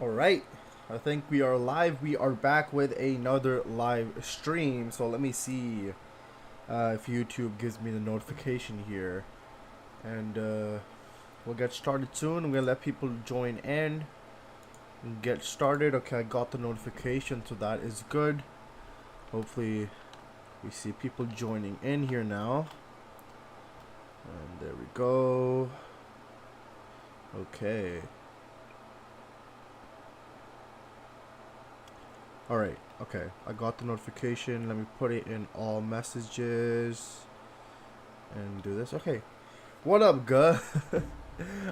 All right, I think we are live. We are back with another live stream. So let me see if YouTube gives me the notification here, and we'll get started soon. I'm gonna let people join in and get started. Okay, I got the notification, so that is good. Hopefully, we see people joining in here now. And there we go. Okay. Alright, okay. I got the notification. Let me put it in all messages. And do this. Okay. What up, Guh?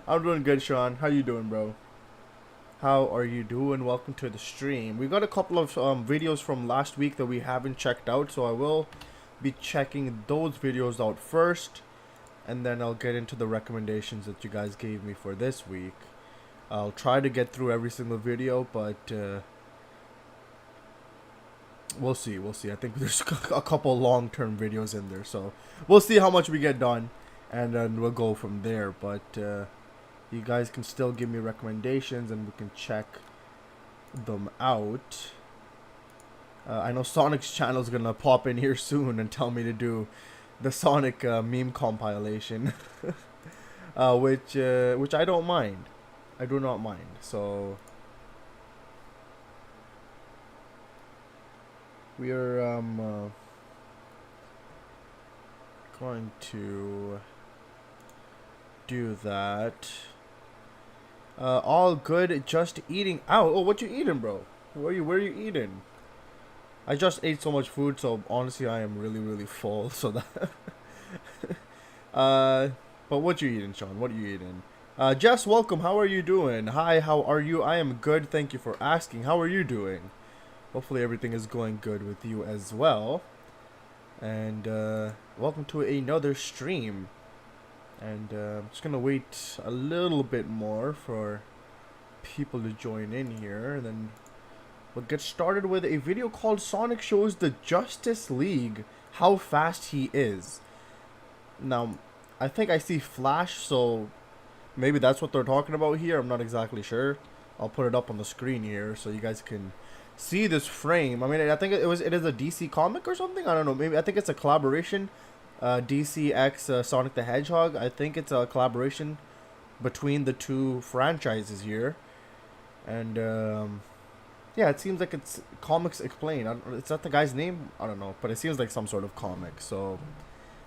I'm doing good, Sean. How you doing, bro? How are you doing? Welcome to the stream. We got a couple of videos from last week that we haven't checked out. So I will be checking those videos out first. And then I'll get into the recommendations that you guys gave me for this week. I'll try to get through every single video, but we'll see. I think there's a couple long-term videos in there, so we'll see how much we get done, and then we'll go from there. But you guys can still give me recommendations, and we can check them out. I know Sonic's channel is gonna pop in here soon and tell me to do the Sonic meme compilation, which I don't mind. I do not mind. So we are going to do that. All good. Just eating out. Oh, what you eating, bro? Where are you eating? I just ate so much food, so honestly, I am really full. So that. But what you eating, Sean? What are you eating? Jess, welcome. How are you doing? Hi, how are you? I am good. Thank you for asking. How are you doing? Hopefully everything is going good with you as well. And welcome to another stream. And I'm just gonna wait a little bit more for people to join in here, and then we'll get started with a video called Sonic Shows the Justice League How Fast He Is. Now, I think I see Flash, so maybe that's what they're talking about here. I'm not exactly sure. I'll put it up on the screen here so you guys can see this frame. I mean, I think it is a DC comic or something. I don't know. Maybe I think it's a collaboration. DC X Sonic the Hedgehog. I think it's a collaboration between the two franchises here, and yeah, it seems like it's Comics Explained. Is that the guy's name? I don't know, but it seems like some sort of comic. So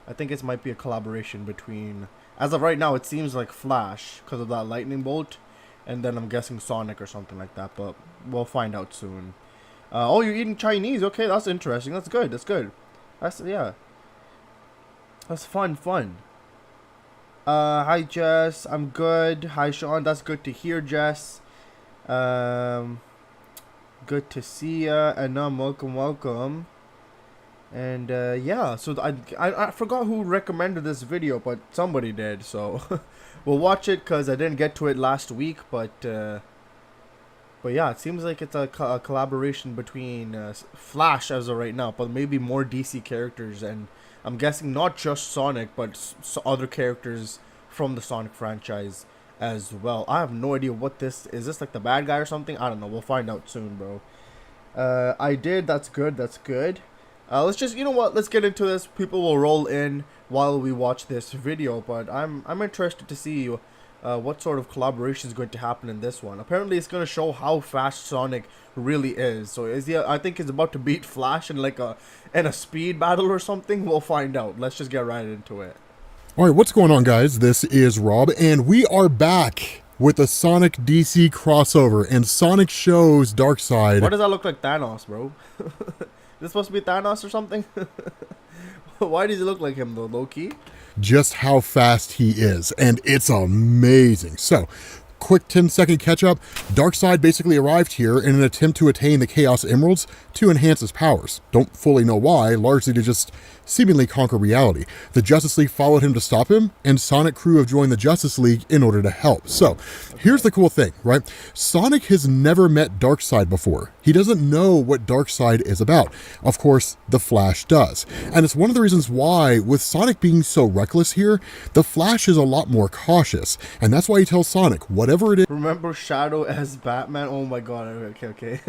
I think it might be a collaboration between. As of right now, it seems like Flash because of that lightning bolt, and then I'm guessing Sonic or something like that. But we'll find out soon. Oh, you're eating Chinese? Okay, that's interesting. That's good. Yeah. That's fun. Hi Jess, I'm good. Hi Sean, that's good to hear, Jess. Good to see ya. And welcome. And yeah, so I forgot who recommended this video, but somebody did. So we'll watch it because I didn't get to it last week, but yeah, it seems like it's a collaboration between Flash as of right now, but maybe more DC characters, and I'm guessing not just Sonic, but other characters from the Sonic franchise as well. I have no idea what this is. This like the bad guy or something? I don't know. We'll find out soon, bro. I did. That's good. Let's just, you know what? Let's get into this. People will roll in while we watch this video, but I'm interested to see what sort of collaboration is going to happen in this one. Apparently, it's going to show how fast Sonic really is. So I think he's about to beat Flash in like a speed battle or something. We'll find out. Let's just get right into it. All right, what's going on, guys? This is Rob, and we are back with a Sonic DC crossover and Sonic Shows Darkseid. Why does that look like Thanos, bro? Is this supposed to be Thanos or something? Why does he look like him though, low-key? Just how fast he is, and it's amazing. So, quick 10-second catch-up. Darkseid basically arrived here in an attempt to attain the Chaos Emeralds to enhance his powers. Don't fully know why, largely to just seemingly conquer reality. The Justice League followed him to stop him, and Sonic crew have joined the Justice League in order to help. So, here's the cool thing, right? Sonic has never met Darkseid before. He doesn't know what Darkseid is about. Of course, the Flash does. And it's one of the reasons why, with Sonic being so reckless here, the Flash is a lot more cautious. And that's why he tells Sonic, whatever it is. Remember Shadow as Batman? Oh my god, okay.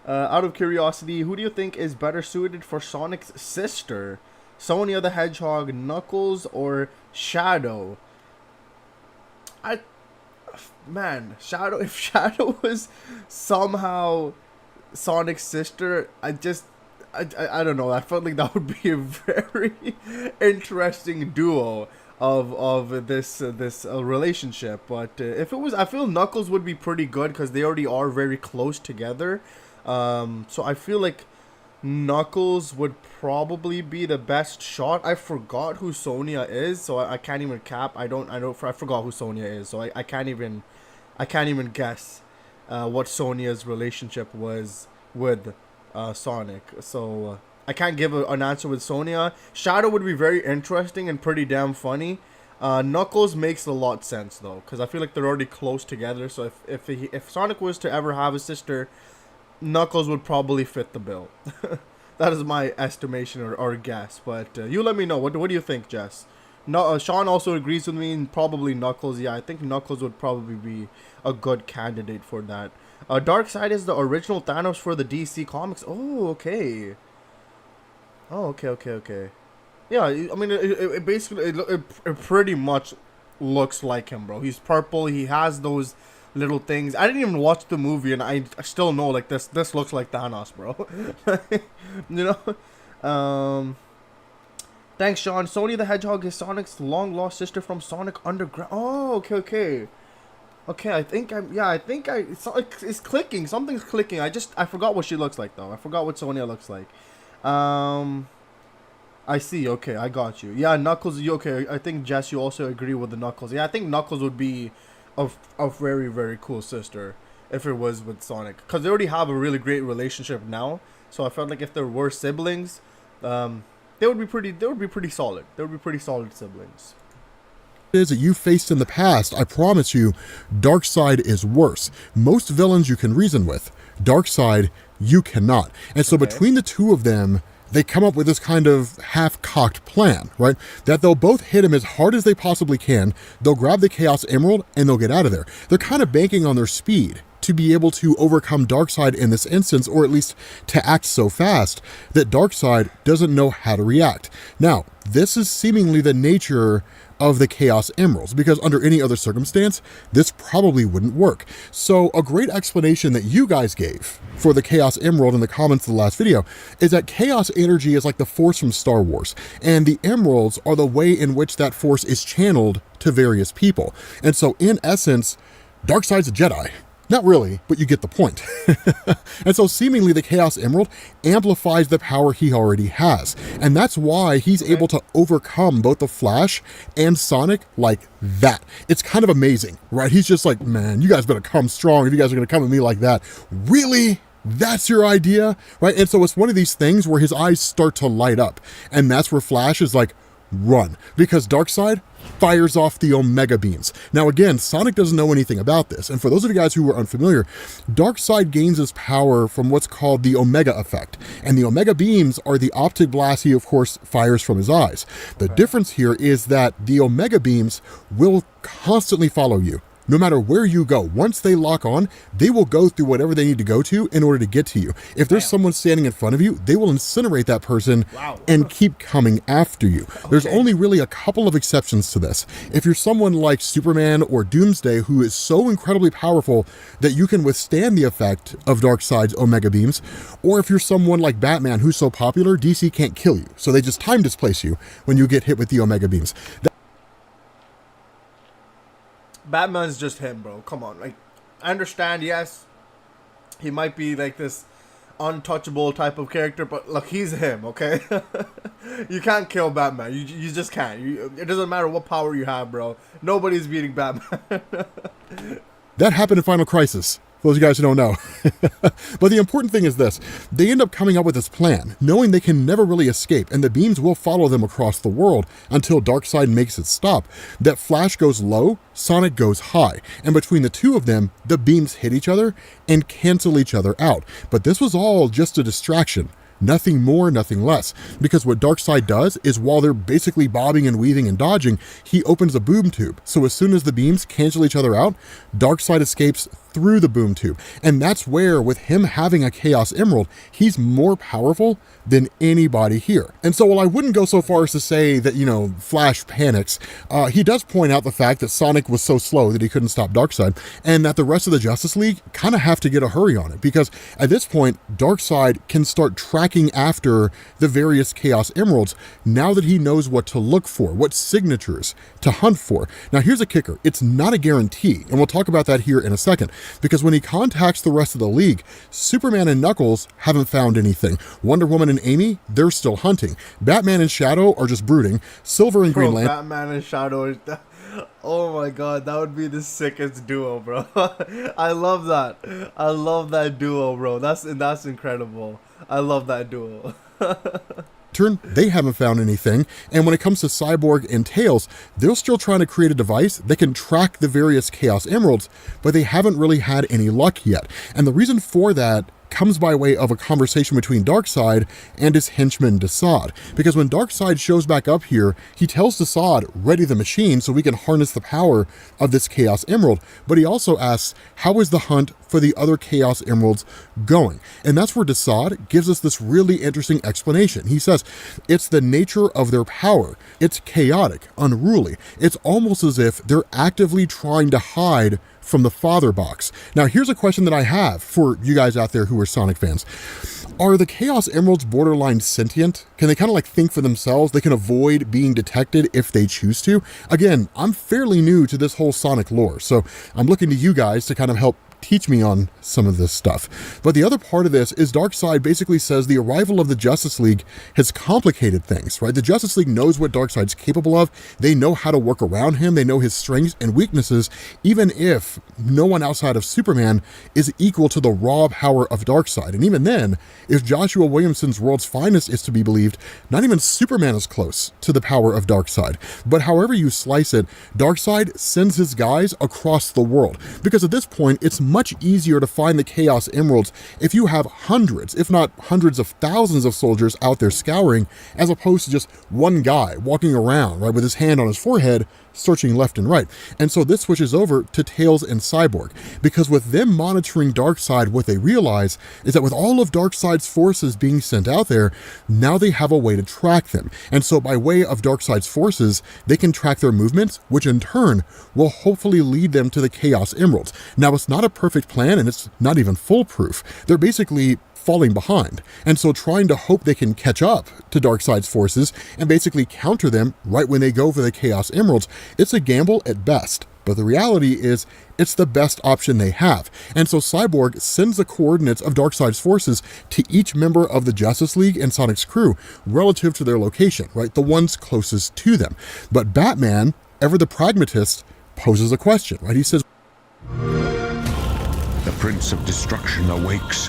Out of curiosity, who do you think is better suited for Sonic's sister? Sonya the Hedgehog, Knuckles, or Shadow? Man, Shadow, if Shadow was somehow Sonic's sister, I don't know, I felt like that would be a very interesting duo of this relationship. But if it was, I feel Knuckles would be pretty good because they already are very close together. So I feel like Knuckles would probably be the best shot. I forgot who Sonya is, so I can't even cap. I forgot who Sonya is, so I can't even guess what Sonya's relationship was with Sonic. So I can't give an answer with Sonya. Shadow would be very interesting and pretty damn funny. Knuckles makes a lot of sense though, because I feel like they're already close together. So if Sonic was to ever have a sister, Knuckles would probably fit the bill. That is my estimation or guess. But you let me know. What do you think, Jess? No, Sean also agrees with me, and probably Knuckles. Yeah, I think Knuckles would probably be a good candidate for that. Darkseid is the original Thanos for the DC Comics. Oh, okay. Oh, okay. Yeah, I mean, it basically, it pretty much looks like him, bro. He's purple. He has those little things. I didn't even watch the movie, and I still know, like, this looks like Thanos, bro. You know? Thanks, Sean. Sonya the Hedgehog is Sonic's long-lost sister from Sonic Underground. Oh, okay. Okay, I think it's clicking. Something's clicking. I forgot what she looks like, though. I forgot what Sonya looks like. I see. Okay, I got you. Yeah, Knuckles. Okay, I think, Jess, you also agree with the Knuckles. Yeah, I think Knuckles would be a very, very cool sister if it was with Sonic, because they already have a really great relationship now. So I felt like if there were siblings, they would be pretty solid. They would be pretty solid siblings. Is that you faced in the past, I promise you, Darkseid is worse. Most villains you can reason with. Darkseid, you cannot. And so between the two of them, they come up with this kind of half-cocked plan, right? That they'll both hit him as hard as they possibly can, they'll grab the Chaos Emerald, and they'll get out of there. They're kind of banking on their speed to be able to overcome Darkseid in this instance, or at least to act so fast that Darkseid doesn't know how to react. Now, this is seemingly the nature of the Chaos Emeralds, because under any other circumstance, this probably wouldn't work. So a great explanation that you guys gave for the Chaos Emerald in the comments of the last video is that Chaos energy is like the Force from Star Wars, and the Emeralds are the way in which that Force is channeled to various people. And so in essence, Darkseid's a Jedi. Not really, but you get the point. And so seemingly the Chaos Emerald amplifies the power he already has. And that's why he's able to overcome both the Flash and Sonic like that. It's kind of amazing, right? He's just like, man, you guys better come strong if you guys are going to come at me like that. Really? That's your idea? Right? And so it's one of these things where his eyes start to light up. And that's where Flash is like, run, because Darkseid fires off the Omega Beams. Now again, Sonic doesn't know anything about this, and for those of you guys who are unfamiliar, Darkseid gains his power from what's called the Omega Effect, and the Omega Beams are the optic blasts he of course fires from his eyes. The difference here is that the Omega Beams will constantly follow you. No matter where you go, once they lock on, they will go through whatever they need to go to in order to get to you. If there's someone standing in front of you, they will incinerate that person and keep coming after you. There's only really a couple of exceptions to this. If you're someone like Superman or Doomsday, who is so incredibly powerful that you can withstand the effect of Darkseid's Omega Beams, or if you're someone like Batman, who's so popular, DC can't kill you, so they just time displace you when you get hit with the Omega Beams. Batman's just him, bro. Come on. Like, I understand, yes, he might be like this untouchable type of character, but look, he's him, okay? You can't kill Batman. You just can't. It doesn't matter what power you have, bro. Nobody's beating Batman. That happened in Final Crisis. those of you guys who don't know. But the important thing is this. They end up coming up with this plan, knowing they can never really escape, and the beams will follow them across the world until Darkseid makes it stop. That Flash goes low, Sonic goes high, and between the two of them, the beams hit each other and cancel each other out. But this was all just a distraction. Nothing more, nothing less. Because what Darkseid does is while they're basically bobbing and weaving and dodging, he opens a boom tube. So as soon as the beams cancel each other out, Darkseid escapes through the boom tube. And that's where, with him having a Chaos Emerald, he's more powerful than anybody here. And so while I wouldn't go so far as to say that, Flash panics, he does point out the fact that Sonic was so slow that he couldn't stop Darkseid, and that the rest of the Justice League kind of have to get a hurry on it, because at this point, Darkseid can start tracking after the various Chaos Emeralds now that he knows what to look for, what signatures to hunt for. Now here's a kicker. It's not a guarantee, and we'll talk about that here in a second, because when he contacts the rest of the League, Superman and Knuckles haven't found anything. Wonder Woman and Amy, they're still hunting. Batman and Shadow are just brooding. Silver and Green Lantern... Batman and Shadow... Oh my god, that would be the sickest duo, bro. I love that. I love that duo, bro. That's incredible. I love that duo. They haven't found anything, and when it comes to Cyborg and Tails, they're still trying to create a device that can track the various Chaos Emeralds, but they haven't really had any luck yet. And the reason for that comes by way of a conversation between Darkseid and his henchman Desaad. Because when Darkseid shows back up here, he tells Desaad, ready the machine so we can harness the power of this Chaos Emerald. But he also asks, how is the hunt for the other Chaos Emeralds going? And that's where Desaad gives us this really interesting explanation. He says, it's the nature of their power. It's chaotic, unruly. It's almost as if they're actively trying to hide from the Father Box. Now, here's a question that I have for you guys out there who are Sonic fans. Are the Chaos Emeralds borderline sentient? Can they kind of like think for themselves? They can avoid being detected if they choose to? Again, I'm fairly new to this whole Sonic lore, so I'm looking to you guys to kind of help teach me on some of this stuff. But the other part of this is Darkseid basically says the arrival of the Justice League has complicated things, right? The Justice League knows what Darkseid's capable of. They know how to work around him. They know his strengths and weaknesses, even if no one outside of Superman is equal to the raw power of Darkseid. And even then, if Joshua Williamson's World's Finest is to be believed, not even Superman is close to the power of Darkseid. But however you slice it, Darkseid sends his guys across the world, because at this point, it's much easier to find the Chaos Emeralds if you have hundreds, if not hundreds of thousands of soldiers out there scouring, as opposed to just one guy walking around, right, with his hand on his forehead, searching left and right. And so this switches over to Tails and Cyborg, because with them monitoring Darkseid, what they realize is that with all of Darkseid's forces being sent out there, now they have a way to track them. And so by way of Darkseid's forces, they can track their movements, which in turn will hopefully lead them to the Chaos Emeralds. Now, it's not a perfect plan, and it's not even foolproof. They're basically falling behind, and so trying to hope they can catch up to Darkseid's forces and basically counter them right when they go for the Chaos Emeralds, it's a gamble at best. But the reality is, it's the best option they have. And so Cyborg sends the coordinates of Darkseid's forces to each member of the Justice League and Sonic's crew relative to their location, right? The ones closest to them. But Batman, ever the pragmatist, poses a question, right? He says, "The Prince of Destruction awakes."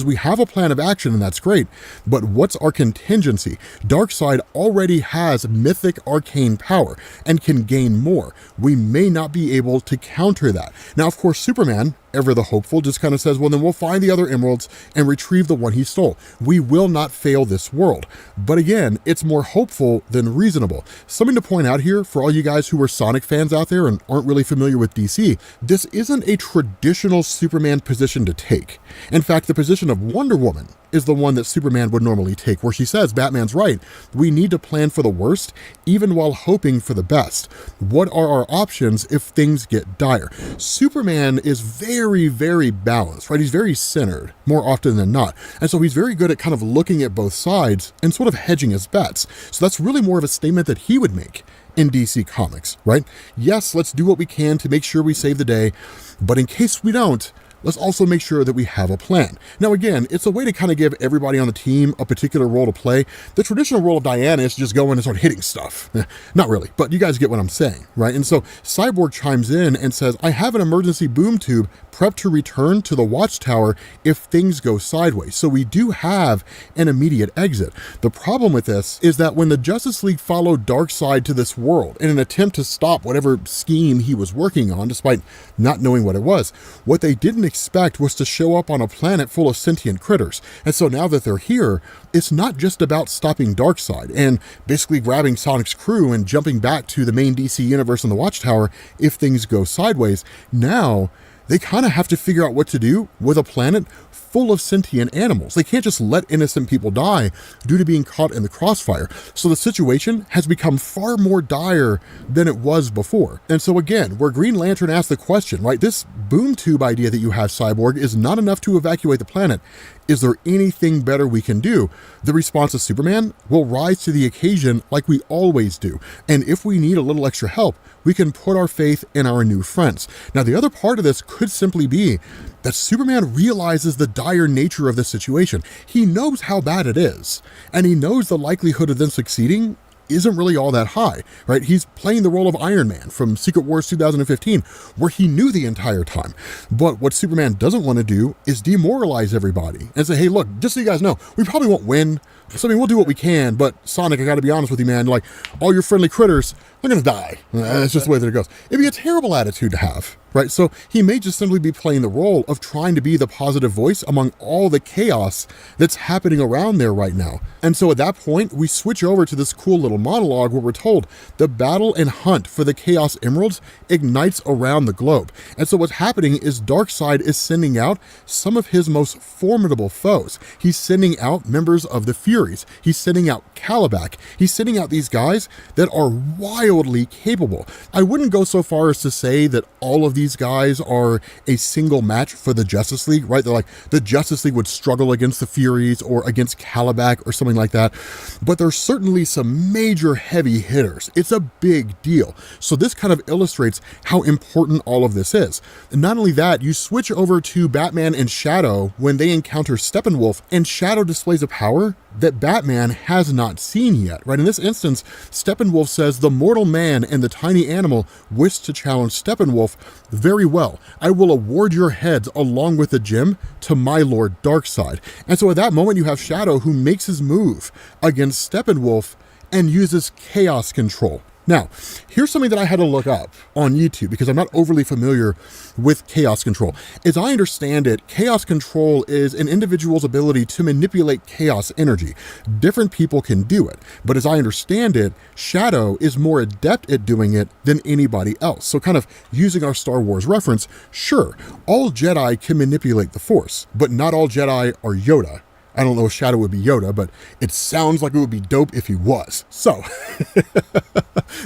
We have a plan of action, and that's great, but what's our contingency? Darkseid already has mythic arcane power and can gain more. We may not be able to counter that. Now, of course, Superman, ever the hopeful, just kind of says, well, then we'll find the other emeralds and retrieve the one he stole. We will not fail this world. But again, it's more hopeful than reasonable. Something to point out here for all you guys who are Sonic fans out there and aren't really familiar with DC, this isn't a traditional Superman position to take. In fact, the position of Wonder Woman is the one that Superman would normally take, where she says, Batman's right, we need to plan for the worst, even while hoping for the best. What are our options if things get dire? Superman is very, very balanced, right? He's very centered, more often than not. And so he's very good at kind of looking at both sides and sort of hedging his bets. So that's really more of a statement that he would make in DC Comics, right? Yes, let's do what we can to make sure we save the day, but in case we don't, let's also make sure that we have a plan. Now, again, it's a way to kind of give everybody on the team a particular role to play. The traditional role of Diana is just go in and start hitting stuff. Not really, but you guys get what I'm saying, right? And so Cyborg chimes in and says, I have an emergency boom tube prepped to return to the watchtower if things go sideways. So we do have an immediate exit. The problem with this is that when the Justice League followed Darkseid to this world in an attempt to stop whatever scheme he was working on, despite not knowing what it was, what they didn't expect was to show up on a planet full of sentient critters. And so now that they're here, it's not just about stopping Darkseid and basically grabbing Sonic's crew and jumping back to the main DC universe in the Watchtower if things go sideways. Now, they kind of have to figure out what to do with a planet full of sentient animals. They can't just let innocent people die due to being caught in the crossfire. So the situation has become far more dire than it was before. And so again, where Green Lantern asked the question, right, this boom tube idea that you have, Cyborg, is not enough to evacuate the planet. Is there anything better we can do? The response of Superman will rise to the occasion like we always do. And if we need a little extra help, we can put our faith in our new friends. Now, the other part of this could simply be that Superman realizes the dire nature of this situation. He knows how bad it is, and he knows the likelihood of them succeeding isn't really all that high, right? He's playing the role of Iron Man from Secret Wars 2015, where he knew the entire time. But what Superman doesn't want to do is demoralize everybody and say, hey, look, just so you guys know, we probably won't win. So, I mean, we'll do what we can, but Sonic, I got to be honest with you, man, like, all your friendly critters, they're going to die. That's just the way that it goes. It'd be a terrible attitude to have, right? So he may just simply be playing the role of trying to be the positive voice among all the chaos that's happening around there right now. And so at that point, we switch over to this cool little monologue where we're told the battle and hunt for the Chaos Emeralds ignites around the globe. And so what's happening is Darkseid is sending out some of his most formidable foes. He's sending out members of the Furies. He's sending out Calabac. He's sending out these guys that are wildly capable. I wouldn't go so far as to say that all of these guys are a single match for the Justice League, right? They're like the Justice League would struggle against the Furies or against Calabac or something like that. But there's certainly some major heavy hitters. It's a big deal. So this kind of illustrates how important all of this is. And not only that, you switch over to Batman and Shadow when they encounter Steppenwolf, and Shadow displays a power that Batman has not seen yet, right? In this instance, Steppenwolf says, the mortal man and the tiny animal wish to challenge Steppenwolf. Very well, I will award your heads along with the gem to my lord Darkseid. And so at that moment, you have Shadow who makes his move against Steppenwolf and uses chaos control. Now, here's something that I had to look up on YouTube because I'm not overly familiar with chaos control. As I understand it, chaos control is an individual's ability to manipulate chaos energy. Different people can do it, but as I understand it, Shadow is more adept at doing it than anybody else. So kind of using our Star Wars reference, sure, all Jedi can manipulate the Force, but not all Jedi are Yoda. I don't know if Shadow would be Yoda, but it sounds like it would be dope if he was. So,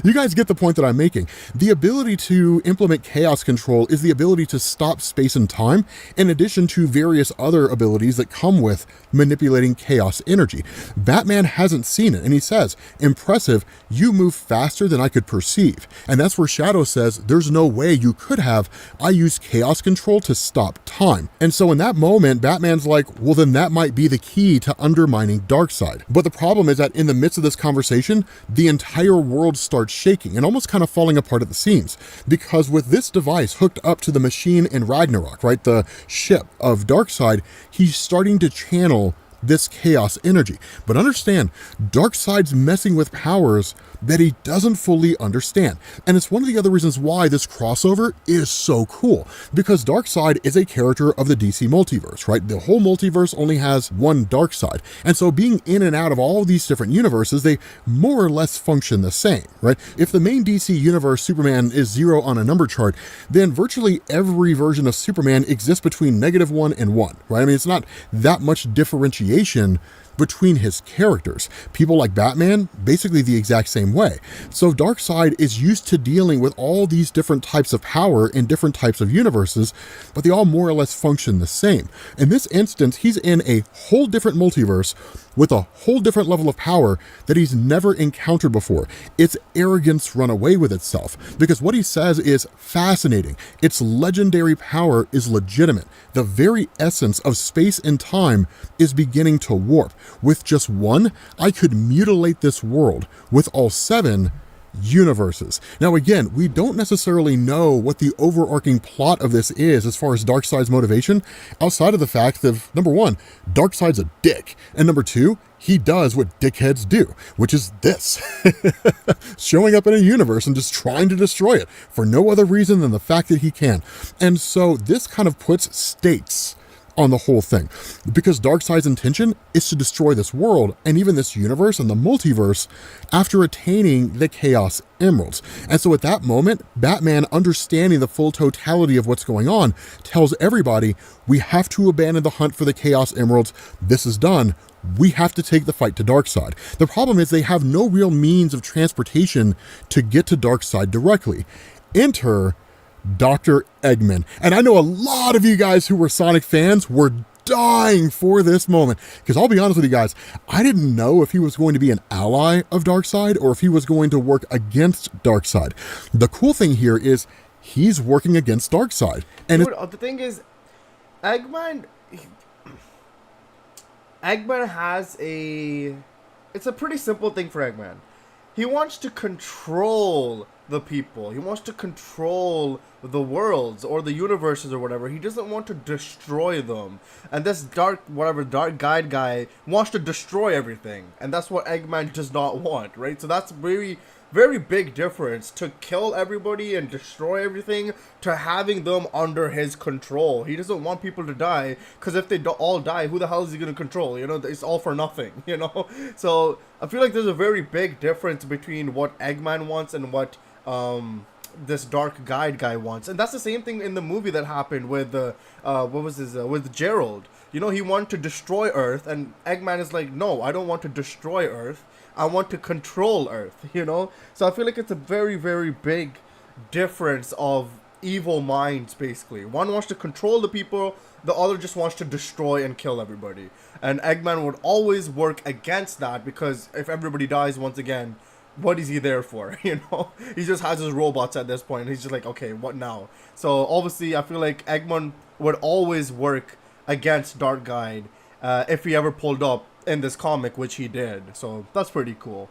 you guys get the point that I'm making. The ability to implement chaos control is the ability to stop space and time, in addition to various other abilities that come with manipulating chaos energy. Batman hasn't seen it, and he says, impressive, you move faster than I could perceive. And that's where Shadow says, there's no way you could have. I use chaos control to stop time. And so in that moment, Batman's like, well, then that might be the key to undermining Darkseid. But the problem is that in the midst of this conversation, the entire world starts shaking and almost kind of falling apart at the seams. Because with this device hooked up to the machine in Ragnarok, right, the ship of Darkseid, he's starting to channel this chaos energy. But understand, Darkseid's messing with powers that he doesn't fully understand. And it's one of the other reasons why this crossover is so cool, because Darkseid is a character of the DC multiverse, right? The whole multiverse only has one Darkseid. And so being in and out of all these different universes, they more or less function the same, right? If the main DC universe Superman is 0 on a number chart, then virtually every version of Superman exists between -1 and 1, right? I mean, it's not that much differentiation between his characters. People like Batman, basically the exact same way. So Darkseid is used to dealing with all these different types of power in different types of universes, but they all more or less function the same. In this instance, he's in a whole different multiverse with a whole different level of power that he's never encountered before. Its arrogance run away with itself, because what he says is fascinating. Its legendary power is legitimate. The very essence of space and time is beginning to warp. With just one, I could mutilate this world. With all seven, universes. Now again, we don't necessarily know what the overarching plot of this is as far as Darkseid's motivation, outside of the fact that, number one, Darkseid's a dick, and number two, he does what dickheads do, which is this. Showing up in a universe and just trying to destroy it for no other reason than the fact that he can. And so this kind of puts stakes on the whole thing, because Darkseid's intention is to destroy this world and even this universe and the multiverse after attaining the Chaos Emeralds. And so at that moment, Batman, understanding the full totality of what's going on, tells everybody, we have to abandon the hunt for the Chaos Emeralds. This is done. We have to take the fight to Darkseid. The problem is they have no real means of transportation to get to Darkseid directly. Enter Dr. Eggman. And I know a lot of you guys who were Sonic fans were dying for this moment, because I'll be honest with you guys, I didn't know if he was going to be an ally of Darkseid or if he was going to work against Darkseid. The cool thing here is he's working against Darkseid. And dude, the thing is, Eggman has it's a pretty simple thing for Eggman. He wants to control the people. He wants to control the worlds or the universes or whatever. He doesn't want to destroy them. And this dark guide guy wants to destroy everything. And that's what Eggman does not want, right? So that's very, very big difference, to kill everybody and destroy everything, to having them under his control. He doesn't want people to die, because if they all die, who the hell is he going to control? You know, it's all for nothing, you know? So I feel like there's a very big difference between what Eggman wants and what this dark guide guy wants. And that's the same thing in the movie that happened with with Gerald. You know, he wanted to destroy Earth, and Eggman is like, no, I don't want to destroy Earth, I want to control Earth, you know? So I feel like it's a very, very big difference of evil minds, basically. One wants to control the people, the other just wants to destroy and kill everybody. And Eggman would always work against that, because if everybody dies once again, what is he there for? You know, he just has his robots at this point. He's just like, okay, what now? So obviously I feel like Eggman would always work against Dark Guide if he ever pulled up in this comic, which he did. So that's pretty cool.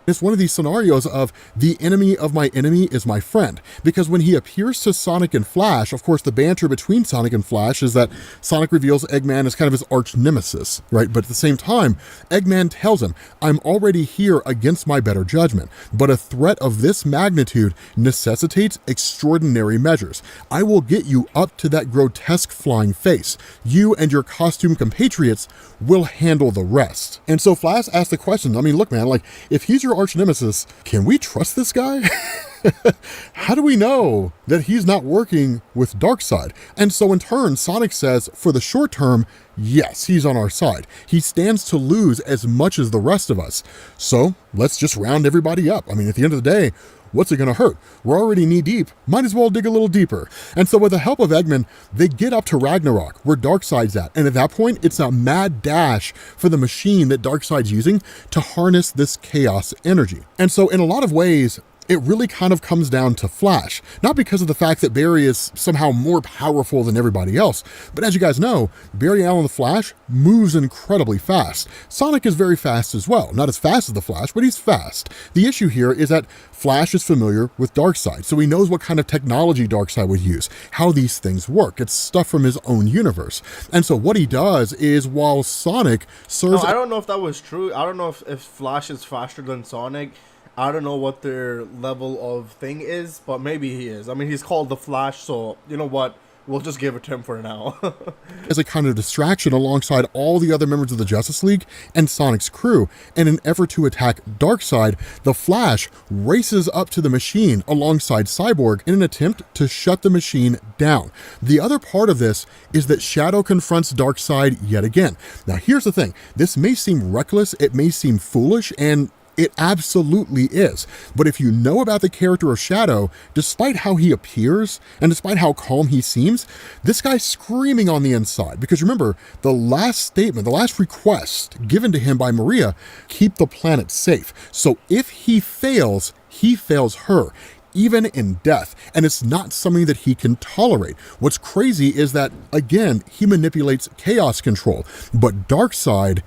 It's one of these scenarios of the enemy of my enemy is my friend, because when he appears to Sonic and Flash, of course, the banter between Sonic and Flash is that Sonic reveals Eggman as kind of his arch nemesis, right? But at the same time, Eggman tells him, I'm already here against my better judgment, but a threat of this magnitude necessitates extraordinary measures. I will get you up to that grotesque flying face. You and your costume compatriots will handle the rest. And so Flash asked the question, I mean, look, man, like, if he's your arch nemesis, can we trust this guy? How do we know that he's not working with Darkseid? And so in turn, Sonic says, for the short term, yes, he's on our side. He stands to lose as much as the rest of us. So let's just round everybody up. I mean, at the end of the day, what's it going to hurt? We're already knee deep. Might as well dig a little deeper. And so with the help of Eggman, they get up to Ragnarok, where Darkseid's at. And at that point, it's a mad dash for the machine that Darkseid's using to harness this chaos energy. And so in a lot of ways, it really kind of comes down to Flash. Not because of the fact that Barry is somehow more powerful than everybody else, but as you guys know, Barry Allen the Flash moves incredibly fast. Sonic is very fast as well. Not as fast as the Flash, but he's fast. The issue here is that Flash is familiar with Darkseid, so he knows what kind of technology Darkseid would use, how these things work. It's stuff from his own universe. And so what he does is, while Sonic serves... No, I don't know if that was true. I don't know if Flash is faster than Sonic. I don't know what their level of thing is, but maybe he is. I mean, he's called the Flash, so you know what? we'll just give it to him for now. as a kind of distraction alongside all the other members of the Justice League and Sonic's crew. In an effort to attack Darkseid, the Flash races up to the machine alongside Cyborg in an attempt to shut the machine down. The other part of this is that Shadow confronts Darkseid yet again. Now here's the thing, this may seem reckless, it may seem foolish, and it absolutely is. But if you know about the character of Shadow, despite how he appears and despite how calm he seems, this guy's screaming on the inside. Because remember, the last statement, the last request given to him by Maria, keep the planet safe. So if he fails her, even in death, and it's not something that he can tolerate. What's crazy is that, again, he manipulates chaos control, but Darkseid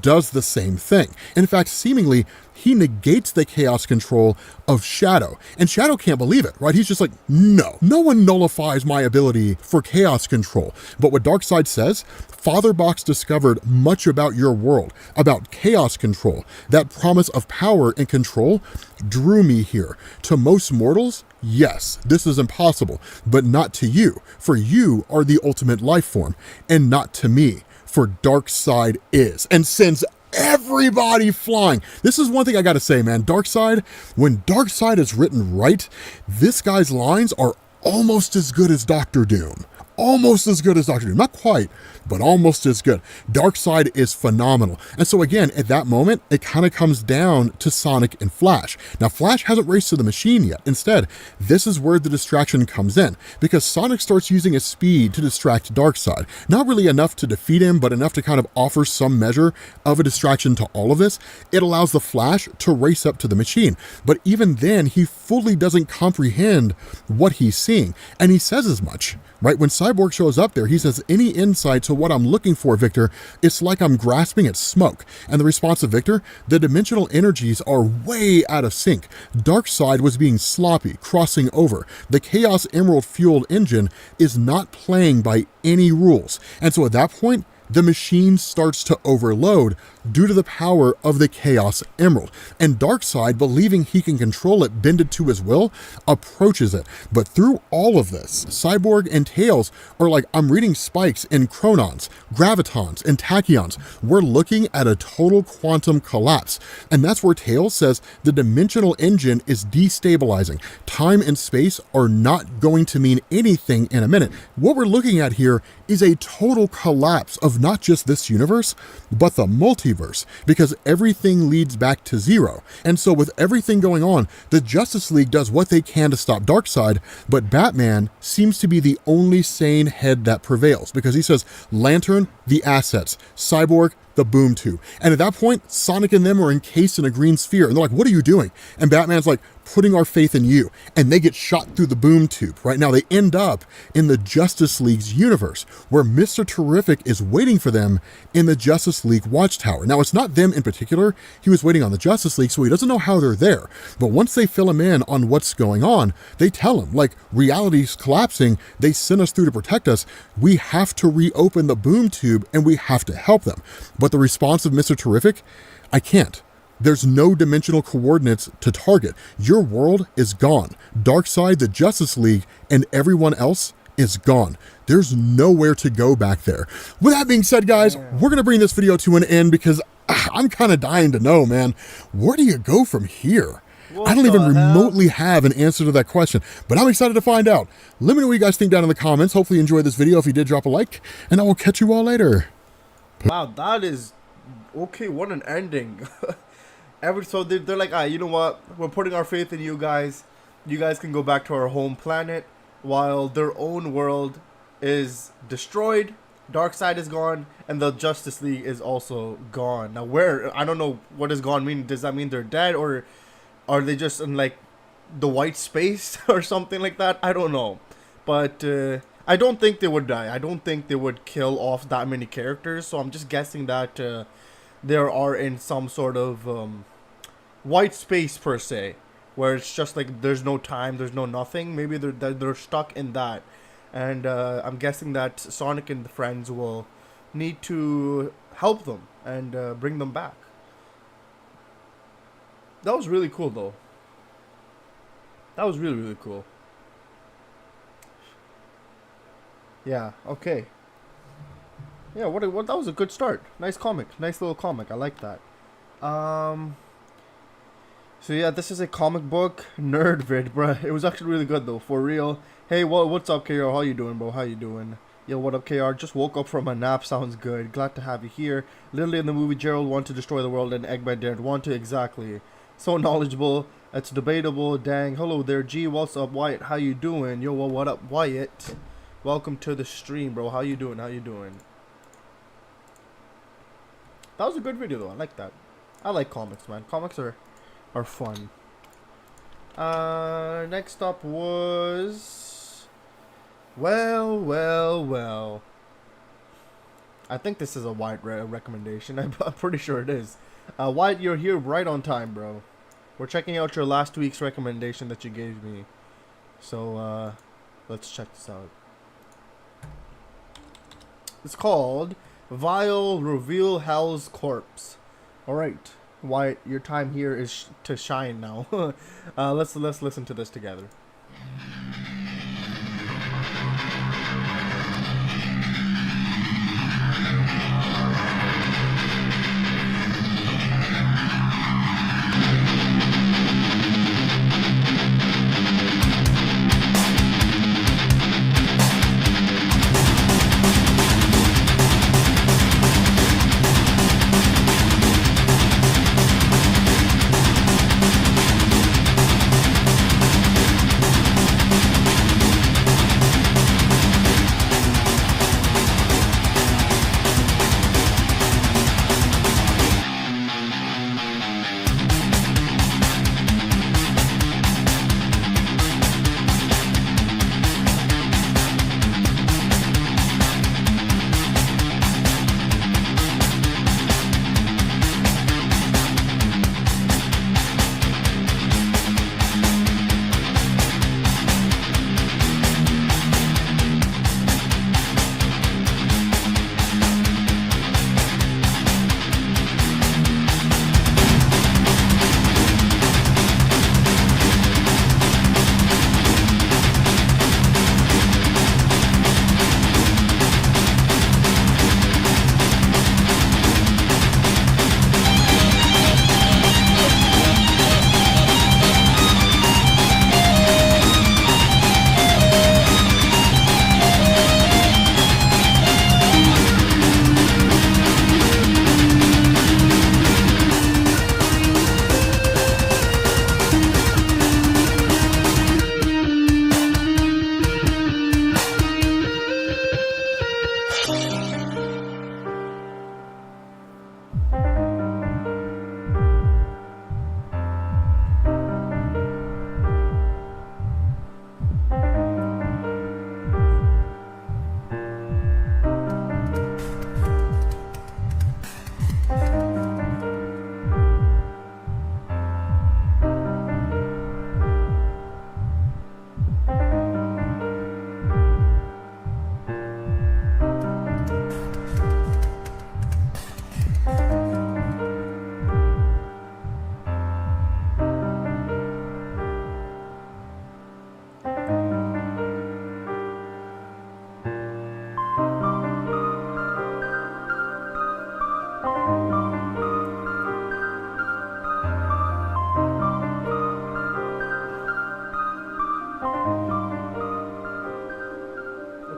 does the same thing. In fact, seemingly, he negates the chaos control of Shadow. And Shadow can't believe it, right? He's just like, no one nullifies my ability for chaos control. But what Darkseid says, Father Box discovered much about your world, about chaos control. That promise of power and control drew me here. To most mortals, yes, this is impossible, but not to you, for you are the ultimate life form, and not to me, for Darkseid is, and sends everybody flying. This is one thing I gotta say, man. Darkseid, when Darkseid is written right, this guy's lines are almost as good as Doctor Doom. Almost as good as Doctor Doom. Not quite, but almost as good. Darkseid is phenomenal. And so again, at that moment, it kind of comes down to Sonic and Flash. Now, Flash hasn't raced to the machine yet. Instead, this is where the distraction comes in, because Sonic starts using his speed to distract Darkseid. Not really enough to defeat him, but enough to kind of offer some measure of a distraction to all of this. It allows the Flash to race up to the machine. But even then, he fully doesn't comprehend what he's seeing. And he says as much, right? When Cyborg shows up there, he says, any insight to what I'm looking for, Victor? It's like I'm grasping at smoke. And the response of Victor, the dimensional energies are way out of sync. Darkseid was being sloppy, crossing over. The Chaos Emerald fueled engine is not playing by any rules. And so at that point, the machine starts to overload due to the power of the Chaos Emerald. And Darkseid, believing he can control it, bend it to his will, approaches it. But through all of this, Cyborg and Tails are like, I'm reading spikes in chronons, gravitons, and tachyons. We're looking at a total quantum collapse. And that's where Tails says the dimensional engine is destabilizing. Time and space are not going to mean anything in a minute. What we're looking at here is a total collapse of not just this universe, but the multiverse, because everything leads back to zero. And so with everything going on, the Justice League does what they can to stop Darkseid, but Batman seems to be the only sane head that prevails, because he says, Lantern, the assets, Cyborg, the boom tube. And at that point, Sonic and them are encased in a green sphere, and they're like, what are you doing? And Batman's like, putting our faith in you. And they get shot through the boom tube. Right now, they end up in the Justice League's universe, where Mr. Terrific is waiting for them in the Justice League Watchtower. Now, it's not them in particular. He was waiting on the Justice League, so he doesn't know how they're there. But once they fill him in on what's going on, they tell him, like, reality's collapsing. They sent us through to protect us. We have to reopen the boom tube, and we have to help them. But the response of Mr. Terrific, I can't. There's no dimensional coordinates to target. Your world is gone. Darkseid, the Justice League, and everyone else is gone. There's nowhere to go back there. With that being said, guys, we're going to bring this video to an end because I'm kind of dying to know, man, where do you go from here? I don't even remotely have an answer to that question, but I'm excited to find out. Let me know what you guys think down in the comments. Hopefully you enjoyed this video. If you did, drop a like, and I will catch you all later. Wow, that is... Okay, what an ending. So they're like, you know what? We're putting our faith in you guys. You guys can go back to our home planet while their own world is destroyed. Darkseid is gone, and the Justice League is also gone. Now, where? I don't know what does gone mean. Does that mean they're dead, or are they just in like the white space or something like that? I don't know. But I don't think they would die. I don't think they would kill off that many characters. So I'm just guessing that they are in some sort of white space per se, where it's just like there's no time, there's no nothing. Maybe they're stuck in that, and I'm guessing that Sonic and the friends will need to help them and bring them back. That was really cool, though. That was really, really cool. Yeah. Okay. Yeah. What? That was a good start. Nice comic. Nice little comic. I like that. Um. So yeah, this is a comic book nerd vid, bruh. It was actually really good though, for real. Hey, what's up, KR? How you doing, bro? How you doing? Yo, what up, KR? Just woke up from a nap. Sounds good. Glad to have you here. Literally in the movie, Gerald wanted to destroy the world, and Eggman didn't want to. Exactly. So knowledgeable. It's debatable. Dang. Hello there, G. What's up, Wyatt? How you doing? Yo, what up, Wyatt? Welcome to the stream, bro. How you doing? How you doing? That was a good video though. I like that. I like comics, man. Comics are fun. Next up was, well. I think this is a Wyatt recommendation. I'm pretty sure it is. Wyatt, you're here right on time, bro. We're checking out your last week's recommendation that you gave me. So, let's check this out. It's called Vile Reveal Hell's Corpse. Alright. Wyatt, your time here is to shine now. Let's listen to this together.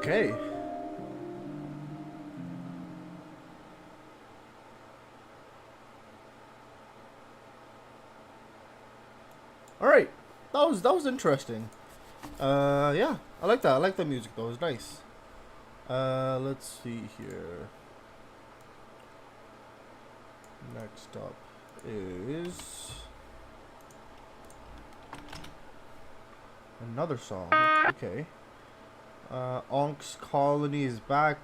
Okay. All right. That was interesting. Yeah, I like that. I like the music though. It's nice. Let's see here. Next up is another song. Okay. Onk's Colony is back.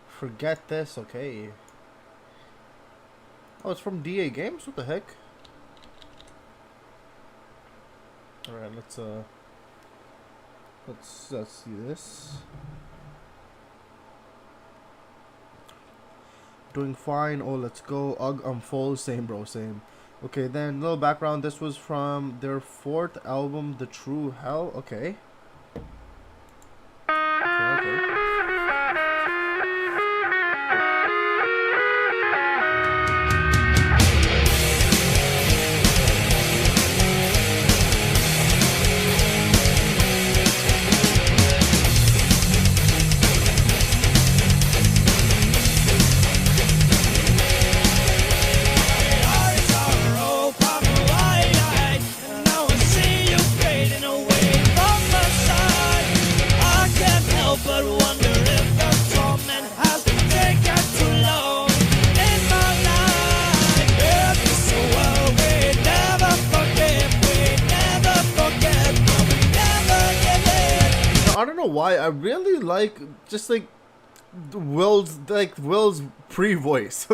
Forget This. Okay. Oh, it's from DA Games? What the heck? Alright, let's see this. Doing fine. Oh, let's go. Ugh, I'm full. Same, bro. Same. Okay, then little background. This was from their 4th album, The True Hell. Okay. Okay. wonder if the torment has been taken too long in my life. It is so well, we never forget, but we never give in. I don't know why I really like just like Will's pre-voice.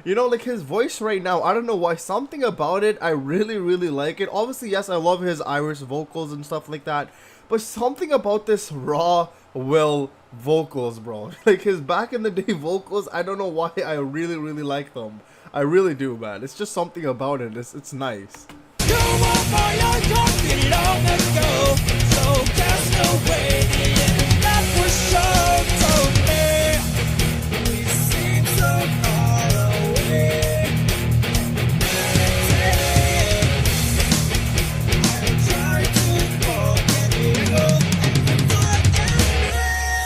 You know, like his voice right now, I don't know why, something about it, I really like it. Obviously, yes, I love his Irish vocals and stuff like that, but something about this raw Will vocals, bro. Like his back in the day vocals, I don't know why I really like them. I really do, man. It's just something about it. It's nice. You were my icon long ago, so cast away the end that was shown to me. We seem so far away. I try to forget you, and forget me.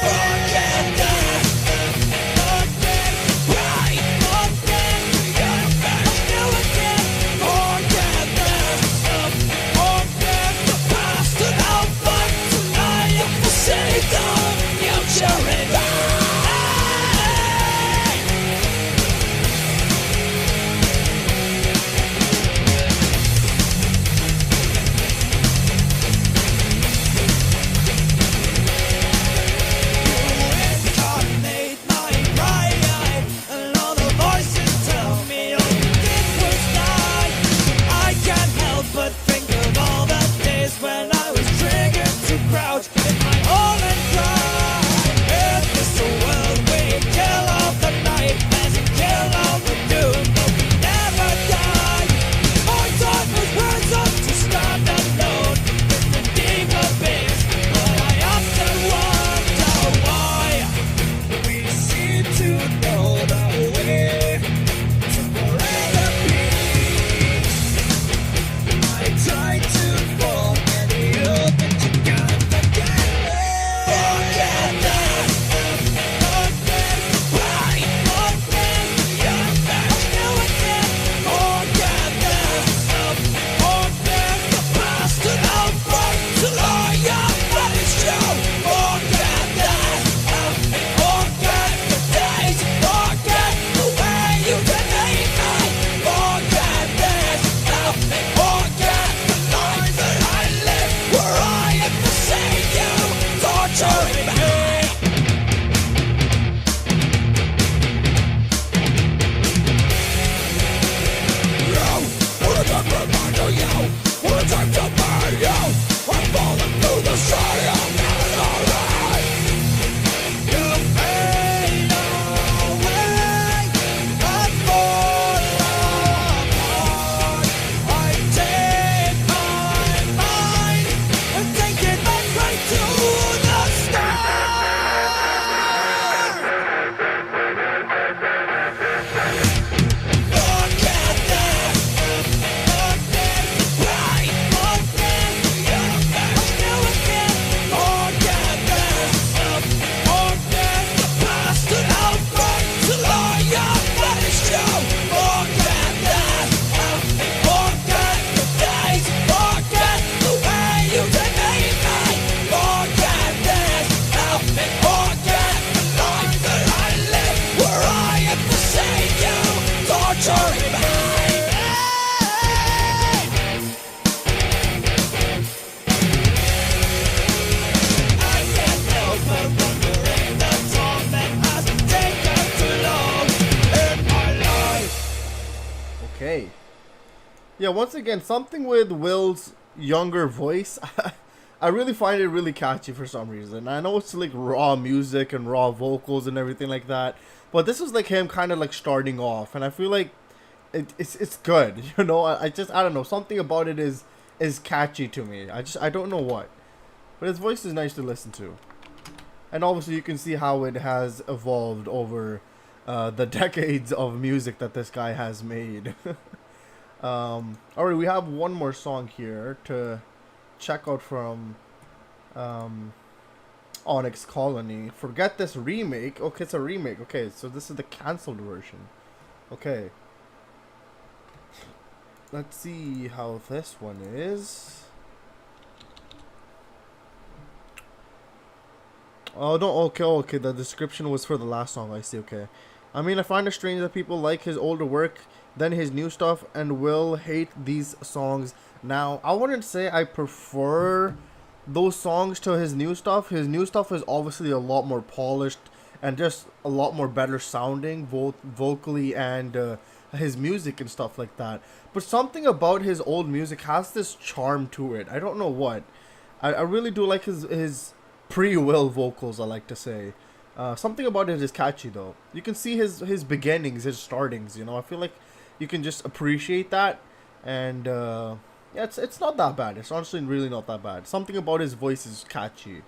Forget that, forget right, forget your back new again. Forget that stuff, forget the past, and I'll fight tonight if the sake of future and I. Incarnate my pride, and all the voices tell me all you did was die. I can't help but think of all the days when I was triggered to crouch in my hole and cry. In this world we kill all the nightmares and kill all the doom, but we never die. My time was words up to stand alone in the deep abyss, but I often wonder why we seem to know the way to forever peace. I try to forget you, but you can't forget me. Forget that, forget goodbye, forget your back new again. Forget that stuff, forget the past, and I'll fight till I am finished you. Forget that, forget the days, forget the way you delayed me. Forget this stuff, forget the life that I live, where I am to save you, torturing me. What a time to murder you, what a time to burn you. I'm falling through the city, I'm not alright. You fade away, I fall apart. I take my mind and take it back right to the start. Forget that, forget goodbye, forget your back new again. Forget that stuff, forget the past, and I'll fight till I am finished you. Forget that, forget the days, forget the way you delayed me. Forget this stuff, forget the life that I live, where I am to save you, torturing me. I can't help but wonder if the torment has taken too long in my life. Okay. Yeah, once again, something with Will's younger voice. I really find it really catchy for some reason. I know it's like raw music and raw vocals and everything like that, but this was like him kind of like starting off, and I feel like it's good. You know, I don't know, something about it is catchy to me. I don't know what, but his voice is nice to listen to, and obviously you can see how it has evolved over the decades of music that this guy has made. Alright, we have one more song here to check out from Onyx Colony. Forget This remake. Okay, it's a remake. Okay, so this is the cancelled version. Okay. Let's see how this one is. Oh, no, okay. The description was for the last song. I see, okay. I mean, I find it strange that people like his older work than his new stuff and will hate these songs. Now, I wouldn't say I prefer those songs to his new stuff. His new stuff is obviously a lot more polished and just a lot more better sounding, both vocally and his music and stuff like that. But something about his old music has this charm to it. I don't know what. I really do like his pre-Will vocals, I like to say. Something about it is catchy though. You can see his beginnings, his startings, you know. I feel like you can just appreciate that, and yeah, it's not that bad. It's honestly really not that bad. Something about his voice is catchy.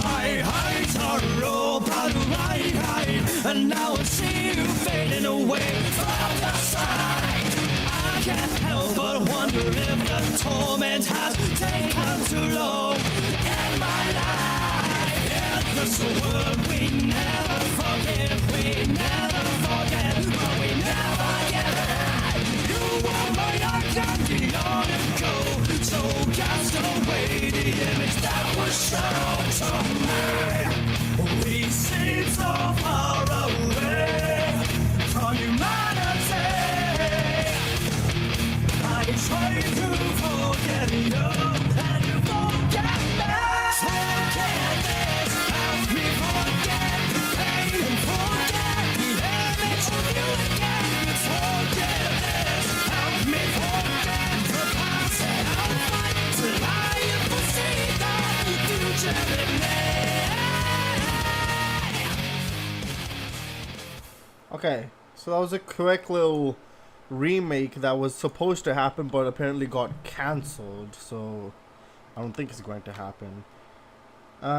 My heights are all but right high, and now I see you fading away from the sight. I can't help but wonder if the torment has taken too long in my life. In this world we never forgive, we never forget, but we never get it. You were my candy on a go, so cast away the image that was shown to me. We seem so far away from humanity. I try to forget you, and you forget me. Forget this, help me forget the pain, and forget the image of you again. Forget this, help me forget the past, and I'll fight till I ever see that the future in me. Okay, so that was a quick little remake that was supposed to happen but apparently got cancelled, so I don't think it's going to happen. Where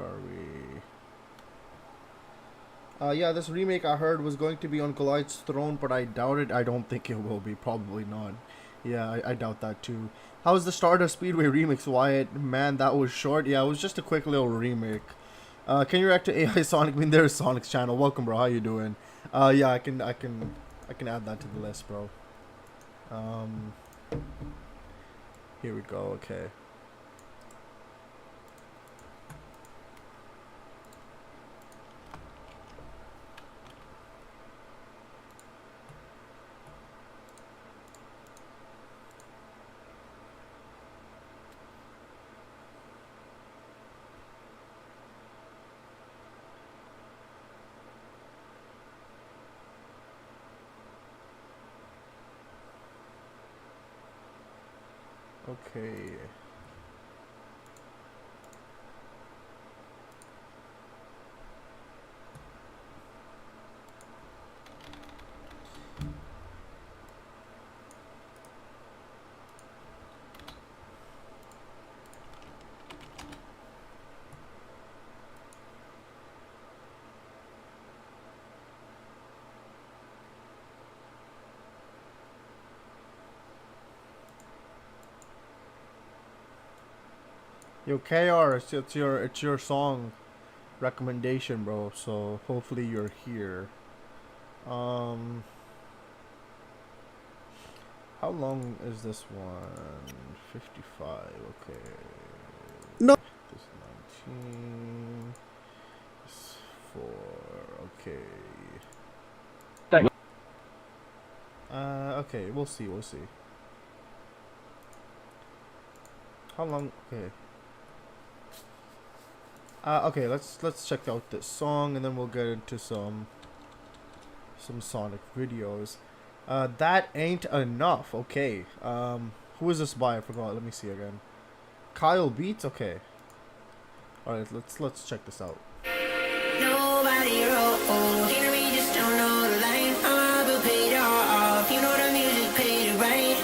are we? Yeah, this remake I heard was going to be on Goliath's Throne, but I doubt it. I don't think it will be. Probably not. Yeah, I doubt that too. How's the Stardust Speedway remix, Wyatt? Man, that was short. Yeah, it was just a quick little remake. Can you react to AI Sonic? I mean, there's Sonic's channel. Welcome, bro. How you doing? Yeah, I can add that to the list, bro. Here we go. Okay. Okay. Yo, KR, it's your song recommendation, bro. So hopefully you're here. How long is this one? 55. Okay. No. This 19. This 4. Okay. Okay. We'll see. We'll see. How long? Okay. Okay, let's check out this song and then we'll get into some Sonic videos. That ain't enough. Okay. Who is this by? I forgot. Let me see again. Kyle Beats. Okay. All right. Let's check this out. Nobody wrote, here we just don't know the line. I'm a paid off. You know the music paid it right.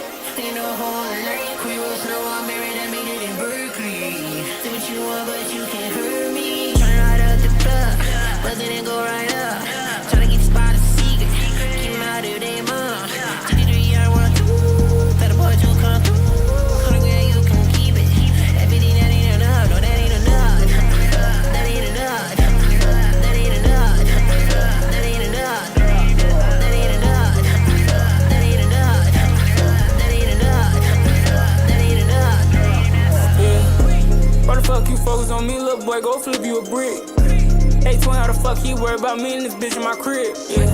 You know whole night. We wrote Snow on Mary that made it in Berkeley. Do what you want, but you can't hurt me. Tryna ride up the club, but then it go right up. might go flip you a brick. A20, how the fuck he worry about me and this bitch in my crib? Yeah,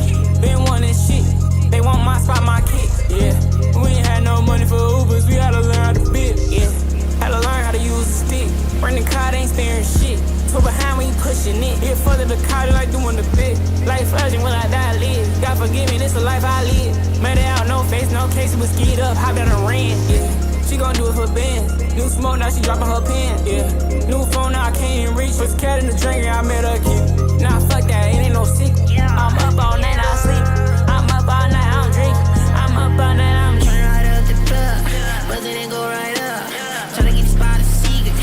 been wanting shit. They want my spot, my kick. Yeah, we ain't had no money for Ubers. We had to learn how to bid. Yeah, had to learn how to use a stick. Running the car, they ain't sparing shit. So behind when you pushing it. Get further the car, like doing the bit. Life urgent, will I die, live? God forgive me, this a life I live. Made it out, no face, no case, it was skied up, hopped down and ran. Yeah, she gon' do it for Ben. New smoke, now she dropping her pen. Yeah, new phone, now I can't even reach. Was cat in the drink, and I met her kid. Nah, fuck that, it ain't no secret. I'm up all night, I sleep. I'm up all night, I'm drinking. I'm up all night, I'm Turn right up the club, but then it go right up. Tryna get the spot a secret.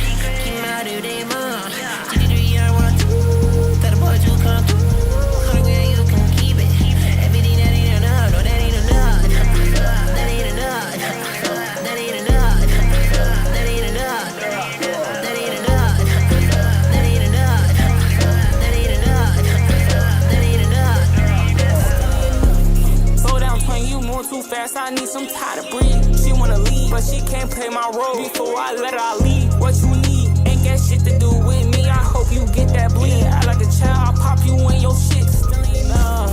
Keep me out of their mom. 63, I want to. That a boy to come through. 100 grand, you can keep it. Everything that ain't enough, no, that ain't enough. That ain't enough. That ain't enough. That ain't enough. That ain't enough. That ain't enough. That ain't enough. That ain't enough. slow down, twin, you move too fast. I need some time to breathe. She wanna leave, but she can't play my role. Before I let her, I leave. What you need ain't got shit to do with me. I hope you get that bleed. I like a child, I'll pop you in your shit.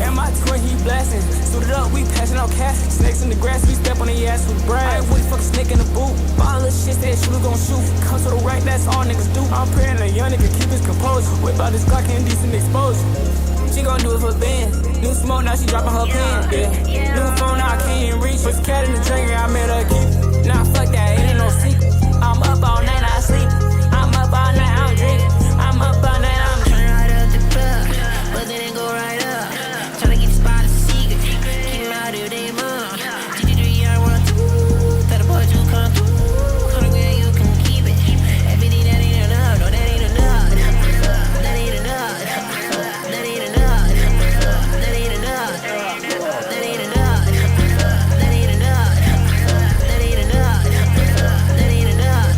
And my twin, he blasting. Suited up, we passing out cash. Snakes in the grass, we step on the ass with Brad. We fuck a snake in the boot. All the shit that shooter gon' shoot. Come to the right, that's all niggas do. I'm praying a young nigga keep his composure. Whip out this Glock and decent exposure. She gon' do it for Ben. New smoke, now she dropping her pen. Yeah. New phone, now I can't even reach. Was cat in the drink, and I met her kid. Nah, fuck that, it ain't no secret. I'm up all night, I sleep. I'm up all night, I'm drinking. I'm up all night, I'm Turn right up the club, but then it go right up. Tryna get the spot a secret. Keep me out of their mom. 63, I want to. That a boy to come through. 100 grand, you can keep it. Everything that ain't enough, no, that ain't enough. That ain't enough. That ain't enough. That ain't enough. That ain't enough. That ain't enough. That ain't enough. That ain't enough.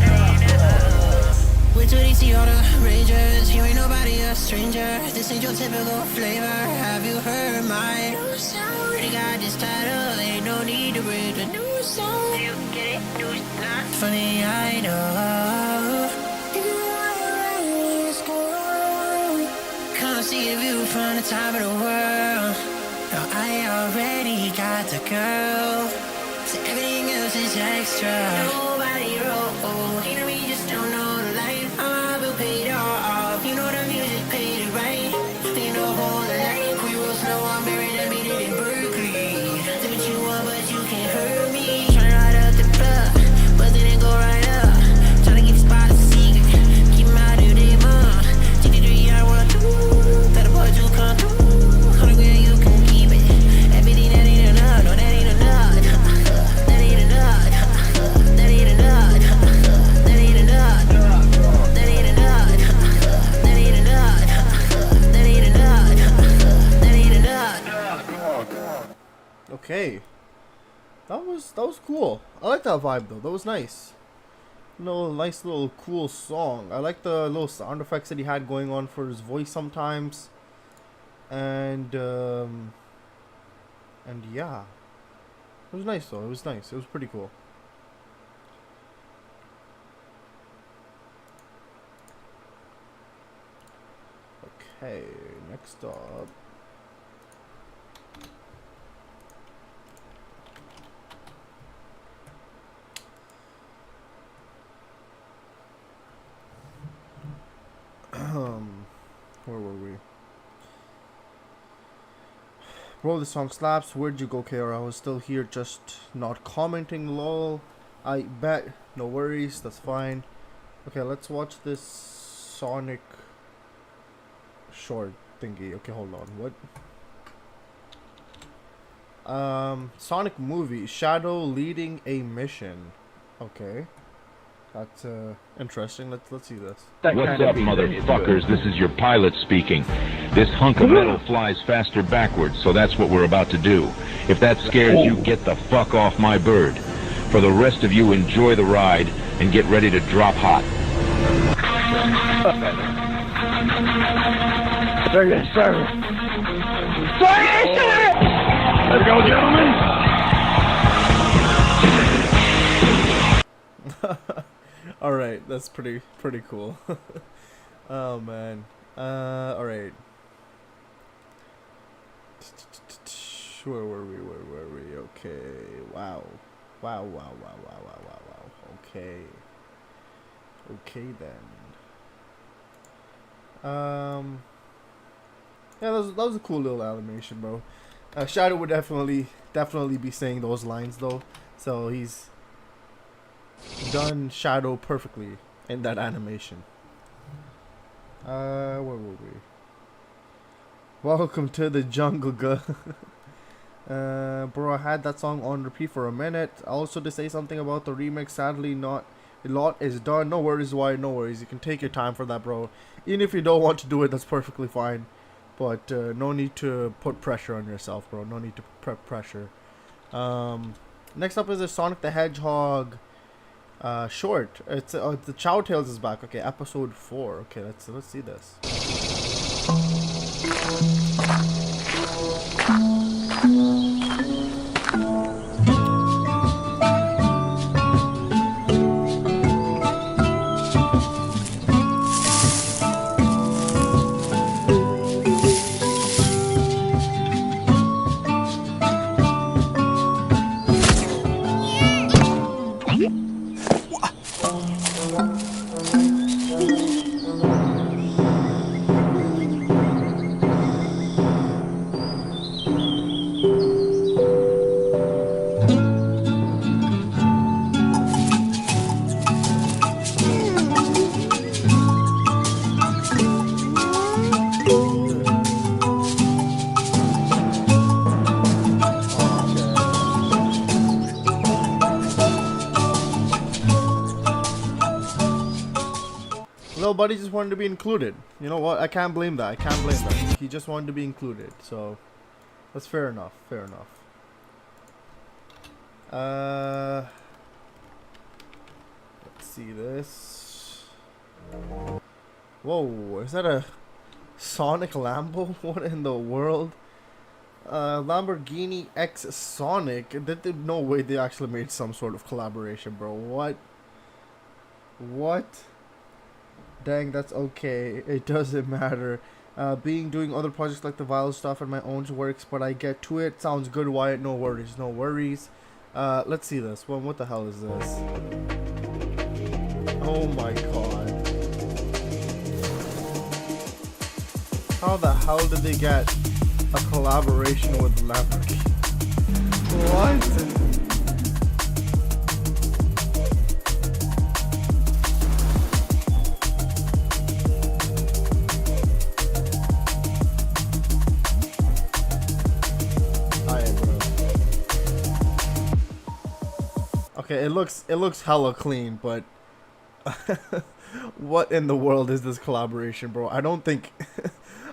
Wait till they see all the rangers. You ain't nobody a stranger. This ain't your typical flavor. Have you heard my new song? Already got this title. Ain't no need to break the new song. You get it? New song. Funny, I know. If you want it right, let's go. Come see the view from the top of the world. Now I already got the girl. So everything else is extra. Nobody wrote. You know me, just don't know the life. I'm a bill paid off. You know the music paid it right. You know whole life. We roll snow, I'm buried and made it in Berkeley. Do what you want, but you can't hurt me. Turn right up the club, but then it go right up. Tryna get the spot a secret. Keep me out of their mom. 63, I want to. That a boy to come through. 100 grand, you can keep it. Everything that ain't enough, no, that ain't enough. That ain't enough. That ain't enough. That ain't enough. That ain't enough. That ain't enough. That ain't enough. That ain't enough. Okay. That was cool. I like that vibe though. That was nice. Nice little cool song. I like the little sound effects that he had going on for his voice sometimes. And yeah. It was nice though. It was nice. It was pretty cool. Okay, next up. Where were we? Bro, the song slaps. Where'd you go, KR? I was still here, just not commenting, lol. I bet. No worries, that's fine. Okay, let's watch this Sonic short thingy. Okay, hold on. What? Sonic movie. Shadow leading a mission. Okay. That's interesting. Let's see this. What's up, motherfuckers? This is your pilot speaking. This hunk of metal flies faster backwards, so that's what we're about to do. If that scares you, get the fuck off my bird. For the rest of you, enjoy the ride and get ready to drop hot. Yes, sir. Let's go, gentlemen. All right, that's pretty cool. Oh man. All right. Where were we? Okay. Wow. Wow. Okay. Okay then. Yeah, that was a cool little animation, bro. Shadow would definitely be saying those lines though. So he's done Shadow perfectly in that animation. Where were we? Welcome to the jungle, bro, I had that song on repeat for a minute. Also, to say something about the remix, sadly, not a lot is done. No worries, why? No worries. You can take your time for that, bro. Even if you don't want to do it, that's perfectly fine. But no need to put pressure on yourself, bro. No need to put pressure. Next up is a Sonic the Hedgehog short. It's the Chow Tales is back. Okay, episode 4. Okay, let's see this. Little buddy just wanted to be included. You know what? I can't blame that. He just wanted to be included. So that's fair enough. Let's see this. Whoa, is that a Sonic Lambo? What in the world? Lamborghini X Sonic. No way they actually made some sort of collaboration, bro. What? Dang, that's okay. It doesn't matter. Doing other projects like the Vile stuff and my own works, but I get to it. Sounds good, Wyatt. No worries. Let's see this. Well, what the hell is this? Oh my god. How the hell did they get a collaboration with Lamborghini? What? Okay, it looks hella clean, but what in the world is this collaboration, bro? I don't think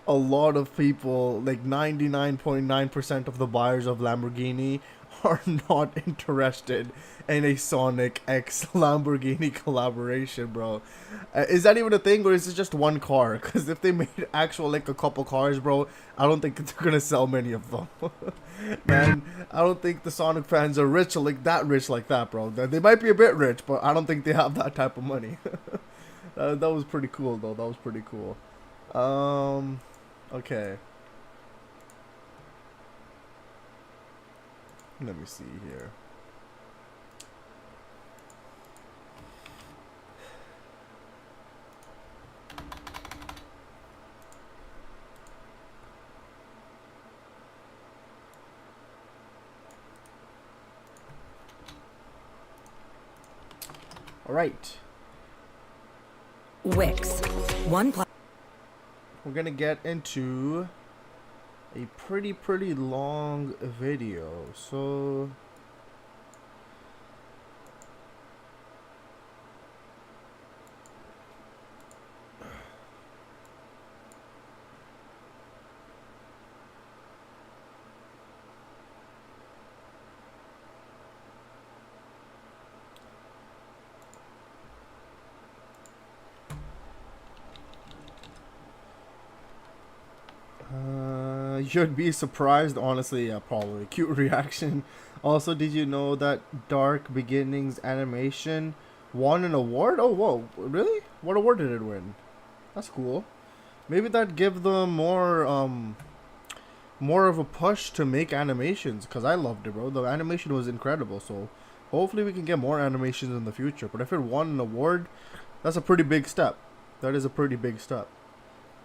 a lot of people, like 99.9% of the buyers of Lamborghini, are not interested in a Sonic X Lamborghini collaboration, bro. Is that even a thing, or is it just one car? Because if they made actual, like, a couple cars, bro, I don't think they're gonna sell many of them. Man, I don't think the Sonic fans are rich like that, bro. They might be a bit rich, but I don't think they have that type of money. That was pretty cool, though. That was pretty cool. Okay. Let me see here. All right. Wix. We're gonna get into a pretty long video. So you'd be surprised, honestly. Yeah, probably. Cute reaction. Also, did you know that Dark Beginnings animation won an award? Oh, whoa, really? What award did it win? That's cool. Maybe that give them more of a push to make animations, because I loved it, bro. The animation was incredible, so hopefully we can get more animations in the future. But if it won an award, that's a pretty big step. That is a pretty big step.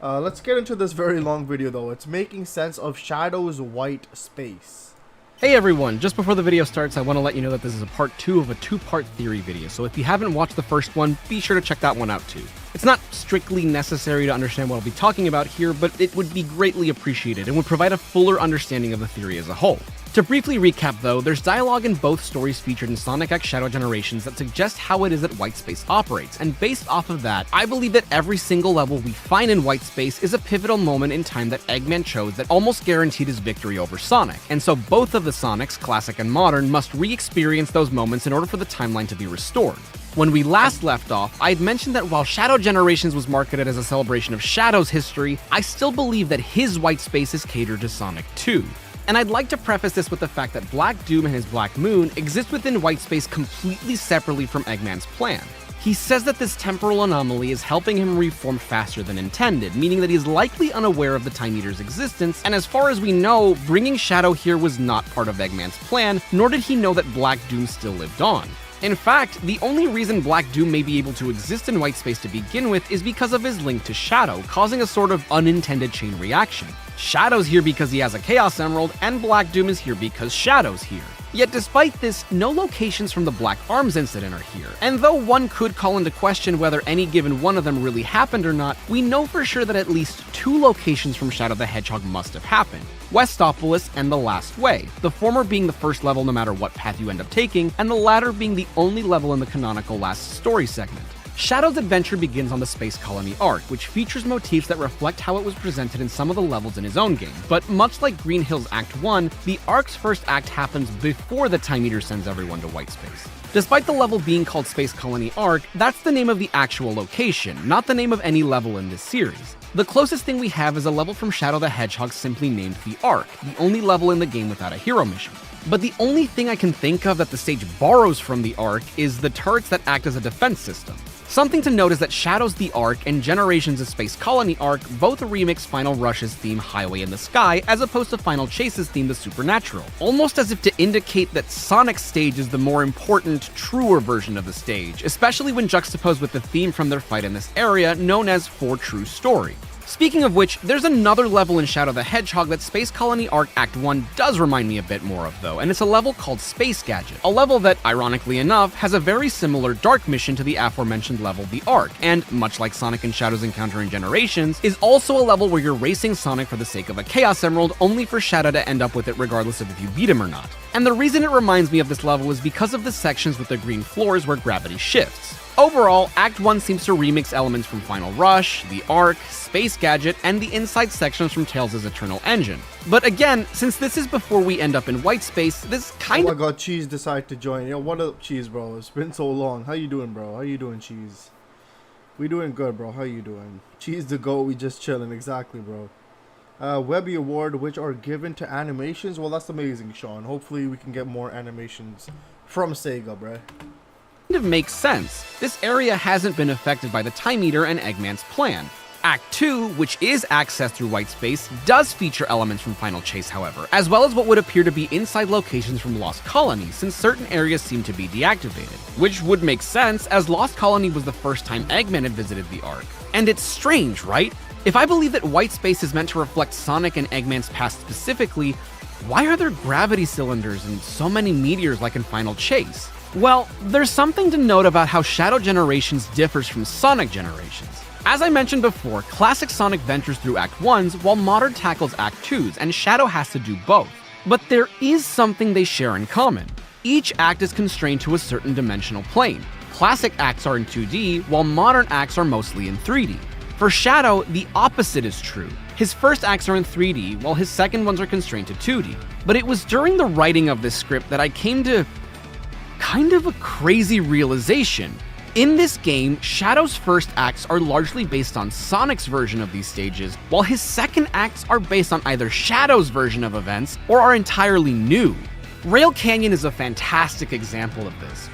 Let's get into this very long video, though. It's making sense of Shadow's white space. Hey everyone, just before the video starts, I want to let you know that this is a part 2 of a 2-part theory video, so if you haven't watched the first one, be sure to check that one out too. It's not strictly necessary to understand what I'll be talking about here, but it would be greatly appreciated and would provide a fuller understanding of the theory as a whole. To briefly recap though, there's dialogue in both stories featured in Sonic X Shadow Generations that suggest how it is that White Space operates, and based off of that, I believe that every single level we find in White Space is a pivotal moment in time that Eggman chose that almost guaranteed his victory over Sonic, and so both of the Sonics, classic and modern, must re-experience those moments in order for the timeline to be restored. When we last left off, I had mentioned that while Shadow Generations was marketed as a celebration of Shadow's history, I still believe that his White Space is catered to Sonic 2. And I'd like to preface this with the fact that Black Doom and his Black Moon exist within White Space completely separately from Eggman's plan. He says that this temporal anomaly is helping him reform faster than intended, meaning that he is likely unaware of the Time Eater's existence, and as far as we know, bringing Shadow here was not part of Eggman's plan, nor did he know that Black Doom still lived on. In fact, the only reason Black Doom may be able to exist in White Space to begin with is because of his link to Shadow, causing a sort of unintended chain reaction. Shadow's here because he has a Chaos Emerald, and Black Doom is here because Shadow's here. Yet despite this, no locations from the Black Arms incident are here, and though one could call into question whether any given one of them really happened or not, we know for sure that at least 2 locations from Shadow the Hedgehog must have happened. Westopolis and The Last Way, the former being the first level no matter what path you end up taking, and the latter being the only level in the canonical last story segment. Shadow's adventure begins on the Space Colony arc, which features motifs that reflect how it was presented in some of the levels in his own game, but much like Green Hill's Act 1, the arc's first act happens before the Time Eater sends everyone to White Space. Despite the level being called Space Colony Arc, that's the name of the actual location, not the name of any level in this series. The closest thing we have is a level from Shadow the Hedgehog simply named the Arc, the only level in the game without a hero mission. But the only thing I can think of that the stage borrows from the Arc is the turrets that act as a defense system. Something to note is that Shadow's The Arc and Generations' Space Colony Arc both remix Final Rush's theme Highway in the Sky as opposed to Final Chase's theme The Supernatural, almost as if to indicate that Sonic's stage is the more important, truer version of the stage, especially when juxtaposed with the theme from their fight in this area known as For True Story. Speaking of which, there's another level in Shadow the Hedgehog that Space Colony Arc Act 1 does remind me a bit more of though, and it's a level called Space Gadget, a level that, ironically enough, has a very similar dark mission to the aforementioned level The Arc, and, much like Sonic and Shadow's encounter in Generations, is also a level where you're racing Sonic for the sake of a Chaos Emerald only for Shadow to end up with it regardless of if you beat him or not. And the reason it reminds me of this level is because of the sections with the green floors where gravity shifts. Overall, Act 1 seems to remix elements from Final Rush, The Arc, Space Gadget, and the inside sections from Tails' Eternal Engine. But again, since this is before we end up in White Space, this kind of... Oh my god, Cheese decided to join. Yo, what up, Cheese, bro? It's been so long. How you doing, bro? How you doing, Cheese? We doing good, bro. How you doing? Cheese the GOAT, we just chilling. Exactly, bro. Webby Award, which are given to animations. Well, that's amazing, Sean. Hopefully we can get more animations from Sega, bro. Kind of makes sense. This area hasn't been affected by the Time Eater and Eggman's plan. Act 2, which is accessed through White Space, does feature elements from Final Chase, however, as well as what would appear to be inside locations from Lost Colony, since certain areas seem to be deactivated. Which would make sense, as Lost Colony was the first time Eggman had visited the Ark. And it's strange, right? If I believe that White Space is meant to reflect Sonic and Eggman's past specifically, why are there gravity cylinders and so many meteors like in Final Chase? Well, there's something to note about how Shadow Generations differs from Sonic Generations. As I mentioned before, classic Sonic ventures through Act 1s, while Modern tackles Act 2s, and Shadow has to do both. But there is something they share in common. Each act is constrained to a certain dimensional plane. Classic acts are in 2D, while modern acts are mostly in 3D. For Shadow, the opposite is true. His first acts are in 3D, while his second ones are constrained to 2D. But it was during the writing of this script that I came to kind of a crazy realization. In this game, Shadow's first acts are largely based on Sonic's version of these stages, while his second acts are based on either Shadow's version of events or are entirely new. Rail Canyon is a fantastic example of this.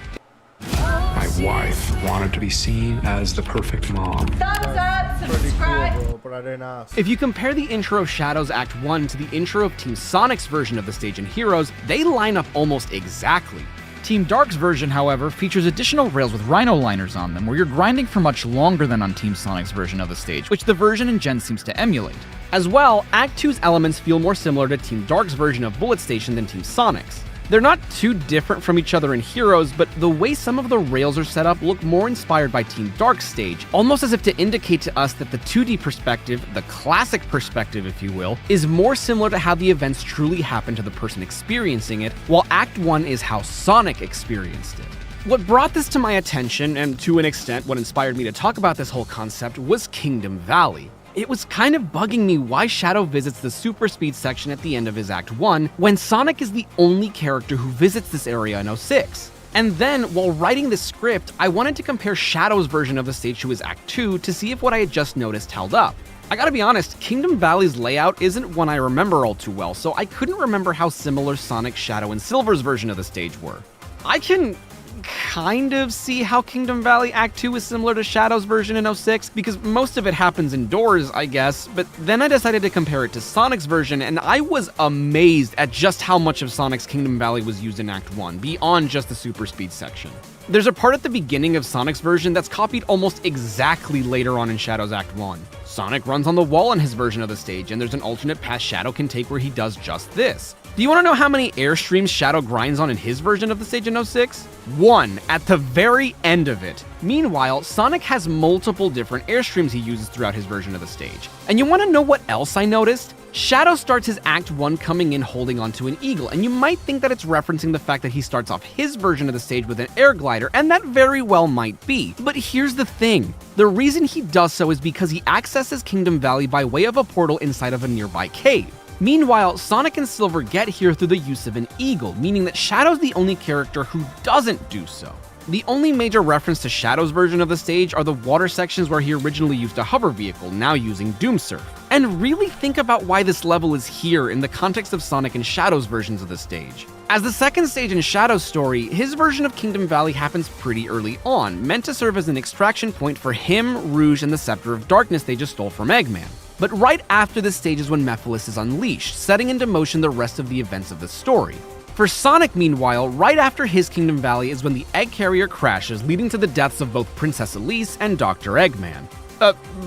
My wife wanted to be seen as the perfect mom. Pretty cool, bro, but I didn't ask. If you compare the intro of Shadows Act 1 to the intro of Team Sonic's version of the stage in Heroes, they line up almost exactly. Team Dark's version, however, features additional rails with rhino liners on them, where you're grinding for much longer than on Team Sonic's version of the stage, which the version in Gen seems to emulate. As well, Act 2's elements feel more similar to Team Dark's version of Bullet Station than Team Sonic's. They're not too different from each other in Heroes, but the way some of the rails are set up look more inspired by Team Dark's stage, almost as if to indicate to us that the 2D perspective, the classic perspective if you will, is more similar to how the events truly happen to the person experiencing it, while Act 1 is how Sonic experienced it. What brought this to my attention, and to an extent what inspired me to talk about this whole concept, was Kingdom Valley. It was kind of bugging me why Shadow visits the super speed section at the end of his Act 1, when Sonic is the only character who visits this area in 06. And then, while writing this script, I wanted to compare Shadow's version of the stage to his Act 2 to see if what I had just noticed held up. I gotta be honest, Kingdom Valley's layout isn't one I remember all too well, so I couldn't remember how similar Sonic, Shadow, and Silver's version of the stage were. I can kind of see how Kingdom Valley Act 2 is similar to Shadow's version in 06, because most of it happens indoors, I guess, but then I decided to compare it to Sonic's version, and I was amazed at just how much of Sonic's Kingdom Valley was used in Act 1, beyond just the super speed section. There's a part at the beginning of Sonic's version that's copied almost exactly later on in Shadow's Act 1. Sonic runs on the wall in his version of the stage, and there's an alternate path Shadow can take where he does just this. Do you want to know how many airstreams Shadow grinds on in his version of the stage in 06? 1, at the very end of it. Meanwhile, Sonic has multiple different airstreams he uses throughout his version of the stage. And you want to know what else I noticed? Shadow starts his Act 1 coming in holding onto an eagle, and you might think that it's referencing the fact that he starts off his version of the stage with an air glider, and that very well might be. But here's the thing. The reason he does so is because he accesses Kingdom Valley by way of a portal inside of a nearby cave. Meanwhile, Sonic and Silver get here through the use of an eagle, meaning that Shadow's the only character who doesn't do so. The only major reference to Shadow's version of the stage are the water sections where he originally used a hover vehicle, now using Doomsurf. And really think about why this level is here in the context of Sonic and Shadow's versions of the stage. As the second stage in Shadow's story, his version of Kingdom Valley happens pretty early on, meant to serve as an extraction point for him, Rouge, and the Scepter of Darkness they just stole from Eggman. But right after this stage is when Mephiles is unleashed, setting into motion the rest of the events of the story. For Sonic, meanwhile, right after his Kingdom Valley is when the egg carrier crashes, leading to the deaths of both Princess Elise and Dr. Eggman.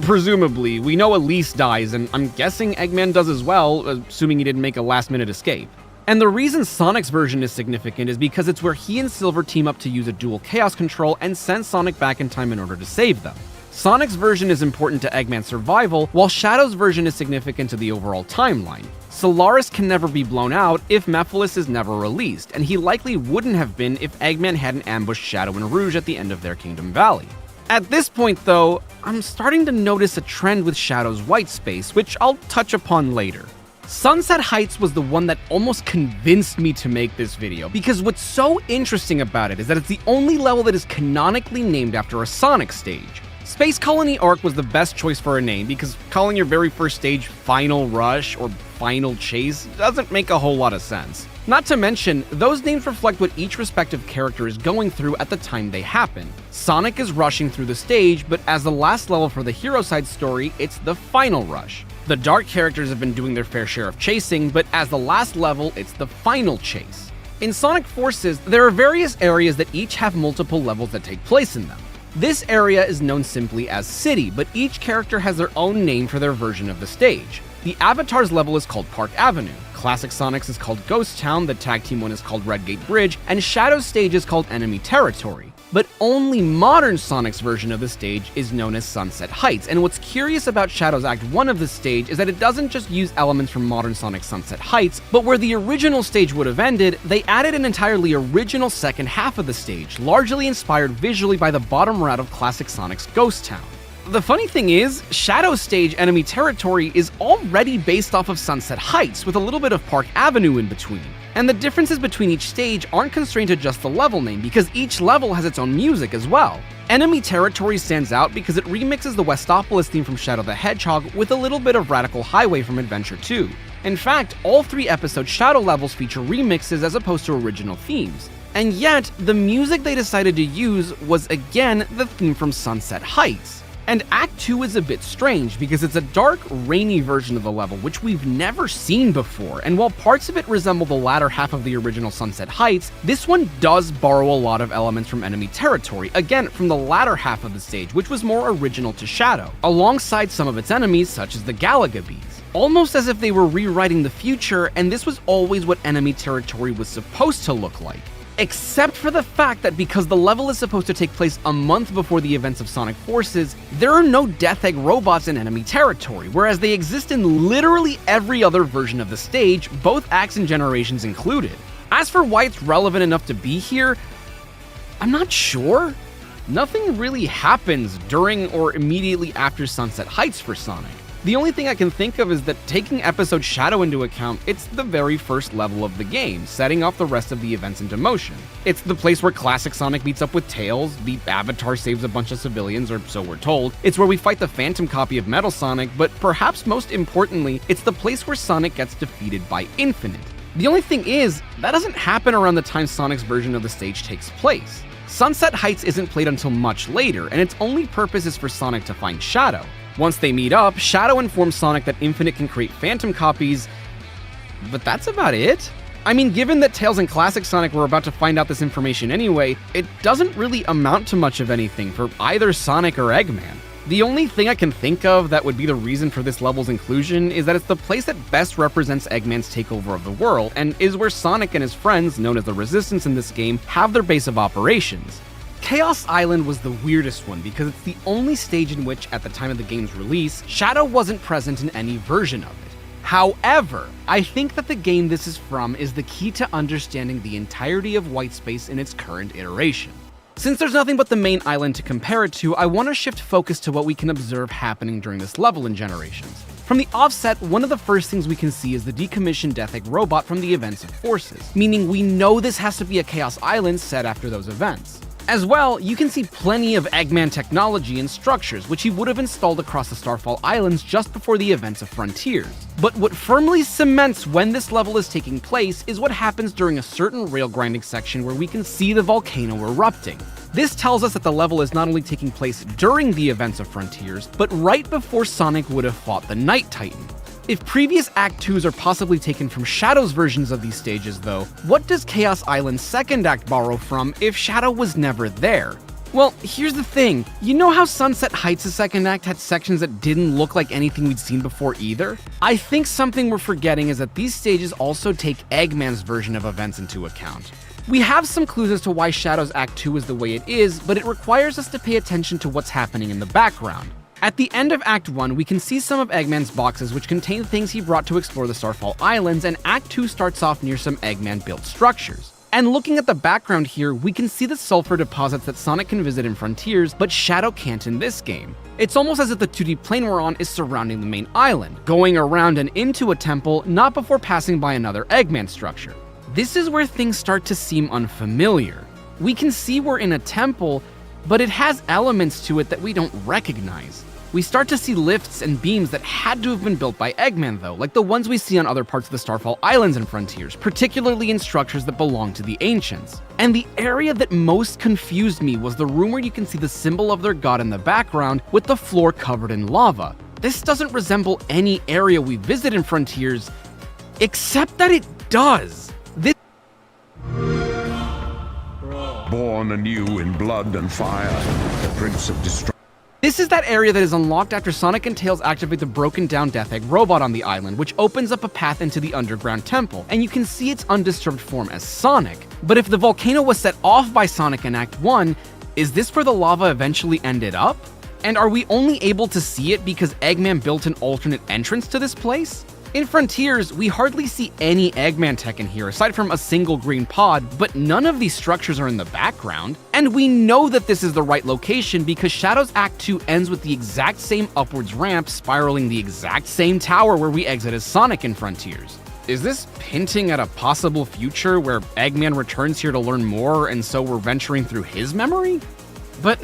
Presumably. We know Elise dies, and I'm guessing Eggman does as well, assuming he didn't make a last-minute escape. And the reason Sonic's version is significant is because it's where he and Silver team up to use a dual Chaos Control and send Sonic back in time in order to save them. Sonic's version is important to Eggman's survival, while Shadow's version is significant to the overall timeline. Solaris can never be blown out if Mephiles is never released, and he likely wouldn't have been if Eggman hadn't ambushed Shadow and Rouge at the end of their Kingdom Valley. At this point, though, I'm starting to notice a trend with Shadow's white space, which I'll touch upon later. Sunset Heights was the one that almost convinced me to make this video, because what's so interesting about it is that it's the only level that is canonically named after a Sonic stage. Space Colony Arc was the best choice for a name because calling your very first stage Final Rush or Final Chase doesn't make a whole lot of sense. Not to mention, those names reflect what each respective character is going through at the time they happen. Sonic is rushing through the stage, but as the last level for the hero side story, it's the Final Rush. The Dark characters have been doing their fair share of chasing, but as the last level, it's the Final Chase. In Sonic Forces, there are various areas that each have multiple levels that take place in them. This area is known simply as City, but each character has their own name for their version of the stage. The Avatar's level is called Park Avenue, Classic Sonic's is called Ghost Town, the Tag Team one is called Redgate Bridge, and Shadow's stage is called Enemy Territory. But only modern Sonic's version of the stage is known as Sunset Heights, and what's curious about Shadow's Act 1 of the stage is that it doesn't just use elements from modern Sonic's Sunset Heights, but where the original stage would have ended, they added an entirely original second half of the stage, largely inspired visually by the bottom route of classic Sonic's Ghost Town. The funny thing is, Shadow's stage Enemy Territory is already based off of Sunset Heights, with a little bit of Park Avenue in between. And the differences between each stage aren't constrained to just the level name, because each level has its own music as well. Enemy Territory stands out because it remixes the Westopolis theme from Shadow the Hedgehog with a little bit of Radical Highway from Adventure 2. In fact, all 3 episode Shadow levels feature remixes as opposed to original themes. And yet, the music they decided to use was again the theme from Sunset Heights. And Act 2 is a bit strange because it's a dark, rainy version of the level which we've never seen before, and while parts of it resemble the latter half of the original Sunset Heights, this one does borrow a lot of elements from enemy territory, again from the latter half of the stage, which was more original to Shadow, alongside some of its enemies such as the Galaga Bees. Almost as if they were rewriting the future, and this was always what enemy territory was supposed to look like. Except for the fact that because the level is supposed to take place a month before the events of Sonic Forces, there are no Death Egg robots in enemy territory, whereas they exist in literally every other version of the stage, both acts and generations included. As for why it's relevant enough to be here, I'm not sure. Nothing really happens during or immediately after Sunset Heights for Sonic. The only thing I can think of is that taking episode Shadow into account, it's the very first level of the game, setting off the rest of the events into motion. It's the place where classic Sonic meets up with Tails, the Avatar saves a bunch of civilians, or so we're told. It's where we fight the Phantom copy of Metal Sonic, but perhaps most importantly, it's the place where Sonic gets defeated by Infinite. The only thing is, that doesn't happen around the time Sonic's version of the stage takes place. Sunset Heights isn't played until much later, and its only purpose is for Sonic to find Shadow. Once they meet up, Shadow informs Sonic that Infinite can create Phantom copies, but that's about it. I mean, given that Tails and Classic Sonic were about to find out this information anyway, it doesn't really amount to much of anything for either Sonic or Eggman. The only thing I can think of that would be the reason for this level's inclusion is that it's the place that best represents Eggman's takeover of the world, and is where Sonic and his friends, known as the Resistance in this game, have their base of operations. Chaos Island was the weirdest one because it's the only stage in which, at the time of the game's release, Shadow wasn't present in any version of it. However, I think that the game this is from is the key to understanding the entirety of Whitespace in its current iteration. Since there's nothing but the main island to compare it to, I want to shift focus to what we can observe happening during this level in Generations. From the offset, one of the first things we can see is the decommissioned Death Egg robot from the events of Forces, meaning we know this has to be a Chaos Island set after those events. As well, you can see plenty of Eggman technology and structures, which he would have installed across the Starfall Islands just before the events of Frontiers. But what firmly cements when this level is taking place is what happens during a certain rail grinding section where we can see the volcano erupting. This tells us that the level is not only taking place during the events of Frontiers, but right before Sonic would have fought the Night Titan. If previous Act 2s are possibly taken from Shadow's versions of these stages though, what does Chaos Island's second act borrow from if Shadow was never there? Well, here's the thing, you know how Sunset Heights' second act had sections that didn't look like anything we'd seen before either? I think something we're forgetting is that these stages also take Eggman's version of events into account. We have some clues as to why Shadow's Act 2 is the way it is, but it requires us to pay attention to what's happening in the background. At the end of Act 1, we can see some of Eggman's boxes which contain things he brought to explore the Starfall Islands, and Act 2 starts off near some Eggman-built structures. And looking at the background here, we can see the sulfur deposits that Sonic can visit in Frontiers, but Shadow can't in this game. It's almost as if the 2D plane we're on is surrounding the main island, going around and into a temple, not before passing by another Eggman structure. This is where things start to seem unfamiliar. We can see we're in a temple, but it has elements to it that we don't recognize. We start to see lifts and beams that had to have been built by Eggman though, like the ones we see on other parts of the Starfall Islands and Frontiers, particularly in structures that belong to the Ancients. And the area that most confused me was the room where you can see the symbol of their god in the background with the floor covered in lava. This doesn't resemble any area we visit in Frontiers, except that it does. Born anew in blood and fire, the Prince of Destruction. This is that area that is unlocked after Sonic and Tails activate the broken down Death Egg robot on the island, which opens up a path into the underground temple, and you can see its undisturbed form as Sonic. But if the volcano was set off by Sonic in Act 1, is this where the lava eventually ended up? And are we only able to see it because Eggman built an alternate entrance to this place? In Frontiers, we hardly see any Eggman tech in here aside from a single green pod, but none of these structures are in the background. And we know that this is the right location because Shadow's Act 2 ends with the exact same upwards ramp spiraling the exact same tower where we exit as Sonic in Frontiers. Is this hinting at a possible future where Eggman returns here to learn more and so we're venturing through his memory? But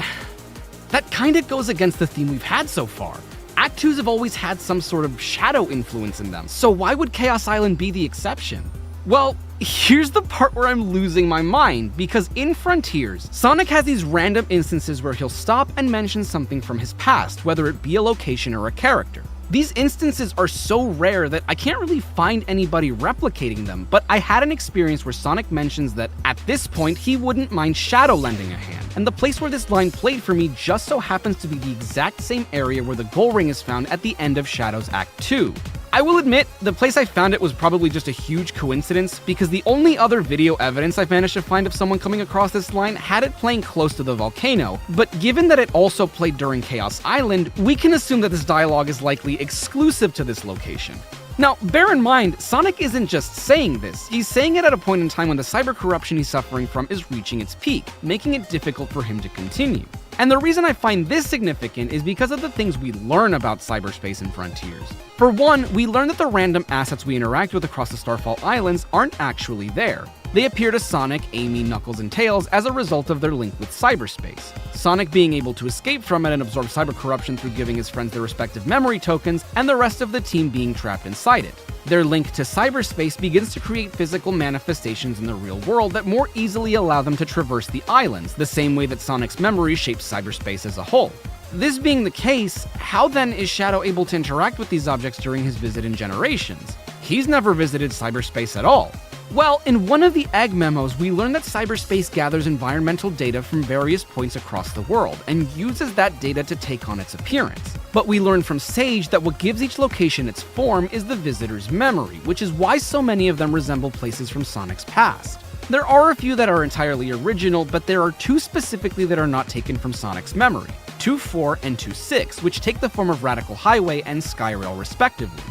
that kinda goes against the theme we've had so far. Act 2s have always had some sort of Shadow influence in them, so why would Chaos Island be the exception? Well, here's the part where I'm losing my mind, because in Frontiers, Sonic has these random instances where he'll stop and mention something from his past, whether it be a location or a character. These instances are so rare that I can't really find anybody replicating them, but I had an experience where Sonic mentions that at this point he wouldn't mind Shadow lending a hand, and the place where this line played for me just so happens to be the exact same area where the Gold Ring is found at the end of Shadow's Act 2. I will admit, the place I found it was probably just a huge coincidence, because the only other video evidence I've managed to find of someone coming across this line had it playing close to the volcano, but given that it also played during Chaos Island, we can assume that this dialogue is likely exclusive to this location. Now, bear in mind, Sonic isn't just saying this, he's saying it at a point in time when the cyber corruption he's suffering from is reaching its peak, making it difficult for him to continue. And the reason I find this significant is because of the things we learn about cyberspace in Frontiers. For one, we learn that the random assets we interact with across the Starfall Islands aren't actually there. They appear to Sonic, Amy, Knuckles, and Tails as a result of their link with cyberspace. Sonic being able to escape from it and absorb cyber corruption through giving his friends their respective memory tokens, and the rest of the team being trapped inside it. Their link to cyberspace begins to create physical manifestations in the real world that more easily allow them to traverse the islands, the same way that Sonic's memory shapes cyberspace as a whole. This being the case, how then is Shadow able to interact with these objects during his visit in Generations? He's never visited cyberspace at all. Well, in one of the egg memos, we learn that cyberspace gathers environmental data from various points across the world and uses that data to take on its appearance. But we learn from Sage that what gives each location its form is the visitor's memory, which is why so many of them resemble places from Sonic's past. There are a few that are entirely original, but there are two specifically that are not taken from Sonic's memory, 2-4 and 2-6, which take the form of Radical Highway and Skyrail respectively.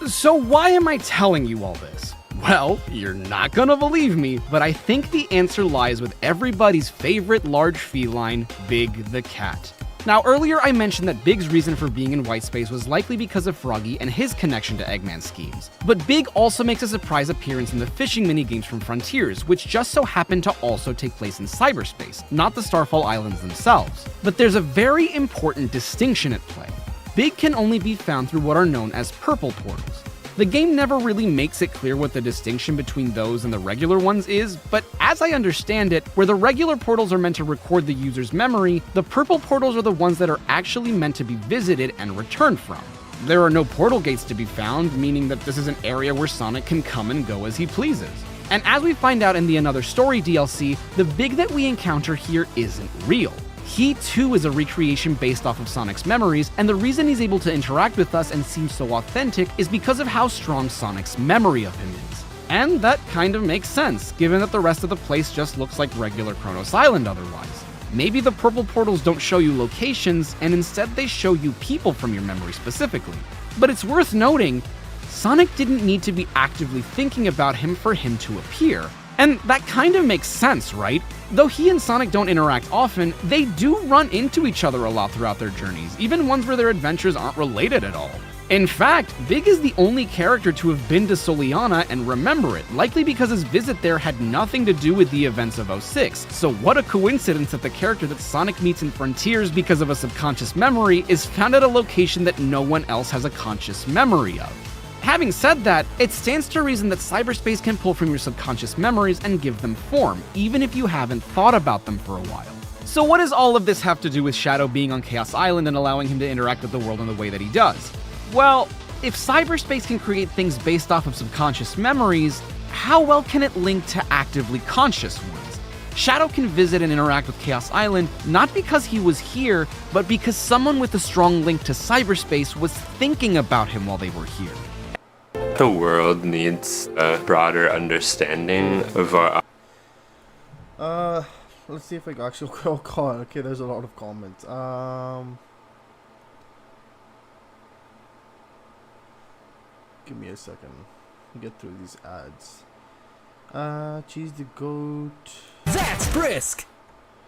So why am I telling you all this? Well, you're not gonna believe me, but I think the answer lies with everybody's favorite large feline, Big the cat. Now, earlier I mentioned that Big's reason for being in white space was likely because of Froggy and his connection to Eggman's schemes. But Big also makes a surprise appearance in the fishing minigames from Frontiers, which just so happen to also take place in cyberspace, not the Starfall Islands themselves. But there's a very important distinction at play. Big can only be found through what are known as purple portals. The game never really makes it clear what the distinction between those and the regular ones is, but as I understand it, where the regular portals are meant to record the user's memory, the purple portals are the ones that are actually meant to be visited and returned from. There are no portal gates to be found, meaning that this is an area where Sonic can come and go as he pleases. And as we find out in the Another Story DLC, the Big that we encounter here isn't real. He too is a recreation based off of Sonic's memories, and the reason he's able to interact with us and seem so authentic is because of how strong Sonic's memory of him is. And that kind of makes sense, given that the rest of the place just looks like regular Kronos Island otherwise. Maybe the purple portals don't show you locations, and instead they show you people from your memory specifically. But it's worth noting, Sonic didn't need to be actively thinking about him for him to appear. And that kind of makes sense, right? Though he and Sonic don't interact often, they do run into each other a lot throughout their journeys, even ones where their adventures aren't related at all. In fact, Big is the only character to have been to Soliana and remember it, likely because his visit there had nothing to do with the events of 06. So what a coincidence that the character that Sonic meets in Frontiers because of a subconscious memory is found at a location that no one else has a conscious memory of. Having said that, it stands to reason that cyberspace can pull from your subconscious memories and give them form, even if you haven't thought about them for a while. So what does all of this have to do with Shadow being on Chaos Island and allowing him to interact with the world in the way that he does? Well, if cyberspace can create things based off of subconscious memories, how well can it link to actively conscious ones? Shadow can visit and interact with Chaos Island not because he was here, but because someone with a strong link to cyberspace was thinking about him while they were here. The world needs a broader understanding of our... Let's see if I can actually call. Okay, there's a lot of comments. Give me a second. Get through these ads. Cheese the Goat. That's brisk!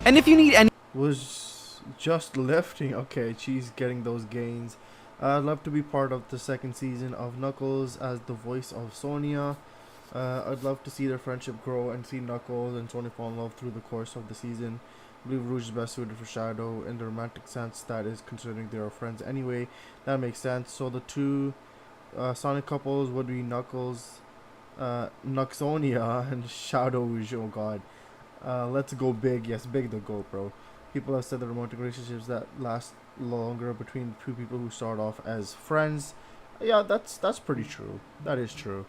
And if you need any... Was just lifting. Okay, Cheese getting those gains. I'd love to be part of the second season of Knuckles as the voice of Sonia. I'd love to see their friendship grow and see Knuckles and Sonia fall in love through the course of the season. I believe Rouge is best suited for Shadow in the romantic sense, that is, considering they are friends anyway. That makes sense. So the two Sonic couples would be Knuckles Noxonia and Shadowj, oh god. Let's go big. Yes, big the goat, bro. People have said the romantic relationships that last longer between two people who start off as friends. Yeah, that's pretty true. That is true.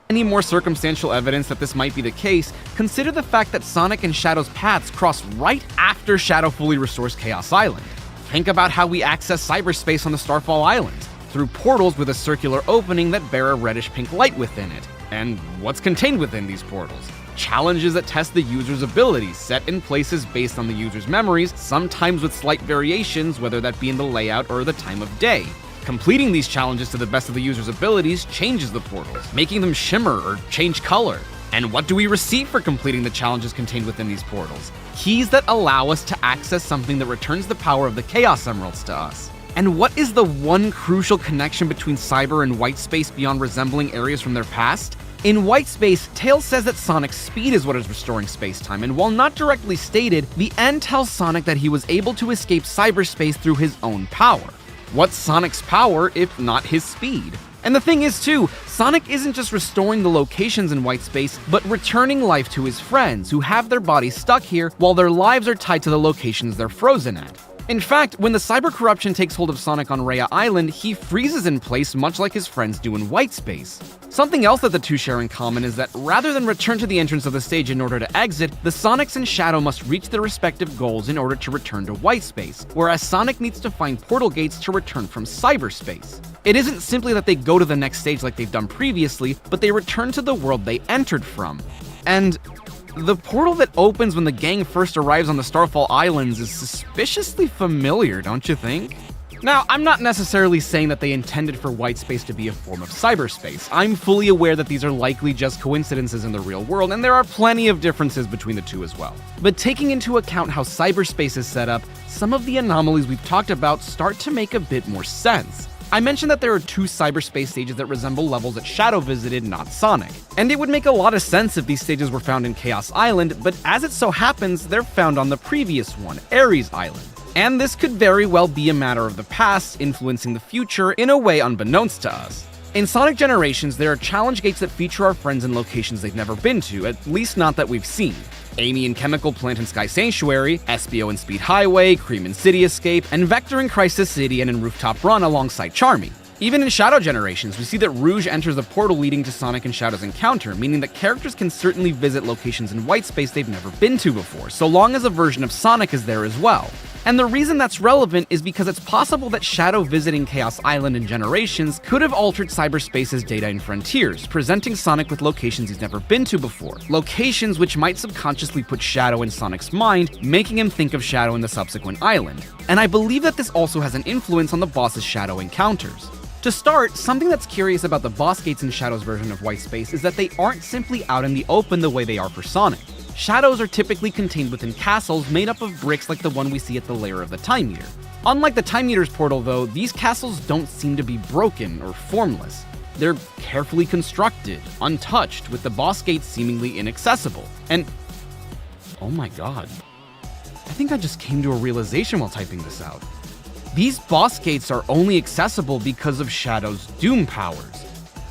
Any more circumstantial evidence that this might be the case, consider the fact that Sonic and Shadow's paths cross right after Shadow fully restores Chaos Island. Think about how we access cyberspace on the Starfall Islands, through portals with a circular opening that bear a reddish-pink light within it. And what's contained within these portals? Challenges that test the user's abilities, set in places based on the user's memories, sometimes with slight variations, whether that be in the layout or the time of day. Completing these challenges to the best of the user's abilities changes the portals, making them shimmer or change color. And what do we receive for completing the challenges contained within these portals? Keys that allow us to access something that returns the power of the Chaos Emeralds to us. And what is the one crucial connection between Cyber and Whitespace beyond resembling areas from their past? In Whitespace, Tails says that Sonic's speed is what is restoring space-time, and while not directly stated, the end tells Sonic that he was able to escape cyberspace through his own power. What's Sonic's power if not his speed? And the thing is too, Sonic isn't just restoring the locations in Whitespace, but returning life to his friends who have their bodies stuck here while their lives are tied to the locations they're frozen at. In fact, when the cyber corruption takes hold of Sonic on Rhea Island, he freezes in place much like his friends do in Whitespace. Something else that the two share in common is that rather than return to the entrance of the stage in order to exit, the Sonics and Shadow must reach their respective goals in order to return to Whitespace, whereas Sonic needs to find portal gates to return from cyberspace. It isn't simply that they go to the next stage like they've done previously, but they return to the world they entered from. And the portal that opens when the gang first arrives on the Starfall Islands is suspiciously familiar, don't you think? Now, I'm not necessarily saying that they intended for Whitespace to be a form of cyberspace. I'm fully aware that these are likely just coincidences in the real world, and there are plenty of differences between the two as well. But taking into account how cyberspace is set up, some of the anomalies we've talked about start to make a bit more sense. I mentioned that there are two cyberspace stages that resemble levels that Shadow visited, not Sonic. And it would make a lot of sense if these stages were found in Chaos Island, but as it so happens, they're found on the previous one, Ares Island. And this could very well be a matter of the past influencing the future in a way unbeknownst to us. In Sonic Generations, there are challenge gates that feature our friends in locations they've never been to, at least not that we've seen. Amy and Chemical Plant and Sky Sanctuary, Espio and Speed Highway, Cream and City Escape, and Vector in Crisis City and in Rooftop Run alongside Charmy. Even in Shadow Generations, we see that Rouge enters the portal leading to Sonic and Shadow's encounter, meaning that characters can certainly visit locations in Whitespace they've never been to before, so long as a version of Sonic is there as well. And the reason that's relevant is because it's possible that Shadow visiting Chaos Island in Generations could have altered cyberspace's data in Frontiers, presenting Sonic with locations he's never been to before. Locations which might subconsciously put Shadow in Sonic's mind, making him think of Shadow in the subsequent island. And I believe that this also has an influence on the boss's Shadow encounters. To start, something that's curious about the boss gates in Shadow's version of Whitespace is that they aren't simply out in the open the way they are for Sonic. Shadows are typically contained within castles made up of bricks like the one we see at the lair of the Time Eater. Unlike the Time Eater's portal though, these castles don't seem to be broken or formless. They're carefully constructed, untouched, with the boss gates seemingly inaccessible. And oh my god, I think I just came to a realization while typing this out. These boss gates are only accessible because of Shadow's Doom powers.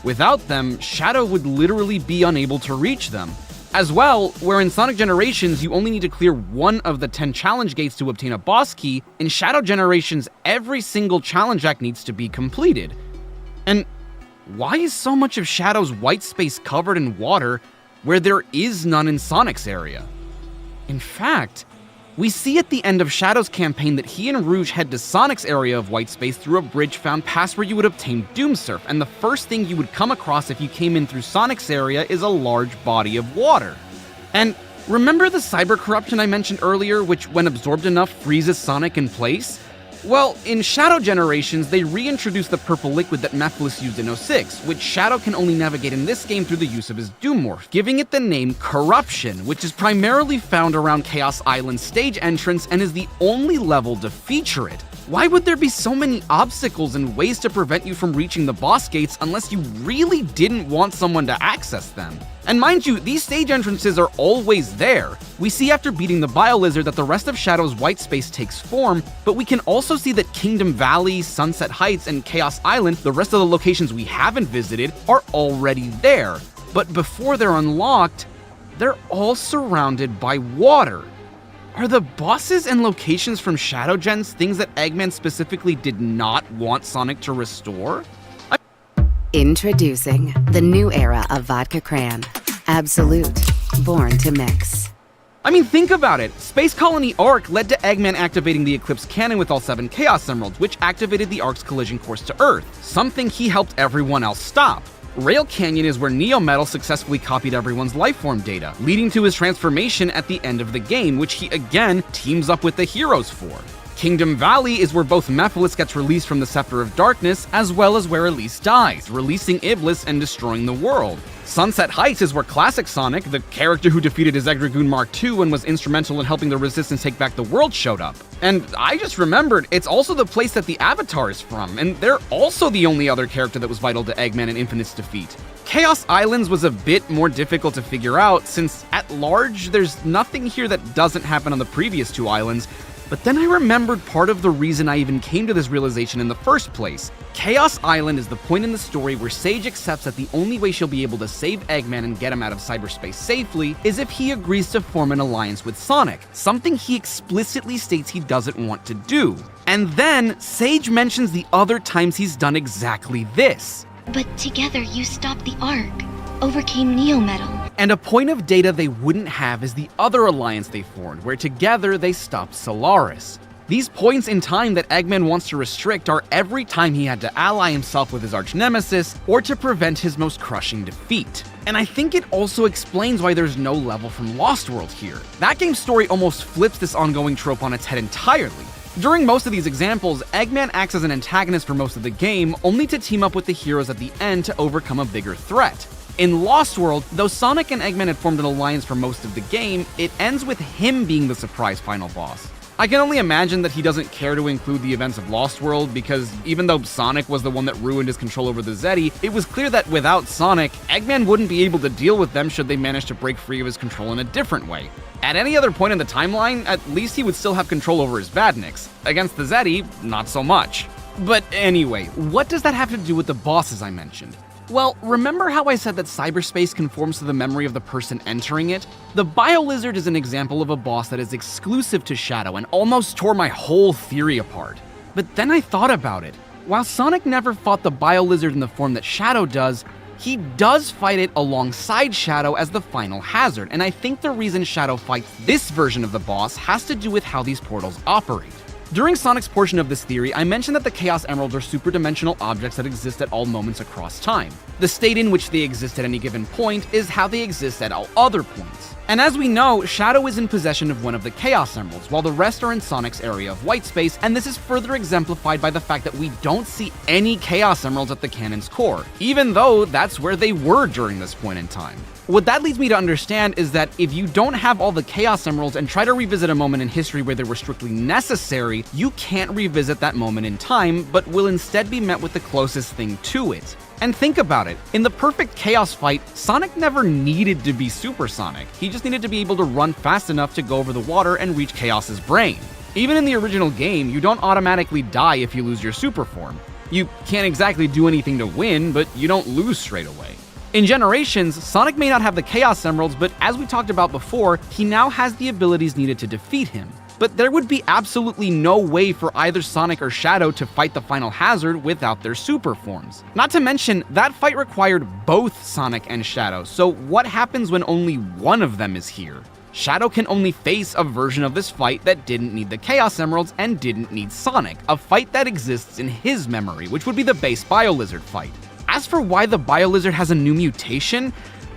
Without them, Shadow would literally be unable to reach them. As well, where in Sonic Generations you only need to clear one of the 10 challenge gates to obtain a boss key, in Shadow Generations every single challenge act needs to be completed. And why is so much of Shadow's Whitespace covered in water where there is none in Sonic's area? In fact, we see at the end of Shadow's campaign that he and Rouge head to Sonic's area of Whitespace through a bridge found past where you would obtain Doomsurf, and the first thing you would come across if you came in through Sonic's area is a large body of water. And remember the cyber corruption I mentioned earlier, which when absorbed enough freezes Sonic in place? Well, in Shadow Generations, they reintroduced the purple liquid that Mephiles used in 06, which Shadow can only navigate in this game through the use of his Doom Morph, giving it the name Corruption, which is primarily found around Chaos Island's stage entrance and is the only level to feature it. Why would there be so many obstacles and ways to prevent you from reaching the boss gates unless you really didn't want someone to access them? And mind you, these stage entrances are always there. We see after beating the Bio-Lizard that the rest of Shadow's Whitespace takes form, but we can also see that Kingdom Valley, Sunset Heights, and Chaos Island, the rest of the locations we haven't visited, are already there. but before they're unlocked, they're all surrounded by water. Are the bosses and locations from Shadow Gens things that Eggman specifically did not want Sonic to restore? Introducing the new era of Vodka Cran. Absolute, born to mix. I mean, think about it. Space Colony Arc led to Eggman activating the Eclipse Cannon with all 7 Chaos Emeralds, which activated the Arc's collision course to Earth, something he helped everyone else stop. Rail Canyon is where Neo Metal successfully copied everyone's lifeform data, leading to his transformation at the end of the game, which he again teams up with the heroes for. Kingdom Valley is where both Mephiles gets released from the Scepter of Darkness, as well as where Elise dies, releasing Iblis and destroying the world. Sunset Heights is where Classic Sonic, the character who defeated his Dragoon Mark II and was instrumental in helping the Resistance take back the world, showed up. And I just remembered, it's also the place that the Avatar is from, and they're also the only other character that was vital to Eggman and Infinite's defeat. Chaos Islands was a bit more difficult to figure out, since at large, there's nothing here that doesn't happen on the previous 2 islands. But then I remembered part of the reason I even came to this realization in the first place. Chaos Island is the point in the story where Sage accepts that the only way she'll be able to save Eggman and get him out of cyberspace safely is if he agrees to form an alliance with Sonic, something he explicitly states he doesn't want to do. And then, Sage mentions the other times he's done exactly this. But together you stopped the Arc, overcame Neo Metal. And a point of data they wouldn't have is the other alliance they formed, where together they stopped Solaris. These points in time that Eggman wants to restrict are every time he had to ally himself with his arch-nemesis, or to prevent his most crushing defeat. And I think it also explains why there's no level from Lost World here. That game's story almost flips this ongoing trope on its head entirely. During most of these examples, Eggman acts as an antagonist for most of the game, only to team up with the heroes at the end to overcome a bigger threat. In Lost World, though Sonic and Eggman had formed an alliance for most of the game, it ends with him being the surprise final boss. I can only imagine that he doesn't care to include the events of Lost World, because even though Sonic was the one that ruined his control over the Zeti, it was clear that without Sonic, Eggman wouldn't be able to deal with them should they manage to break free of his control in a different way. At any other point in the timeline, at least he would still have control over his badniks. Against the Zeti, not so much. But anyway, what does that have to do with the bosses I mentioned? Well, remember how I said that cyberspace conforms to the memory of the person entering it? The BioLizard is an example of a boss that is exclusive to Shadow and almost tore my whole theory apart. But then I thought about it. While Sonic never fought the BioLizard in the form that Shadow does, he does fight it alongside Shadow as the final hazard, and I think the reason Shadow fights this version of the boss has to do with how these portals operate. During Sonic's portion of this theory, I mentioned that the Chaos Emeralds are superdimensional objects that exist at all moments across time. The state in which they exist at any given point is how they exist at all other points. And as we know, Shadow is in possession of one of the Chaos Emeralds, while the rest are in Sonic's area of white space, and this is further exemplified by the fact that we don't see any Chaos Emeralds at the cannon's core, even though that's where they were during this point in time. What that leads me to understand is that if you don't have all the Chaos Emeralds and try to revisit a moment in history where they were strictly necessary, you can't revisit that moment in time, but will instead be met with the closest thing to it. And think about it, in the perfect Chaos fight, Sonic never needed to be Supersonic. He just needed to be able to run fast enough to go over the water and reach Chaos's brain. Even in the original game, you don't automatically die if you lose your super form. You can't exactly do anything to win, but you don't lose straight away. In Generations, Sonic may not have the Chaos Emeralds, but as we talked about before, he now has the abilities needed to defeat him. But there would be absolutely no way for either Sonic or Shadow to fight the final hazard without their super forms. Not to mention, that fight required both Sonic and Shadow, so what happens when only one of them is here? Shadow can only face a version of this fight that didn't need the Chaos Emeralds and didn't need Sonic, a fight that exists in his memory, which would be the base BioLizard fight. As for why the BioLizard has a new mutation,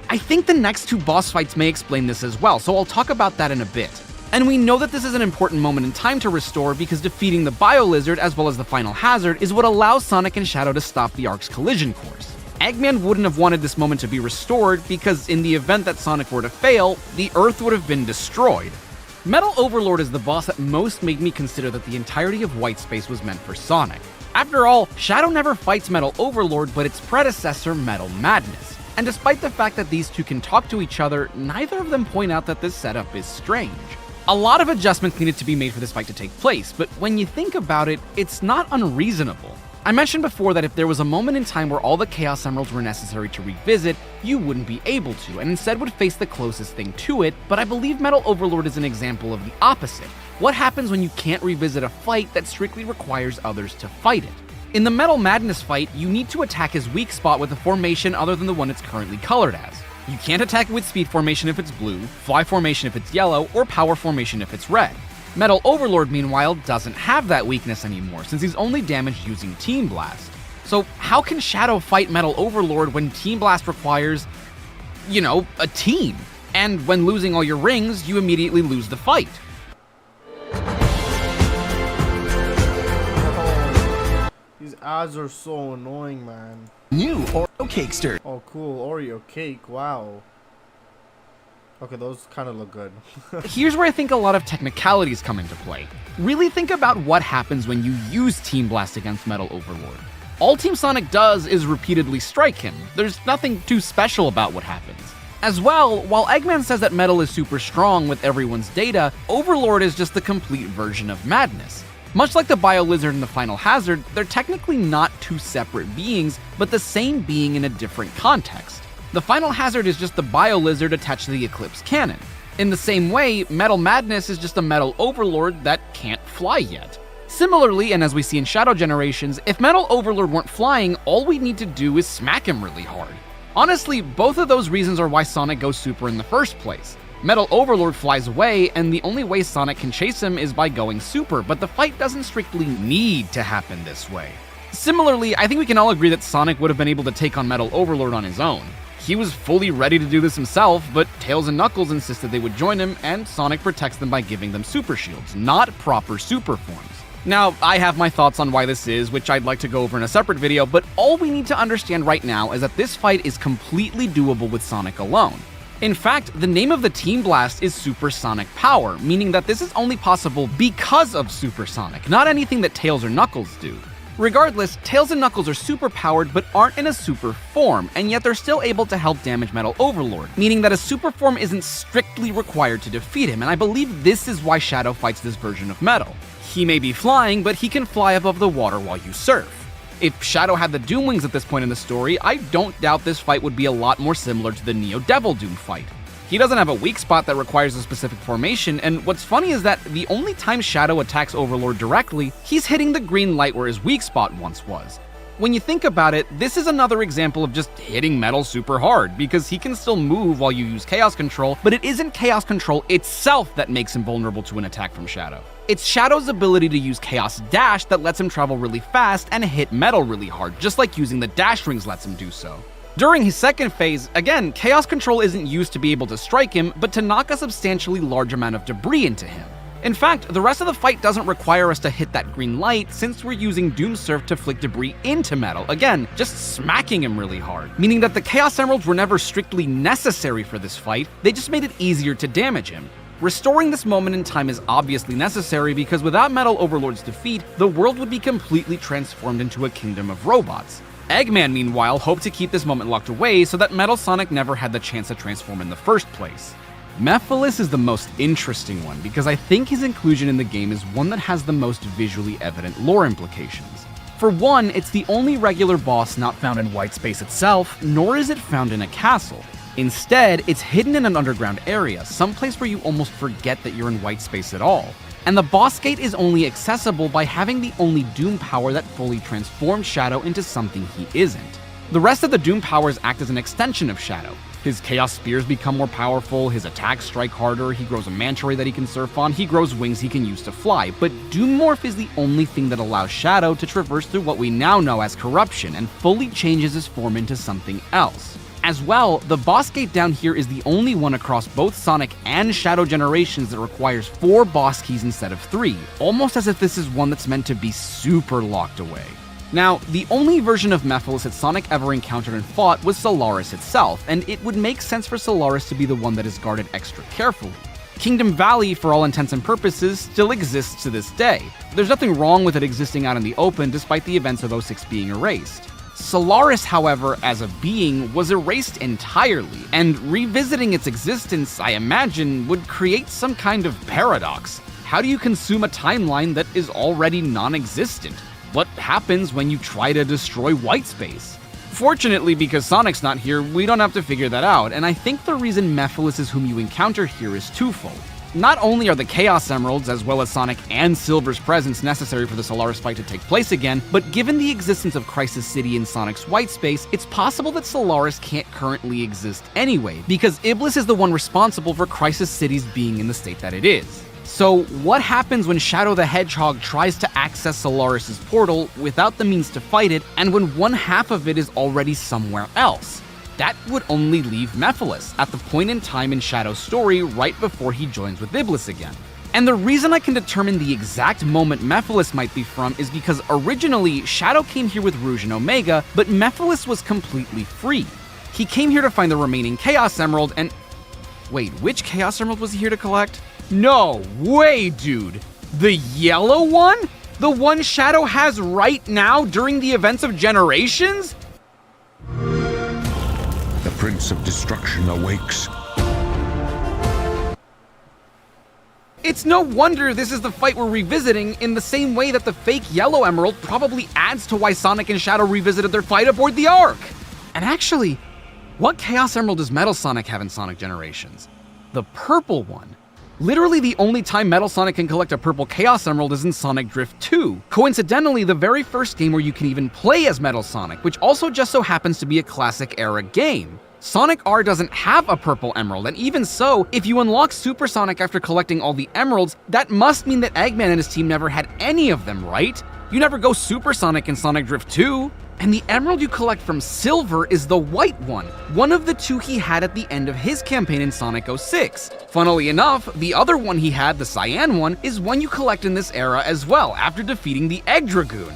I think the next 2 boss fights may explain this as well, so I'll talk about that in a bit. And we know that this is an important moment in time to restore because defeating the BioLizard as well as the final hazard is what allows Sonic and Shadow to stop the Arc's collision course. Eggman wouldn't have wanted this moment to be restored because in the event that Sonic were to fail, the Earth would have been destroyed. Metal Overlord is the boss that most made me consider that the entirety of White Space was meant for Sonic. After all, Shadow never fights Metal Overlord, but its predecessor, Metal Madness. And despite the fact that these two can talk to each other, neither of them point out that this setup is strange. A lot of adjustments needed to be made for this fight to take place, but when you think about it, it's not unreasonable. I mentioned before that if there was a moment in time where all the Chaos Emeralds were necessary to revisit, you wouldn't be able to, and instead would face the closest thing to it, but I believe Metal Overlord is an example of the opposite. What happens when you can't revisit a fight that strictly requires others to fight it? In the Metal Madness fight, you need to attack his weak spot with a formation other than the one it's currently colored as. You can't attack it with Speed Formation if it's blue, Fly Formation if it's yellow, or Power Formation if it's red. Metal Overlord, meanwhile, doesn't have that weakness anymore since he's only damaged using Team Blast. So how can Shadow fight Metal Overlord when Team Blast requires, a team? And when losing all your rings, you immediately lose the fight. These ads are so annoying, man. New Oreo Cakester. Oh, cool. Oreo cake. Wow. Okay, those kind of look good. Here's where I think a lot of technicalities come into play. Really think about what happens when you use Team Blast against Metal Overlord. All Team Sonic does is repeatedly strike him. There's nothing too special about what happens. As well, while Eggman says that Metal is super strong with everyone's data, Overlord is just the complete version of Madness. Much like the Bio-Lizard and the Final Hazard, they're technically not two separate beings, but the same being in a different context. The Final Hazard is just the Bio-Lizard attached to the Eclipse cannon. In the same way, Metal Madness is just a Metal Overlord that can't fly yet. Similarly, and as we see in Shadow Generations, if Metal Overlord weren't flying, all we need to do is smack him really hard. Honestly, both of those reasons are why Sonic goes super in the first place. Metal Overlord flies away, and the only way Sonic can chase him is by going super, but the fight doesn't strictly need to happen this way. Similarly, I think we can all agree that Sonic would have been able to take on Metal Overlord on his own. He was fully ready to do this himself, but Tails and Knuckles insisted they would join him, and Sonic protects them by giving them super shields, not proper super forms. Now, I have my thoughts on why this is, which I'd like to go over in a separate video, but all we need to understand right now is that this fight is completely doable with Sonic alone. In fact, the name of the Team Blast is Supersonic Power, meaning that this is only possible because of Supersonic, not anything that Tails or Knuckles do. Regardless, Tails and Knuckles are super powered but aren't in a super form, and yet they're still able to help damage Metal Overlord, meaning that a super form isn't strictly required to defeat him, and I believe this is why Shadow fights this version of Metal. He may be flying, but he can fly above the water while you surf. If Shadow had the Doom Wings at this point in the story, I don't doubt this fight would be a lot more similar to the Neo Devil Doom fight. He doesn't have a weak spot that requires a specific formation, and what's funny is that the only time Shadow attacks Overlord directly, he's hitting the green light where his weak spot once was. When you think about it, this is another example of just hitting Metal super hard, because he can still move while you use Chaos Control, but it isn't Chaos Control itself that makes him vulnerable to an attack from Shadow. It's Shadow's ability to use Chaos Dash that lets him travel really fast and hit Metal really hard, just like using the Dash Rings lets him do so. During his second phase, again, Chaos Control isn't used to be able to strike him, but to knock a substantially large amount of debris into him. In fact, the rest of the fight doesn't require us to hit that green light since we're using Doom Surf to flick debris into Metal, again, just smacking him really hard, meaning that the Chaos Emeralds were never strictly necessary for this fight, they just made it easier to damage him. Restoring this moment in time is obviously necessary because without Metal Overlord's defeat, the world would be completely transformed into a kingdom of robots. Eggman, meanwhile, hoped to keep this moment locked away so that Metal Sonic never had the chance to transform in the first place. Mephiles is the most interesting one because I think his inclusion in the game is one that has the most visually evident lore implications. For one, it's the only regular boss not found in White Space itself, nor is it found in a castle. Instead, it's hidden in an underground area, someplace where you almost forget that you're in White Space at all. And the boss gate is only accessible by having the only Doom power that fully transforms Shadow into something he isn't. The rest of the Doom powers act as an extension of Shadow. His Chaos Spears become more powerful, his attacks strike harder, he grows a manta ray that he can surf on, he grows wings he can use to fly, but Doom Morph is the only thing that allows Shadow to traverse through what we now know as corruption and fully changes his form into something else. As well, the boss gate down here is the only one across both Sonic and Shadow Generations that requires 4 boss keys instead of 3, almost as if this is one that's meant to be super locked away. Now, the only version of Mephiles that Sonic ever encountered and fought was Solaris itself, and it would make sense for Solaris to be the one that is guarded extra carefully. Kingdom Valley, for all intents and purposes, still exists to this day. There's nothing wrong with it existing out in the open despite the events of 06 being erased. Solaris, however, as a being, was erased entirely, and revisiting its existence, I imagine, would create some kind of paradox. How do you consume a timeline that is already non-existent? What happens when you try to destroy white space? Fortunately, because Sonic's not here, we don't have to figure that out, and I think the reason Mephiles is whom you encounter here is twofold. Not only are the Chaos Emeralds, as well as Sonic and Silver's presence necessary for the Solaris fight to take place again, but given the existence of Crisis City in Sonic's white space, it's possible that Solaris can't currently exist anyway, because Iblis is the one responsible for Crisis City's being in the state that it is. So what happens when Shadow the Hedgehog tries to access Solaris' portal without the means to fight it, and when one half of it is already somewhere else? That would only leave Mephiles at the point in time in Shadow's story right before he joins with Iblis again. And the reason I can determine the exact moment Mephiles might be from is because originally Shadow came here with Rouge and Omega, but Mephiles was completely free. He came here to find the remaining Chaos Emerald and... Wait, which Chaos Emerald was he here to collect? No way, dude! The yellow one? The one Shadow has right now during the events of Generations? The Prince of Destruction awakes. It's no wonder this is the fight we're revisiting, in the same way that the fake Yellow Emerald probably adds to why Sonic and Shadow revisited their fight aboard the Ark. And actually, what Chaos Emerald does Metal Sonic have in Sonic Generations? The purple one. Literally the only time Metal Sonic can collect a purple Chaos Emerald is in Sonic Drift 2. Coincidentally, the very first game where you can even play as Metal Sonic, which also just so happens to be a classic era game. Sonic R doesn't have a purple emerald, and even so, if you unlock Super Sonic after collecting all the emeralds, that must mean that Eggman and his team never had any of them, right? You never go Super Sonic in Sonic Drift 2. And the emerald you collect from Silver is the white one of the two he had at the end of his campaign in Sonic 06. Funnily enough, the other one he had, the cyan one, is one you collect in this era as well, after defeating the Egg Dragoon.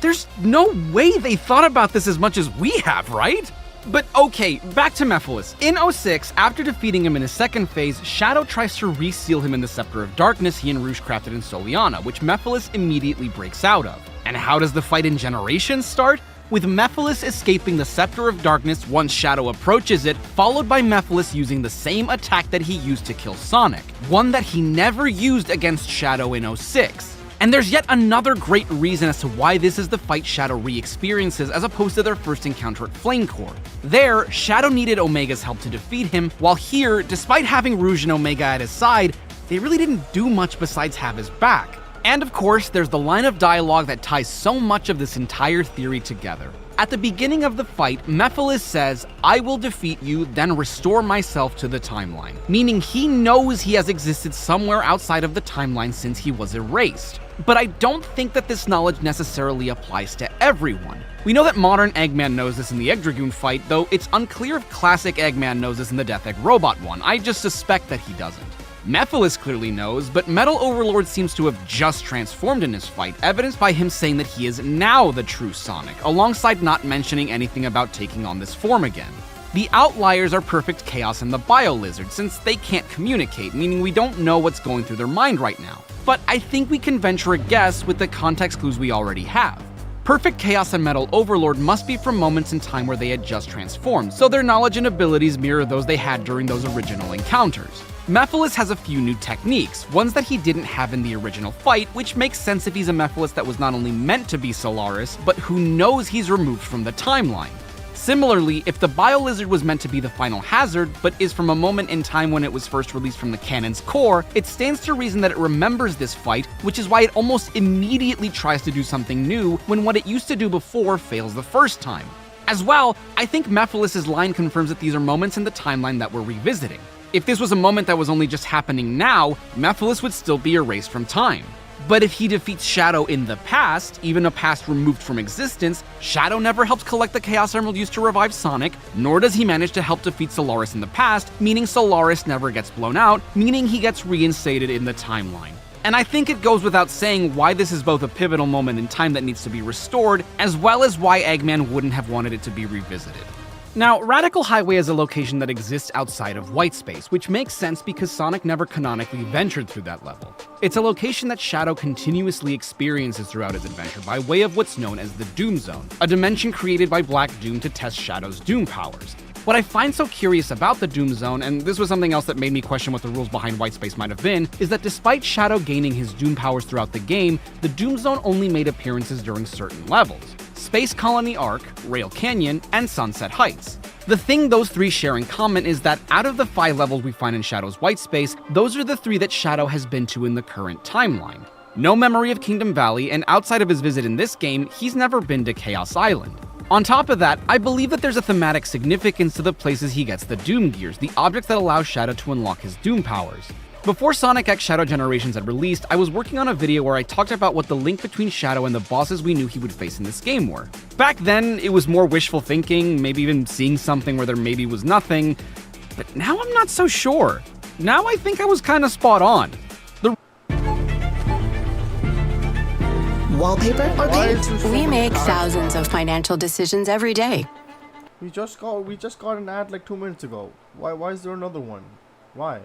There's no way they thought about this as much as we have, right? But okay, back to Mephiles. In 06, after defeating him in his second phase, Shadow tries to reseal him in the Scepter of Darkness he and Rouge crafted in Soliana, which Mephiles immediately breaks out of. And how does the fight in Generations start? With Mephiles escaping the Scepter of Darkness once Shadow approaches it, followed by Mephiles using the same attack that he used to kill Sonic, one that he never used against Shadow in 06. And there's yet another great reason as to why this is the fight Shadow re-experiences as opposed to their first encounter at Flame Core. There, Shadow needed Omega's help to defeat him, while here, despite having Rouge and Omega at his side, they really didn't do much besides have his back. And of course, there's the line of dialogue that ties so much of this entire theory together. At the beginning of the fight, Mephiles says, "I will defeat you, then restore myself to the timeline," meaning he knows he has existed somewhere outside of the timeline since he was erased. But I don't think that this knowledge necessarily applies to everyone. We know that modern Eggman knows this in the Egg Dragoon fight, though it's unclear if classic Eggman knows this in the Death Egg Robot one. I just suspect that he doesn't. Mephiles clearly knows, but Metal Overlord seems to have just transformed in his fight, evidenced by him saying that he is now the true Sonic, alongside not mentioning anything about taking on this form again. The outliers are Perfect Chaos and the Bio-Lizard, since they can't communicate, meaning we don't know what's going through their mind right now. But I think we can venture a guess with the context clues we already have. Perfect Chaos and Metal Overlord must be from moments in time where they had just transformed, so their knowledge and abilities mirror those they had during those original encounters. Mephiles has a few new techniques, ones that he didn't have in the original fight, which makes sense if he's a Mephiles that was not only meant to be Solaris, but who knows he's removed from the timeline. Similarly, if the Bio-Lizard was meant to be the final hazard, but is from a moment in time when it was first released from the canon's core, it stands to reason that it remembers this fight, which is why it almost immediately tries to do something new when what it used to do before fails the first time. As well, I think Mephiles' line confirms that these are moments in the timeline that we're revisiting. If this was a moment that was only just happening now, Mephiles would still be erased from time. But if he defeats Shadow in the past, even a past removed from existence, Shadow never helps collect the Chaos Emerald used to revive Sonic, nor does he manage to help defeat Solaris in the past, meaning Solaris never gets blown out, meaning he gets reinstated in the timeline. And I think it goes without saying why this is both a pivotal moment in time that needs to be restored, as well as why Eggman wouldn't have wanted it to be revisited. Now, Radical Highway is a location that exists outside of White Space, which makes sense because Sonic never canonically ventured through that level. It's a location that Shadow continuously experiences throughout his adventure by way of what's known as the Doom Zone, a dimension created by Black Doom to test Shadow's Doom powers. What I find so curious about the Doom Zone, and this was something else that made me question what the rules behind White Space might have been, is that despite Shadow gaining his Doom powers throughout the game, the Doom Zone only made appearances during certain levels: Space Colony Arc, Rail Canyon, and Sunset Heights. The thing those three share in common is that out of the 5 levels we find in Shadow's White Space, those are the 3 that Shadow has been to in the current timeline. No memory of Kingdom Valley, and outside of his visit in this game, he's never been to Chaos Island. On top of that, I believe that there's a thematic significance to the places he gets the Doom Gears, the objects that allow Shadow to unlock his Doom powers. Before Sonic X Shadow Generations had released, I was working on a video where I talked about what the link between Shadow and the bosses we knew he would face in this game were. Back then, it was more wishful thinking, maybe even seeing something where there maybe was nothing, but now I'm not so sure. Now I think I was kinda spot on. Wallpaper or paint? We make thousands of financial decisions every day. We just got an ad like 2 minutes ago. Why is there another one? Why?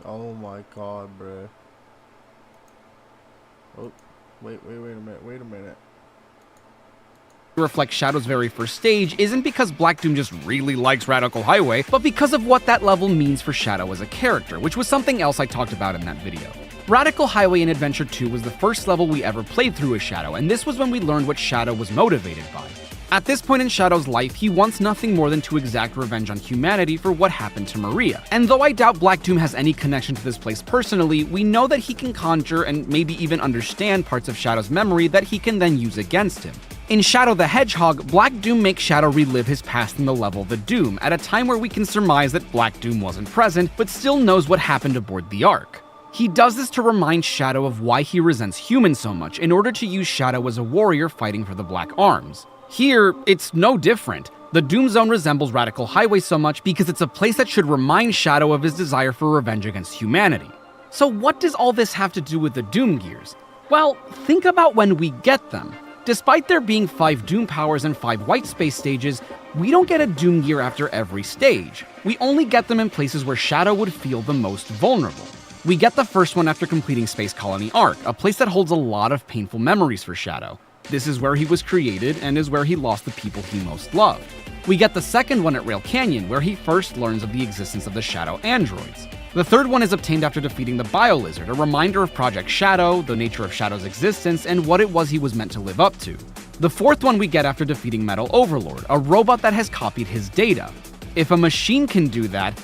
Oh my god, bruh. Oh, wait a minute. Reflect Shadow's very first stage isn't because Black Doom just really likes Radical Highway, but because of what that level means for Shadow as a character, which was something else I talked about in that video. Radical Highway in Adventure 2 was the first level we ever played through as Shadow, and this was when we learned what Shadow was motivated by. At this point in Shadow's life, he wants nothing more than to exact revenge on humanity for what happened to Maria. And though I doubt Black Doom has any connection to this place personally, we know that he can conjure and maybe even understand parts of Shadow's memory that he can then use against him. In Shadow the Hedgehog, Black Doom makes Shadow relive his past in the level The Doom, at a time where we can surmise that Black Doom wasn't present, but still knows what happened aboard the Ark. He does this to remind Shadow of why he resents humans so much, in order to use Shadow as a warrior fighting for the Black Arms. Here, it's no different. The Doom Zone resembles Radical Highway so much because it's a place that should remind Shadow of his desire for revenge against humanity. So what does all this have to do with the Doom Gears? Well, think about when we get them. Despite there being 5 Doom powers and 5 White Space stages, we don't get a Doom Gear after every stage. We only get them in places where Shadow would feel the most vulnerable. We get the first one after completing Space Colony Arc, a place that holds a lot of painful memories for Shadow. This is where he was created and is where he lost the people he most loved. We get the second one at Rail Canyon, where he first learns of the existence of the Shadow androids. The third one is obtained after defeating the Bio-Lizard, a reminder of Project Shadow, the nature of Shadow's existence, and what it was he was meant to live up to. The fourth one we get after defeating Metal Overlord, a robot that has copied his data. If a machine can do that,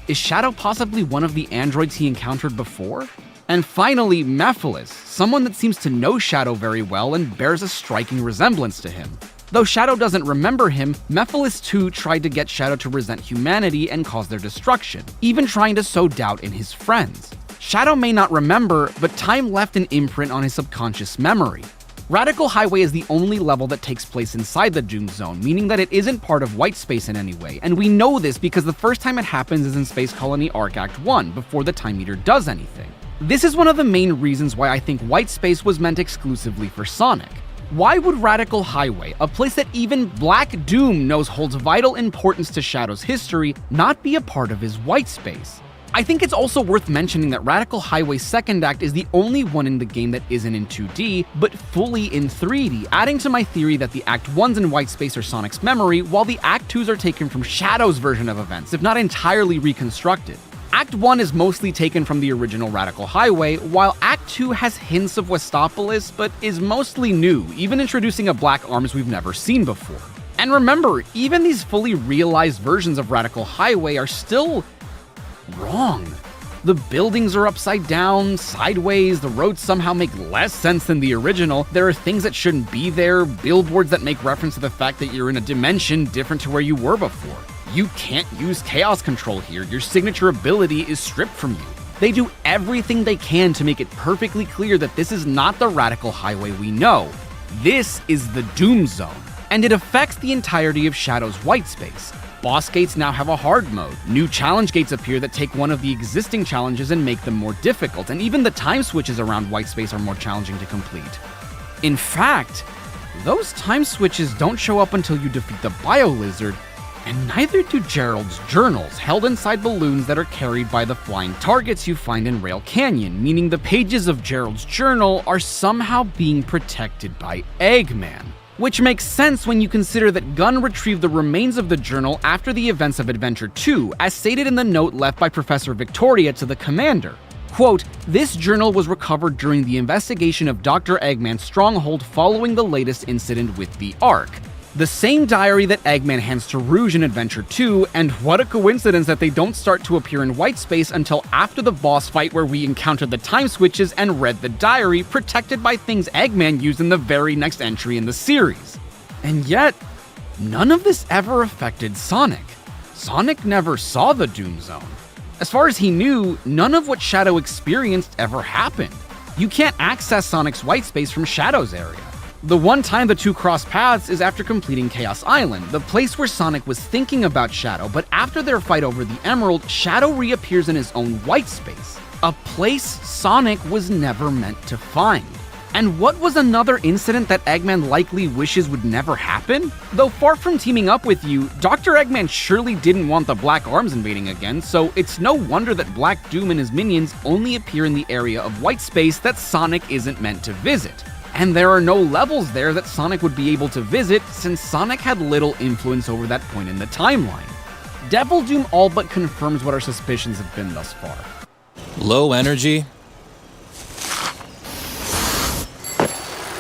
is Shadow possibly one of the androids he encountered before? And finally, Mephiles, someone that seems to know Shadow very well and bears a striking resemblance to him. Though Shadow doesn't remember him, Mephiles too tried to get Shadow to resent humanity and cause their destruction, even trying to sow doubt in his friends. Shadow may not remember, but time left an imprint on his subconscious memory. Radical Highway is the only level that takes place inside the Doom Zone, meaning that it isn't part of White Space in any way, and we know this because the first time it happens is in Space Colony Arc Act 1, before the Time Eater does anything. This is one of the main reasons why I think White Space was meant exclusively for Sonic. Why would Radical Highway, a place that even Black Doom knows holds vital importance to Shadow's history, not be a part of his White Space? I think it's also worth mentioning that Radical Highway's second act is the only one in the game that isn't in 2D, but fully in 3D, adding to my theory that the Act 1s in White Space are Sonic's memory, while the Act 2s are taken from Shadow's version of events, if not entirely reconstructed. Act 1 is mostly taken from the original Radical Highway, while Act 2 has hints of Westopolis, but is mostly new, even introducing a Black Arms we've never seen before. And remember, even these fully realized versions of Radical Highway are still wrong. The buildings are upside down, sideways, the roads somehow make less sense than the original, there are things that shouldn't be there, billboards that make reference to the fact that you're in a dimension different to where you were before. You can't use Chaos Control here, your signature ability is stripped from you. They do everything they can to make it perfectly clear that this is not the Radical Highway we know. This is the Doom Zone, and it affects the entirety of Shadow's White Space. Boss gates now have a hard mode, new challenge gates appear that take one of the existing challenges and make them more difficult, and even the time switches around White Space are more challenging to complete. In fact, those time switches don't show up until you defeat the Bio-Lizard, And neither do Gerald's journals, held inside balloons that are carried by the flying targets you find in Rail Canyon, meaning the pages of Gerald's journal are somehow being protected by Eggman. Which makes sense when you consider that Gunn retrieved the remains of the journal after the events of Adventure 2, as stated in the note left by Professor Victoria to the commander. Quote, "This journal was recovered during the investigation of Dr. Eggman's stronghold following the latest incident with the Ark. The same diary that Eggman hands to Rouge in Adventure 2, and what a coincidence that they don't start to appear in white space until after the boss fight where we encountered the time switches and read the diary, protected by things Eggman used in the very next entry in the series. And yet, none of this ever affected Sonic. Sonic never saw the Doom Zone. As far as he knew, none of what Shadow experienced ever happened. You can't access Sonic's white space from Shadow's area. The one time the two cross paths is after completing Chaos Island, the place where Sonic was thinking about Shadow, but after their fight over the Emerald, Shadow reappears in his own white space, a place Sonic was never meant to find. And what was another incident that Eggman likely wishes would never happen? Though far from teaming up with you, Dr. Eggman surely didn't want the Black Arms invading again, so it's no wonder that Black Doom and his minions only appear in the area of white space that Sonic isn't meant to visit. And there are no levels there that Sonic would be able to visit, since Sonic had little influence over that point in the timeline. Devil Doom all but confirms what our suspicions have been thus far. Low energy?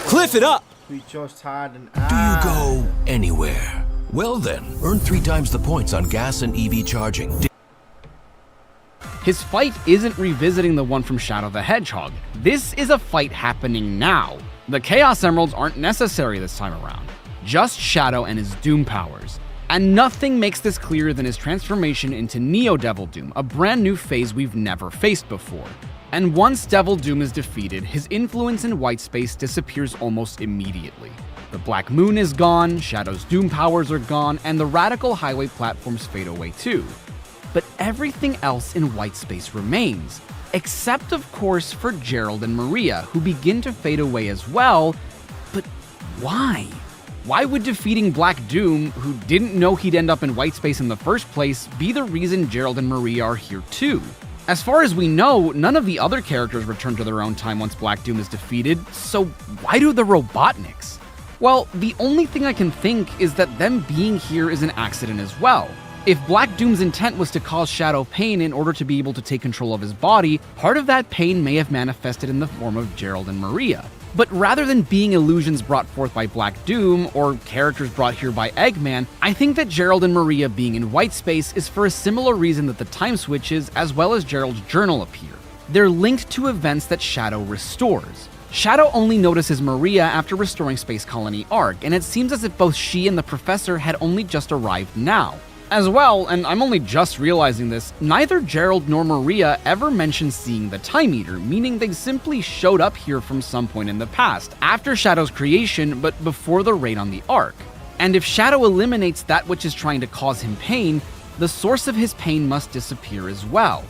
Cliff it up! We just had an Do you go anywhere? Well then, earn 3 times the points on gas and EV charging. His fight isn't revisiting the one from Shadow the Hedgehog. This is a fight happening now. The Chaos Emeralds aren't necessary this time around. Just Shadow and his Doom powers. And nothing makes this clearer than his transformation into Neo Devil Doom, a brand new phase we've never faced before. And once Devil Doom is defeated, his influence in white space disappears almost immediately. The Black Moon is gone, Shadow's Doom powers are gone, and the Radical Highway platforms fade away too. But everything else in white space remains, except of course for Gerald and Maria, who begin to fade away as well. But why? Why would defeating Black Doom, who didn't know he'd end up in white space in the first place, be the reason Gerald and Maria are here too? As far as we know, none of the other characters return to their own time once Black Doom is defeated, so why do the Robotniks? Well, the only thing I can think is that them being here is an accident as well. If Black Doom's intent was to cause Shadow pain in order to be able to take control of his body, part of that pain may have manifested in the form of Gerald and Maria. But rather than being illusions brought forth by Black Doom, or characters brought here by Eggman, I think that Gerald and Maria being in white space is for a similar reason that the time switches, as well as Gerald's journal, appear. They're linked to events that Shadow restores. Shadow only notices Maria after restoring Space Colony Ark, and it seems as if both she and the Professor had only just arrived now. As well, and I'm only just realizing this, neither Gerald nor Maria ever mentioned seeing the Time Eater, meaning they simply showed up here from some point in the past, after Shadow's creation, but before the raid on the Ark. And if Shadow eliminates that which is trying to cause him pain, the source of his pain must disappear as well.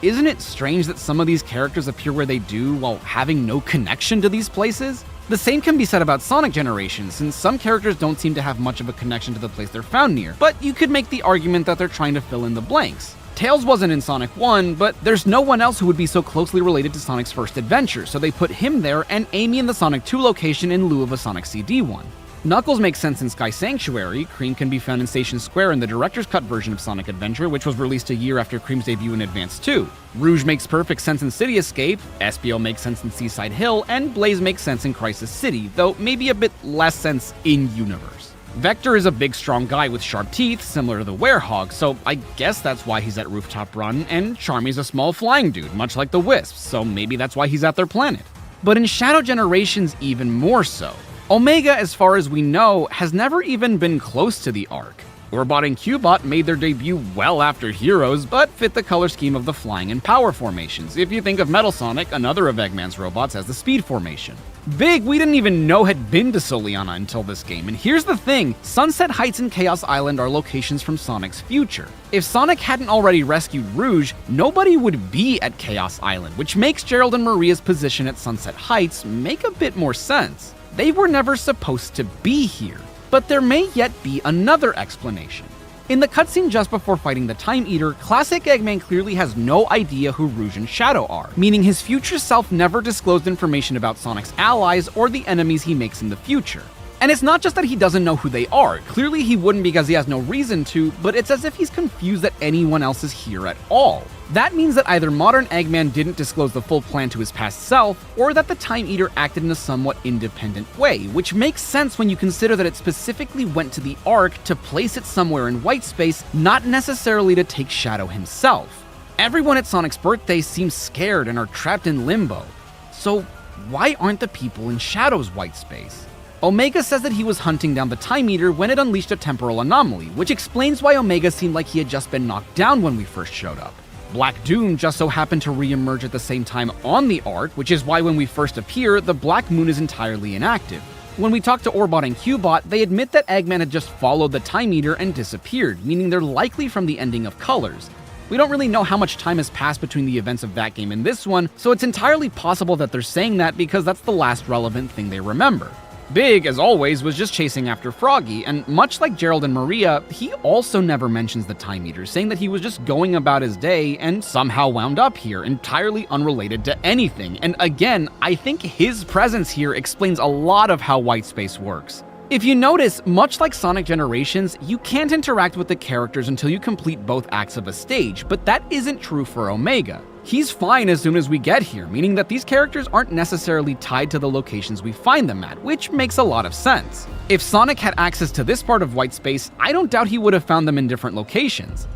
Isn't it strange that some of these characters appear where they do while having no connection to these places? The same can be said about Sonic Generations, since some characters don't seem to have much of a connection to the place they're found near, but you could make the argument that they're trying to fill in the blanks. Tails wasn't in Sonic 1, but there's no one else who would be so closely related to Sonic's first adventure, so they put him there and Amy in the Sonic 2 location in lieu of a Sonic CD one. Knuckles makes sense in Sky Sanctuary, Cream can be found in Station Square in the director's cut version of Sonic Adventure, which was released a year after Cream's debut in Advance 2. Rouge makes perfect sense in City Escape, Espio makes sense in Seaside Hill, and Blaze makes sense in Crisis City, though maybe a bit less sense in-universe. Vector is a big strong guy with sharp teeth, similar to the Werehog, so I guess that's why he's at Rooftop Run, and Charmy's a small flying dude, much like the Wisps, so maybe that's why he's at their planet. But in Shadow Generations even more so. Omega, as far as we know, has never even been close to the Ark. Orbot and Cubot made their debut well after Heroes, but fit the color scheme of the flying and power formations. If you think of Metal Sonic, another of Eggman's robots has the speed formation. Big, we didn't even know had been to Soliana until this game, and here's the thing, Sunset Heights and Chaos Island are locations from Sonic's future. If Sonic hadn't already rescued Rouge, nobody would be at Chaos Island, which makes Gerald and Maria's position at Sunset Heights make a bit more sense. They were never supposed to be here. But there may yet be another explanation. In the cutscene just before fighting the Time Eater, classic Eggman clearly has no idea who Rouge and Shadow are, meaning his future self never disclosed information about Sonic's allies or the enemies he makes in the future. And it's not just that he doesn't know who they are, clearly he wouldn't because he has no reason to, but it's as if he's confused that anyone else is here at all. That means that either modern Eggman didn't disclose the full plan to his past self, or that the Time Eater acted in a somewhat independent way, which makes sense when you consider that it specifically went to the Ark to place it somewhere in white space, not necessarily to take Shadow himself. Everyone at Sonic's birthday seems scared and are trapped in limbo. So why aren't the people in Shadow's white space? Omega says that he was hunting down the Time Eater when it unleashed a temporal anomaly, which explains why Omega seemed like he had just been knocked down when we first showed up. Black Doom just so happened to re-emerge at the same time on the Ark, which is why when we first appear, the Black Moon is entirely inactive. When we talk to Orbot and Cubot, they admit that Eggman had just followed the Time Eater and disappeared, meaning they're likely from the ending of Colors. We don't really know how much time has passed between the events of that game and this one, so it's entirely possible that they're saying that because that's the last relevant thing they remember. Big, as always, was just chasing after Froggy, and much like Gerald and Maria, he also never mentions the Time Eater, saying that he was just going about his day and somehow wound up here, entirely unrelated to anything. And again, I think his presence here explains a lot of how white space works. If you notice, much like Sonic Generations, you can't interact with the characters until you complete both acts of a stage, but that isn't true for Omega. He's fine as soon as we get here, meaning that these characters aren't necessarily tied to the locations we find them at, which makes a lot of sense. If Sonic had access to this part of white space, I don't doubt he would have found them in different locations.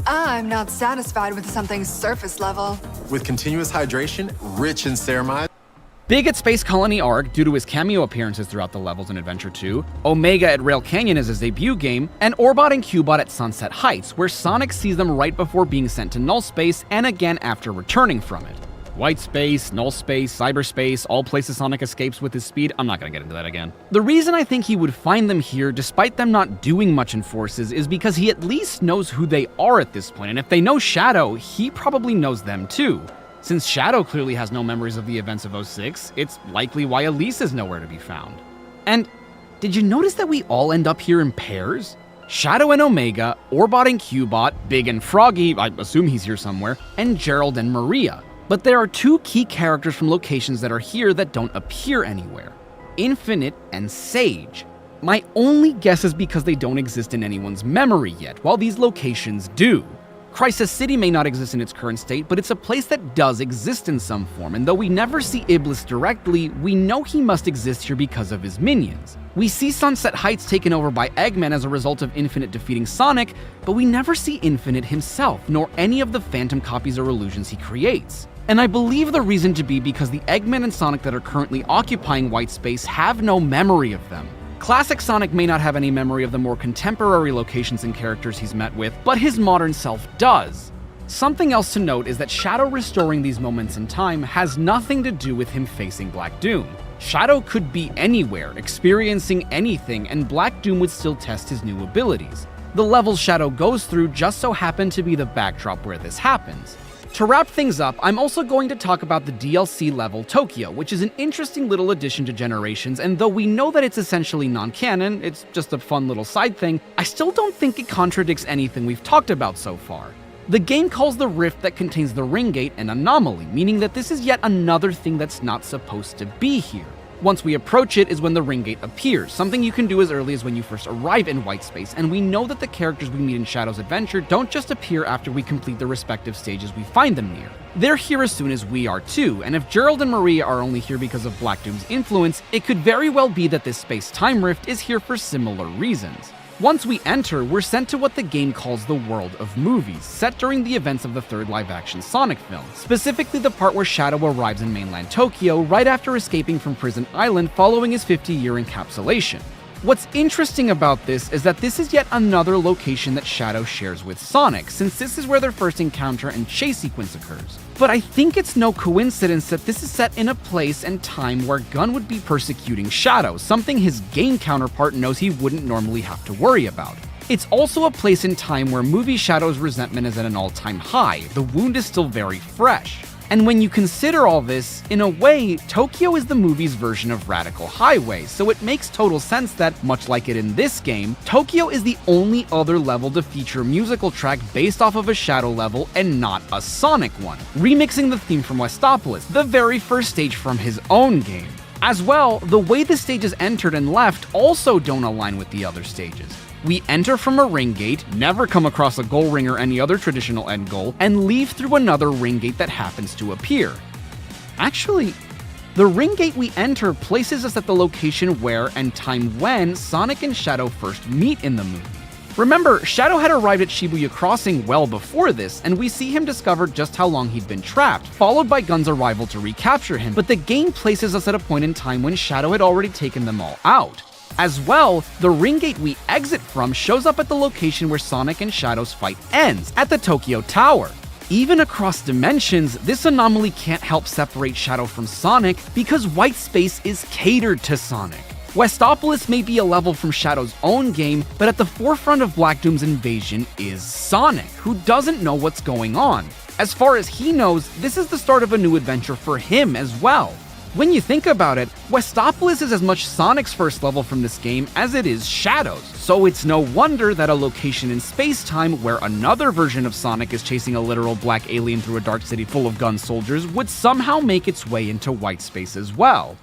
I'm not satisfied with something surface level. With continuous hydration, rich in ceramide. Big at Space Colony Arc due to his cameo appearances throughout the levels in Adventure 2, Omega at Rail Canyon as his debut game, and Orbot and Cubot at Sunset Heights, where Sonic sees them right before being sent to Null Space and again after returning from it. White space, null space, cyberspace, all places Sonic escapes with his speed. I'm not gonna get into that again. The reason I think he would find them here, despite them not doing much in Forces, is because he at least knows who they are at this point, and if they know Shadow, he probably knows them too. Since Shadow clearly has no memories of the events of 06, it's likely why Elise is nowhere to be found. And did you notice that we all end up here in pairs? Shadow and Omega, Orbot and Cubot, Big and Froggy, I assume he's here somewhere, and Gerald and Maria. But there are two key characters from locations that are here that don't appear anywhere: Infinite and Sage. My only guess is because they don't exist in anyone's memory yet, while these locations do. Crisis City may not exist in its current state, but it's a place that does exist in some form, and though we never see Iblis directly, we know he must exist here because of his minions. We see Sunset Heights taken over by Eggman as a result of Infinite defeating Sonic, but we never see Infinite himself, nor any of the phantom copies or illusions he creates. And I believe the reason to be because the Eggman and Sonic that are currently occupying white space have no memory of them. Classic Sonic may not have any memory of the more contemporary locations and characters he's met with, but his modern self does. Something else to note is that Shadow restoring these moments in time has nothing to do with him facing Black Doom. Shadow could be anywhere, experiencing anything, and Black Doom would still test his new abilities. The levels Shadow goes through just so happen to be the backdrop where this happens. To wrap things up, I'm also going to talk about the DLC level Tokyo, which is an interesting little addition to Generations, and though we know that it's essentially non-canon, it's just a fun little side thing, I still don't think it contradicts anything we've talked about so far. The game calls the rift that contains the ring gate an anomaly, meaning that this is yet another thing that's not supposed to be here. Once we approach it is when the ring gate appears, something you can do as early as when you first arrive in white space, and we know that the characters we meet in Shadow's adventure don't just appear after we complete the respective stages we find them near. They're here as soon as we are too, and if Gerald and Maria are only here because of Black Doom's influence, it could very well be that this space-time rift is here for similar reasons. Once we enter, we're sent to what the game calls the world of movies, set during the events of the third live-action Sonic film, specifically the part where Shadow arrives in mainland Tokyo right after escaping from Prison Island following his 50-year encapsulation. What's interesting about this is that this is yet another location that Shadow shares with Sonic, since this is where their first encounter and chase sequence occurs. But I think it's no coincidence that this is set in a place and time where Gun would be persecuting Shadow, something his game counterpart knows he wouldn't normally have to worry about. It's also a place and time where movie Shadow's resentment is at an all-time high. The wound is still very fresh. And when you consider all this, in a way, Tokyo is the movie's version of Radical Highway, so it makes total sense that, much like it in this game, Tokyo is the only other level to feature a musical track based off of a Shadow level and not a Sonic one, remixing the theme from Westopolis, the very first stage from his own game. As well, the way the stages entered and left also don't align with the other stages. We enter from a ring gate, never come across a goal ring or any other traditional end goal, and leave through another ring gate that happens to appear. Actually, the ring gate we enter places us at the location where and time when Sonic and Shadow first meet in the movie. Remember, Shadow had arrived at Shibuya Crossing well before this, and we see him discover just how long he'd been trapped, followed by Gun's arrival to recapture him, but the game places us at a point in time when Shadow had already taken them all out. As well, the ring gate we exit from shows up at the location where Sonic and Shadow's fight ends, at the Tokyo Tower. Even across dimensions, this anomaly can't help separate Shadow from Sonic because white space is catered to Sonic. Westopolis may be a level from Shadow's own game, but at the forefront of Black Doom's invasion is Sonic, who doesn't know what's going on. As far as he knows, this is the start of a new adventure for him as well. When you think about it, Westopolis is as much Sonic's first level from this game as it is Shadow's, so it's no wonder that a location in space-time where another version of Sonic is chasing a literal black alien through a dark city full of gun soldiers would somehow make its way into white space as well.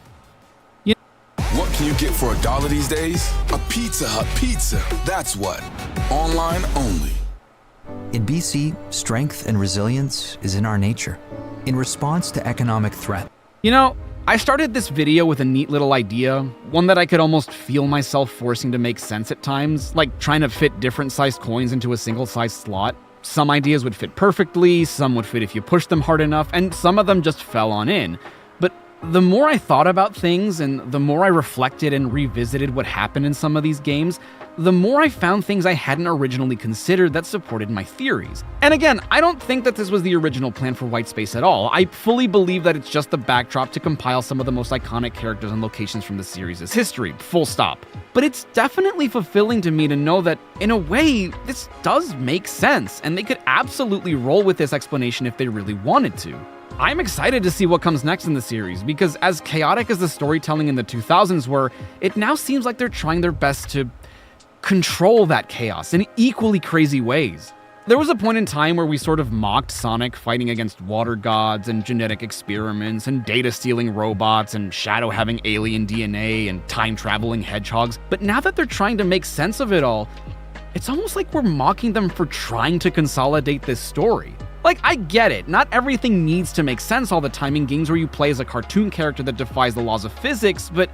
What can you get for $1 these days? A Pizza Hut pizza, that's what. Online only. In BC, strength and resilience is in our nature. In response to economic threat. You know, I started this video with a neat little idea, one that I could almost feel myself forcing to make sense at times, like trying to fit different sized coins into a single sized slot. Some ideas would fit perfectly, some would fit if you pushed them hard enough, and some of them just fell on in. But the more I thought about things and the more I reflected and revisited what happened in some of these games, the more I found things I hadn't originally considered that supported my theories. And again, I don't think that this was the original plan for White Space at all. I fully believe that it's just the backdrop to compile some of the most iconic characters and locations from the series' history, full stop. But it's definitely fulfilling to me to know that, in a way, this does make sense, and they could absolutely roll with this explanation if they really wanted to. I'm excited to see what comes next in the series, because as chaotic as the storytelling in the 2000s were, it now seems like they're trying their best to control that chaos in equally crazy ways. There was a point in time where we sort of mocked Sonic fighting against water gods and genetic experiments and data-stealing robots and Shadow having alien DNA and time-traveling hedgehogs, but now that they're trying to make sense of it all, it's almost like we're mocking them for trying to consolidate this story. Like, I get it, not everything needs to make sense all the time in games where you play as a cartoon character that defies the laws of physics, but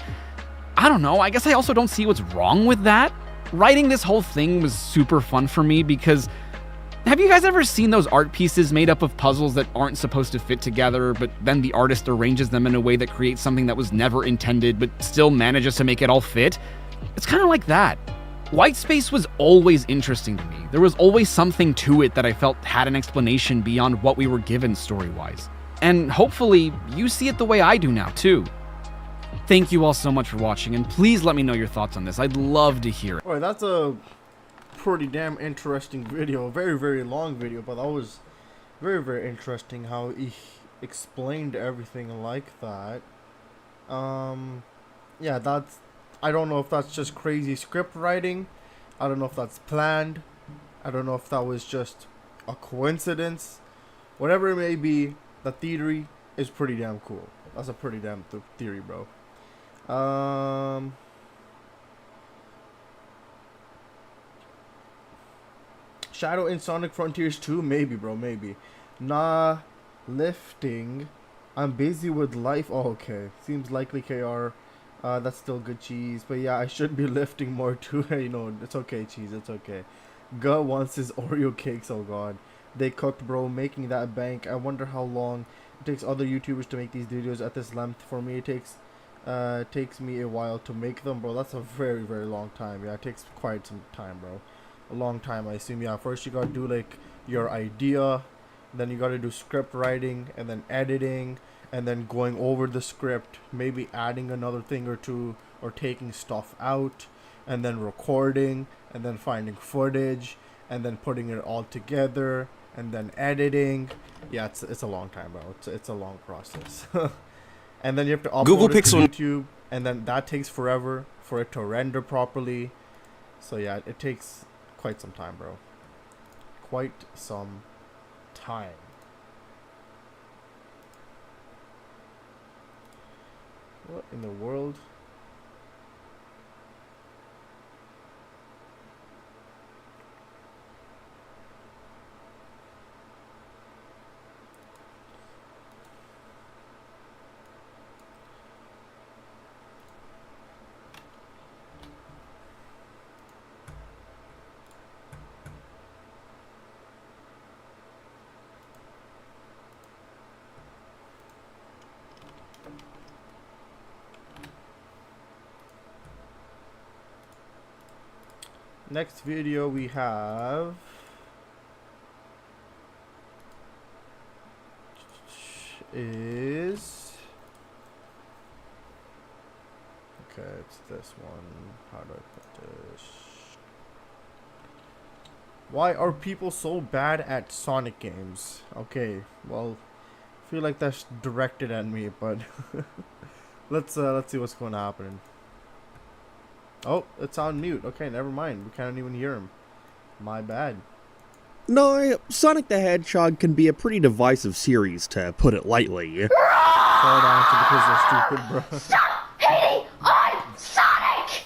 I don't know, I guess I also don't see what's wrong with that. Writing this whole thing was super fun for me because have you guys ever seen those art pieces made up of puzzles that aren't supposed to fit together, but then the artist arranges them in a way that creates something that was never intended but still manages to make it all fit? It's kind of like that. White Space was always interesting to me. There was always something to it that I felt had an explanation beyond what we were given story-wise. And hopefully, you see it the way I do now, too. Thank you all so much for watching, and please let me know your thoughts on this. I'd love to hear it. Alright, that's a pretty damn interesting video. A very, very long video, but that was very, very interesting how he explained everything like that. Yeah, that's... I don't know if that's just crazy script writing. I don't know if that's planned. I don't know if that was just a coincidence. Whatever it may be, the theory is pretty damn cool. That's a pretty damn theory, bro. Shadow in Sonic Frontiers 2? Maybe, bro, maybe. Nah, lifting. I'm busy with life. Oh, okay. Seems likely, KR. That's still good, cheese. But yeah, I should be lifting more too. You know, it's okay, cheese. It's okay. Gut wants his Oreo cakes. Oh god, they cooked, bro. Making that bank. I wonder how long it takes other YouTubers to make these videos at this length. For me, it takes me a while to make them, bro. That's a very, very long time. Yeah, it takes quite some time, bro. A long time, I assume. Yeah, first you gotta do like your idea, then you gotta do script writing, and then editing, and then going over the script, maybe adding another thing or two, or taking stuff out, and then recording, and then finding footage, and then putting it all together, and then editing. Yeah, it's a long time, bro. It's a long process. And then you have to upload Google it to Pixel YouTube, and then that takes forever for it to render properly. So yeah, it takes quite some time, bro. Quite some time. What in the world? Next video we have is, okay, it's this one. How do I put this? Why are people so bad at Sonic games? Okay, well, I feel like that's directed at me, but let's see what's going to happen. Oh, it's on mute. Okay, never mind. We can't even hear him. My bad. No, Sonic the Hedgehog can be a pretty divisive series, to put it lightly.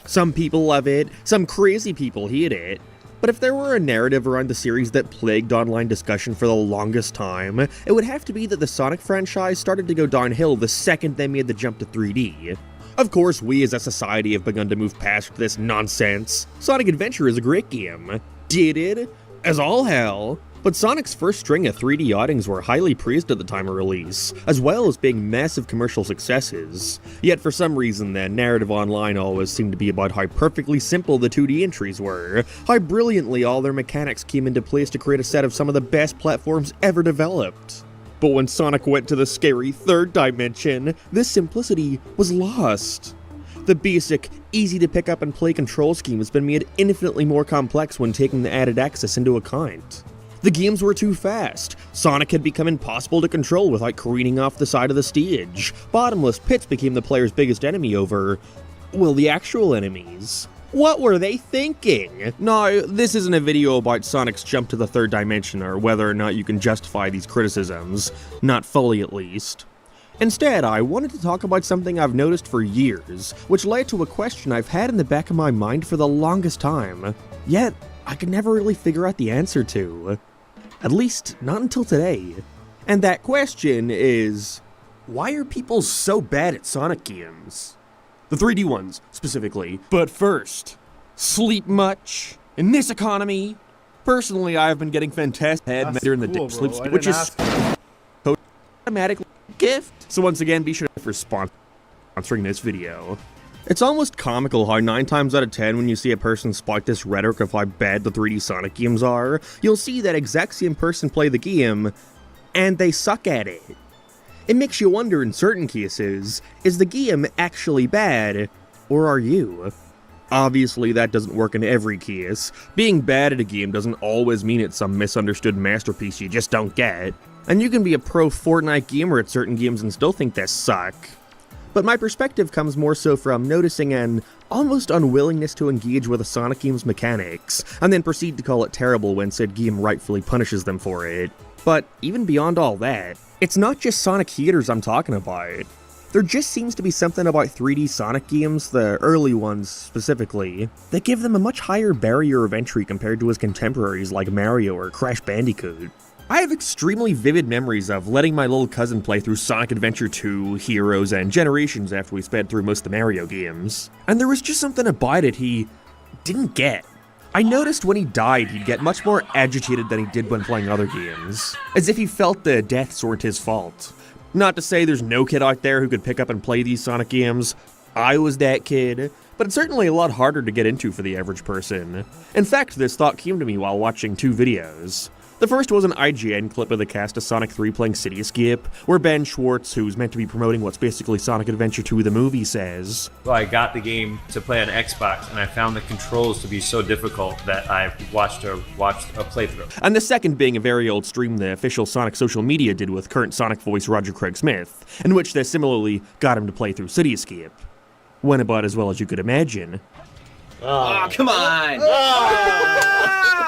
Some people love it, some crazy people hate it. But if there were a narrative around the series that plagued online discussion for the longest time, it would have to be that the Sonic franchise started to go downhill the second they made the jump to 3D. Of course, we as a society have begun to move past this nonsense. Sonic Adventure is a great game. Dated as all hell. But Sonic's first string of 3D outings were highly praised at the time of release, as well as being massive commercial successes. Yet for some reason the narrative online always seemed to be about how perfectly simple the 2D entries were, how brilliantly all their mechanics came into place to create a set of some of the best platforms ever developed. But when Sonic went to the scary third dimension, this simplicity was lost. The basic, easy to pick up and play control scheme has been made infinitely more complex when taking the added access into account. The games were too fast. Sonic had become impossible to control without careening off the side of the stage. Bottomless pits became the player's biggest enemy over, well, the actual enemies. What were they thinking? No, this isn't a video about Sonic's jump to the third dimension or whether or not you can justify these criticisms. Not fully, at least. Instead, I wanted to talk about something I've noticed for years, which led to a question I've had in the back of my mind for the longest time, yet I could never really figure out the answer to. At least, not until today. And that question is, why are people so bad at Sonic games? The 3D ones, specifically. But first, sleep much? In this economy? Personally, I've been getting fantastic head during the deep sleep, which is automatic gift. So once again, be sure for sponsoring this video. It's almost comical how 9 times out of 10 when you see a person spout this rhetoric of how bad the 3D Sonic games are, you'll see that exact same person play the game, and they suck at it. It makes you wonder in certain cases, is the game actually bad, or are you? Obviously that doesn't work in every case. Being bad at a game doesn't always mean it's some misunderstood masterpiece you just don't get. And you can be a pro Fortnite gamer at certain games and still think they suck. But my perspective comes more so from noticing an almost unwillingness to engage with a Sonic game's mechanics, and then proceed to call it terrible when said game rightfully punishes them for it. But even beyond all that, it's not just Sonic haters I'm talking about. There just seems to be something about 3D Sonic games, the early ones specifically, that give them a much higher barrier of entry compared to his contemporaries like Mario or Crash Bandicoot. I have extremely vivid memories of letting my little cousin play through Sonic Adventure 2, Heroes, and Generations after we sped through most of the Mario games. And there was just something about it he didn't get. I noticed when he died he'd get much more agitated than he did when playing other games, as if he felt the deaths weren't his fault. Not to say there's no kid out there who could pick up and play these Sonic games. I was that kid, but it's certainly a lot harder to get into for the average person. In fact, this thought came to me while watching 2 videos. The first was an IGN clip of the cast of Sonic 3 playing City Escape, where Ben Schwartz, who's meant to be promoting what's basically Sonic Adventure 2 the movie, says, Well, I got the game to play on Xbox, and I found the controls to be so difficult that I watched a playthrough. And the second being a very old stream the official Sonic social media did with current Sonic voice Roger Craig Smith, in which they similarly got him to play through City Escape. Went about as well as you could imagine. Oh, come on!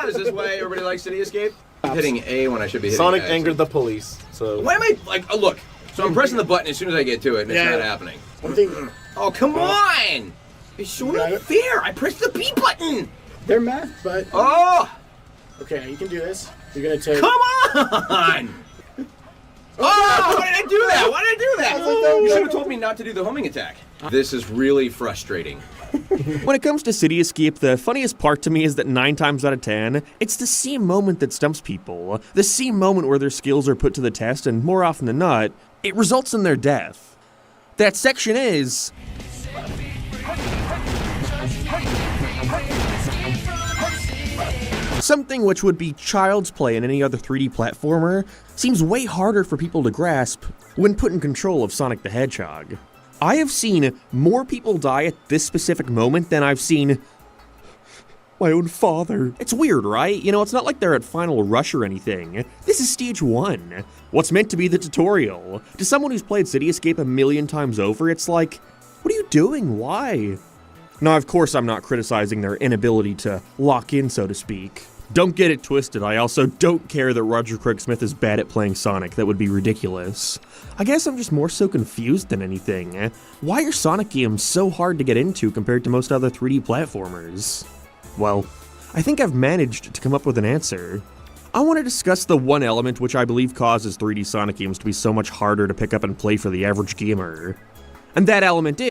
Is this why everybody likes City Escape? I'm hitting A when I should be hitting Sonic X. angered the police, so... Why am I, like, oh, look. So I'm pressing the button as soon as I get to it, and it's not happening. Oh, come on! It's so not fair! I pressed the B button! They're math, but... Oh! Okay, you can do this. You're gonna take... Come on! Oh, why did I do that? Why did I do that? You should have told me not to do the homing attack. This is really frustrating. When it comes to City Escape, the funniest part to me is that 9 times out of 10, it's the same moment that stumps people. The same moment where their skills are put to the test, and more often than not, it results in their death. That section is... something which would be child's play in any other 3D platformer seems way harder for people to grasp when put in control of Sonic the Hedgehog. I have seen more people die at this specific moment than I've seen my own father. It's weird, right? You know, it's not like they're at Final Rush or anything. This is stage 1. What's meant to be the tutorial. To someone who's played City Escape a million times over, it's like, what are you doing? Why? Now, of course, I'm not criticizing their inability to lock in, so to speak. Don't get it twisted, I also don't care that Roger Craig Smith is bad at playing Sonic. That would be ridiculous. I guess I'm just more so confused than anything. Why are Sonic games so hard to get into compared to most other 3D platformers? Well, I think I've managed to come up with an answer. I want to discuss the one element which I believe causes 3D Sonic games to be so much harder to pick up and play for the average gamer. And that element is...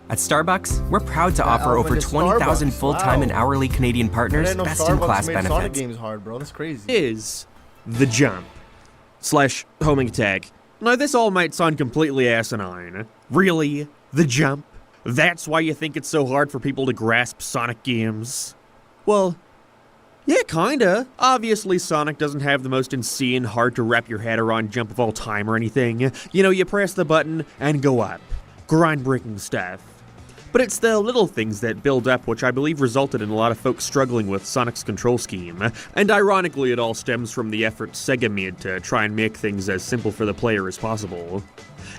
At Starbucks, we're proud to offer over 20,000 full-time and hourly Canadian partners best-in-class benefits. Sonic games hard, bro. That's crazy. Is the jump / homing attack. Now, this all might sound completely asinine. Really? The jump? That's why you think it's so hard for people to grasp Sonic games? Well, yeah, kinda. Obviously, Sonic doesn't have the most insane, hard-to-wrap-your-head-around jump of all time or anything. You know, you press the button and go up. Grind-breaking stuff. But it's the little things that build up which I believe resulted in a lot of folks struggling with Sonic's control scheme, and ironically it all stems from the effort Sega made to try and make things as simple for the player as possible.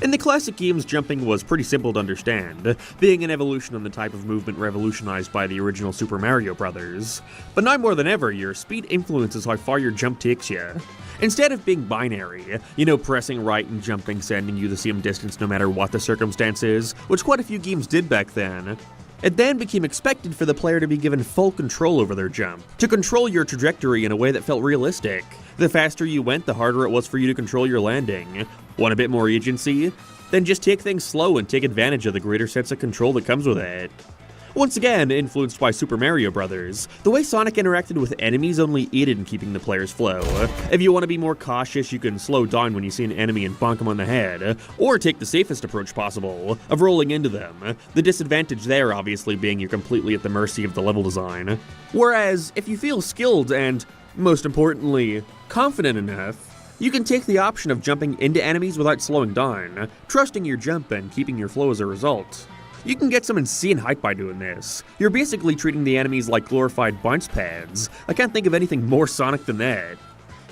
In the classic games, jumping was pretty simple to understand, being an evolution on the type of movement revolutionized by the original Super Mario Bros. But now more than ever, your speed influences how far your jump takes you. Instead of being binary, you know, pressing right and jumping sending you the same distance no matter what the circumstances, which quite a few games did back then, it then became expected for the player to be given full control over their jump, to control your trajectory in a way that felt realistic. The faster you went, the harder it was for you to control your landing. Want a bit more agency? Then just take things slow and take advantage of the greater sense of control that comes with it. Once again, influenced by Super Mario Bros., the way Sonic interacted with enemies only aided in keeping the player's flow. If you want to be more cautious, you can slow down when you see an enemy and bonk them on the head, or take the safest approach possible, of rolling into them, the disadvantage there obviously being you're completely at the mercy of the level design. Whereas, if you feel skilled and, most importantly, confident enough, you can take the option of jumping into enemies without slowing down, trusting your jump and keeping your flow as a result. You can get some insane height by doing this. You're basically treating the enemies like glorified bounce pads. I can't think of anything more Sonic than that.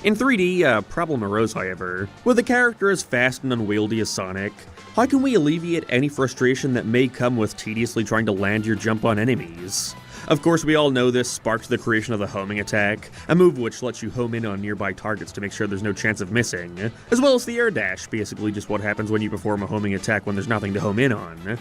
In 3D, a problem arose, however. With a character as fast and unwieldy as Sonic, how can we alleviate any frustration that may come with tediously trying to land your jump on enemies? Of course, we all know this sparked the creation of the homing attack, a move which lets you home in on nearby targets to make sure there's no chance of missing, as well as the air dash, basically just what happens when you perform a homing attack when there's nothing to home in on.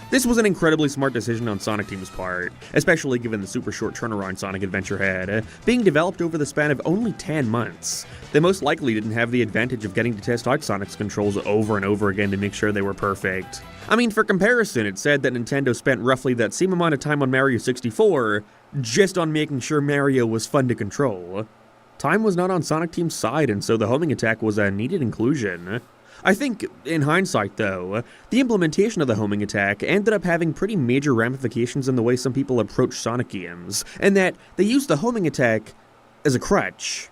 This was an incredibly smart decision on Sonic Team's part, especially given the super short turnaround Sonic Adventure had, being developed over the span of only 10 months. They most likely didn't have the advantage of getting to test out Sonic's controls over and over again to make sure they were perfect. I mean, for comparison, it's said that Nintendo spent roughly that same amount of time on Mario 64 just on making sure Mario was fun to control. Time was not on Sonic Team's side, and so the homing attack was a needed inclusion. I think, in hindsight though, the implementation of the homing attack ended up having pretty major ramifications in the way some people approach Sonic games, and that they used the homing attack as a crutch.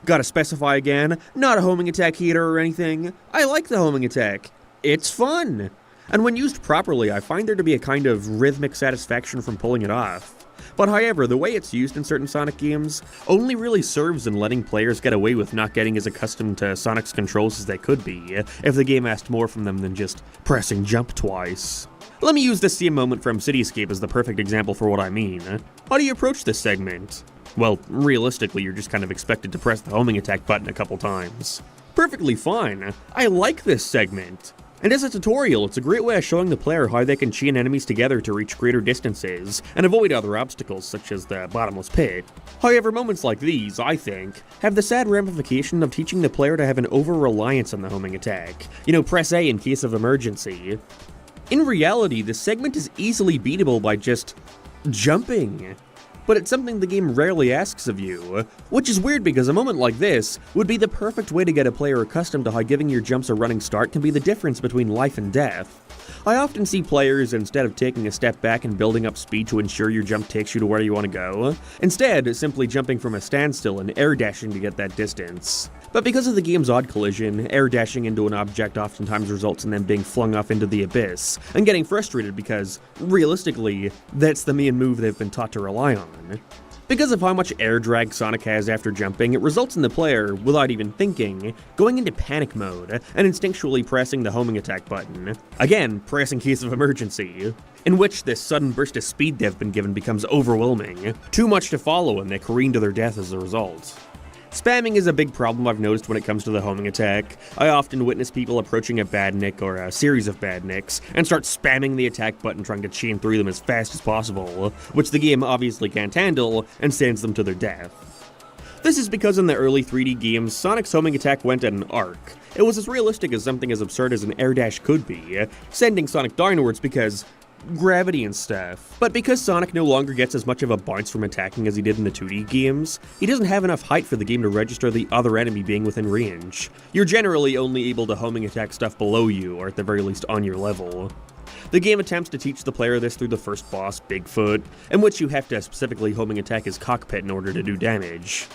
Gotta specify again, not a homing attack hater or anything. I like the homing attack. It's fun. And when used properly, I find there to be a kind of rhythmic satisfaction from pulling it off. But however, the way it's used in certain Sonic games only really serves in letting players get away with not getting as accustomed to Sonic's controls as they could be if the game asked more from them than just pressing jump twice. Let me use this same moment from Cityscape as the perfect example for what I mean. How do you approach this segment? Well, realistically, you're just kind of expected to press the homing attack button a couple times. Perfectly fine. I like this segment. And as a tutorial, it's a great way of showing the player how they can chain enemies together to reach greater distances, and avoid other obstacles such as the bottomless pit. However, moments like these, I think, have the sad ramification of teaching the player to have an over-reliance on the homing attack. You know, press A in case of emergency. In reality, this segment is easily beatable by just jumping. But it's something the game rarely asks of you, which is weird because a moment like this would be the perfect way to get a player accustomed to how giving your jumps a running start can be the difference between life and death. I often see players, instead of taking a step back and building up speed to ensure your jump takes you to where you want to go, instead simply jumping from a standstill and air dashing to get that distance. But because of the game's odd collision, air dashing into an object oftentimes results in them being flung off into the abyss, and getting frustrated because, realistically, that's the main move they've been taught to rely on. Because of how much air drag Sonic has after jumping, it results in the player, without even thinking, going into panic mode and instinctually pressing the homing attack button. Again, press in case of emergency, in which this sudden burst of speed they've been given becomes overwhelming, too much to follow, and they careen to their death as a result. Spamming is a big problem I've noticed when it comes to the homing attack. I often witness people approaching a badnik or a series of badniks and start spamming the attack button trying to chain through them as fast as possible, which the game obviously can't handle and sends them to their death. This is because in the early 3D games, Sonic's homing attack went at an arc. It was as realistic as something as absurd as an air dash could be, sending Sonic downwards because gravity and stuff. But because Sonic no longer gets as much of a bounce from attacking as he did in the 2D games, he doesn't have enough height for the game to register the other enemy being within range. You're generally only able to homing attack stuff below you, or at the very least on your level. The game attempts to teach the player this through the first boss, Bigfoot, in which you have to specifically homing attack his cockpit in order to do damage.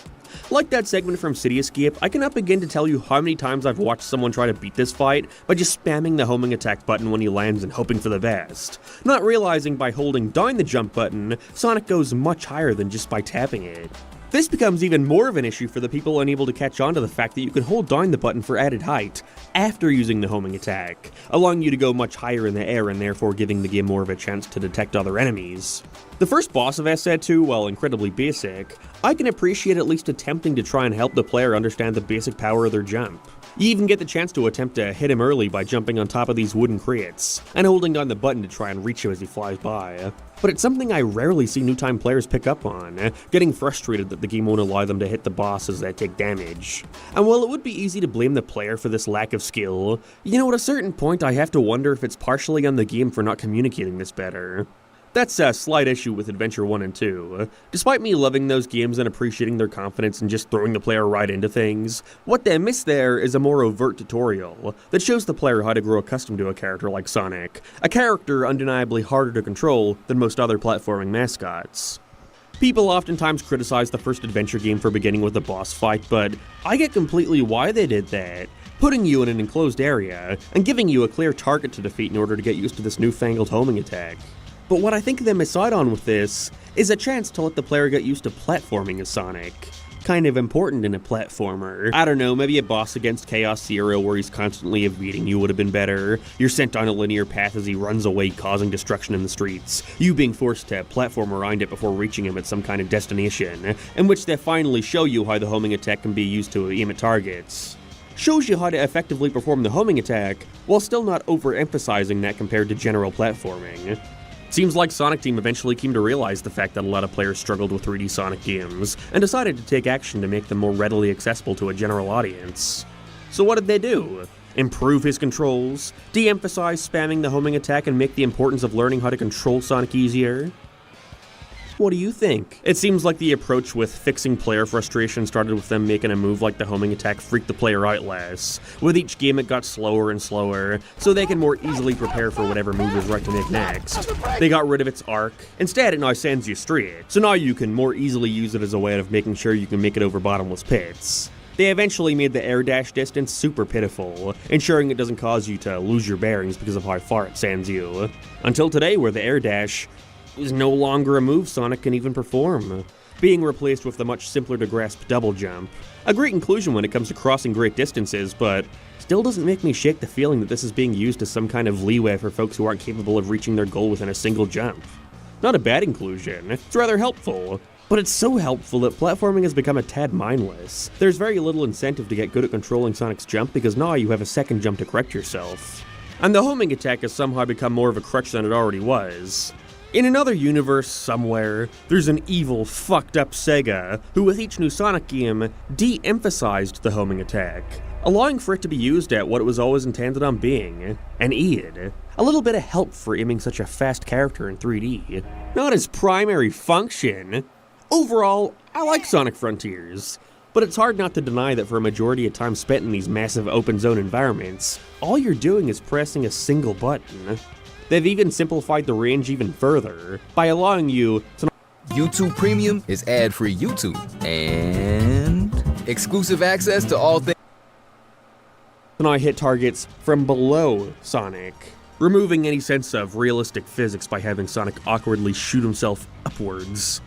Like that segment from Cityscape, I cannot begin to tell you how many times I've watched someone try to beat this fight by just spamming the homing attack button when he lands and hoping for the best, not realizing by holding down the jump button, Sonic goes much higher than just by tapping it. This becomes even more of an issue for the people unable to catch on to the fact that you can hold down the button for added height after using the homing attack, allowing you to go much higher in the air and therefore giving the game more of a chance to detect other enemies. The first boss of SZ2, while incredibly basic, I can appreciate at least attempting to try and help the player understand the basic power of their jump. You even get the chance to attempt to hit him early by jumping on top of these wooden crates, and holding down the button to try and reach him as he flies by. But it's something I rarely see new time players pick up on, getting frustrated that the game won't allow them to hit the boss as they take damage. And while it would be easy to blame the player for this lack of skill, you know, at a certain point I have to wonder if it's partially on the game for not communicating this better. That's a slight issue with Adventure 1 and 2. Despite me loving those games and appreciating their confidence and just throwing the player right into things, what they miss there is a more overt tutorial that shows the player how to grow accustomed to a character like Sonic, a character undeniably harder to control than most other platforming mascots. People oftentimes criticize the first adventure game for beginning with a boss fight, but I get completely why they did that, putting you in an enclosed area and giving you a clear target to defeat in order to get used to this newfangled homing attack. But what I think they miss out on with this is a chance to let the player get used to platforming as Sonic. Kind of important in a platformer. I don't know, maybe a boss against Chaos Zero where he's constantly evading you would have been better. You're sent down a linear path as he runs away, causing destruction in the streets. You being forced to platform around it before reaching him at some kind of destination, in which they finally show you how the homing attack can be used to aim at targets. Shows you how to effectively perform the homing attack, while still not overemphasizing that compared to general platforming. Seems like Sonic Team eventually came to realize the fact that a lot of players struggled with 3D Sonic games, and decided to take action to make them more readily accessible to a general audience. So what did they do? Improve his controls? De-emphasize spamming the homing attack and make the importance of learning how to control Sonic easier? What do you think? It seems like the approach with fixing player frustration started with them making a move like the homing attack freak the player out less. With each game it got slower and slower, so they can more easily prepare for whatever move is right to make next. They got rid of its arc. Instead it now sends you straight, so now you can more easily use it as a way of making sure you can make it over bottomless pits. They eventually made the air dash distance super pitiful, ensuring it doesn't cause you to lose your bearings because of how far it sends you. Until today, where the air dash is no longer a move Sonic can even perform, being replaced with the much simpler to grasp double jump. A great inclusion when it comes to crossing great distances, but still doesn't make me shake the feeling that this is being used as some kind of leeway for folks who aren't capable of reaching their goal within a single jump. Not a bad inclusion, it's rather helpful. But it's so helpful that platforming has become a tad mindless. There's very little incentive to get good at controlling Sonic's jump because now you have a second jump to correct yourself. And the homing attack has somehow become more of a crutch than it already was. In another universe somewhere, there's an evil, fucked up Sega who with each new Sonic game de-emphasized the homing attack, allowing for it to be used at what it was always intended on being, an aid. A little bit of help for aiming such a fast character in 3D. Not his primary function. Overall, I like Sonic Frontiers, but it's hard not to deny that for a majority of time spent in these massive open zone environments, all you're doing is pressing a single button. They've even simplified the range even further, by allowing you to YouTube Premium is ad-free YouTube, and exclusive access to all things. now hit targets from below Sonic, removing any sense of realistic physics by having Sonic awkwardly shoot himself upwards.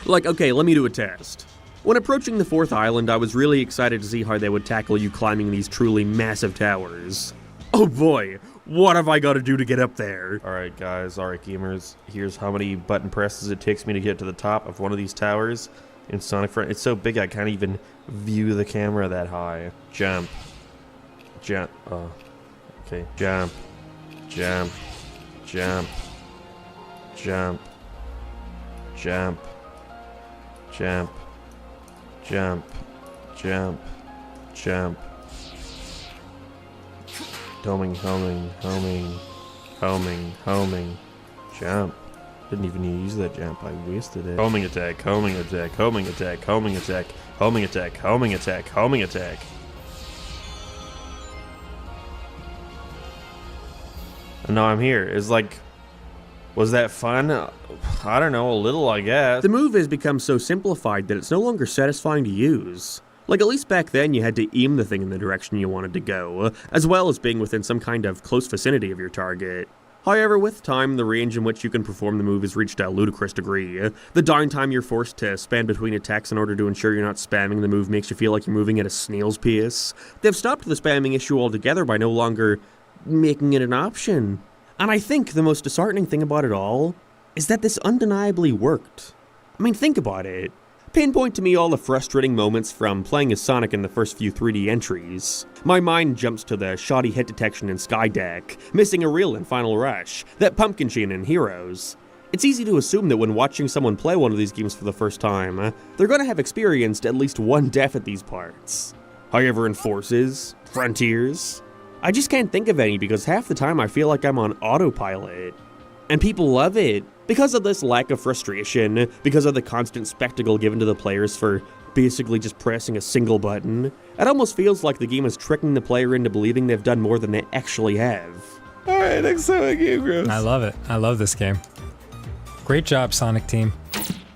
Like, okay, let me do a test. When approaching the 4th island, I was really excited to see how they would tackle you climbing these truly massive towers. Oh boy, what have I got to do to get up there? Alright guys, alright gamers, here's how many button presses it takes me to get to the top of one of these towers in Sonic Front. It's so big I can't even view the camera that high. Jump. Jump. Oh. Okay. Jump. Jump. Jump. Jump. Jump. Jump. Jump. Jump. Jump. Homing, homing, homing, homing, homing. Jump. Didn't even use that jump, I wasted it. Homing attack, homing attack, homing attack, homing attack, homing attack, homing attack, homing attack. And now I'm here. It's like, was that fun? I don't know, a little, I guess. The move has become so simplified that it's no longer satisfying to use. Like, at least back then you had to aim the thing in the direction you wanted to go, as well as being within some kind of close vicinity of your target. However, with time, the range in which you can perform the move has reached a ludicrous degree. The downtime you're forced to spend between attacks in order to ensure you're not spamming the move makes you feel like you're moving at a snail's pace. They've stopped the spamming issue altogether by no longer making it an option. And I think the most disheartening thing about it all is that this undeniably worked. I mean, think about it. Pinpoint to me all the frustrating moments from playing as Sonic in the first few 3D entries. My mind jumps to the shoddy hit detection in Skydeck, missing a reel in Final Rush, that pumpkin chain in Heroes. It's easy to assume that when watching someone play one of these games for the first time, they're going to have experienced at least one death at these parts. However, in Forces, Frontiers, I just can't think of any because half the time I feel like I'm on autopilot. And people love it. Because of this lack of frustration, because of the constant spectacle given to the players for basically just pressing a single button, it almost feels like the game is tricking the player into believing they've done more than they actually have. Alright, next Sonic game, Gross. I love it. I love this game. Great job, Sonic team.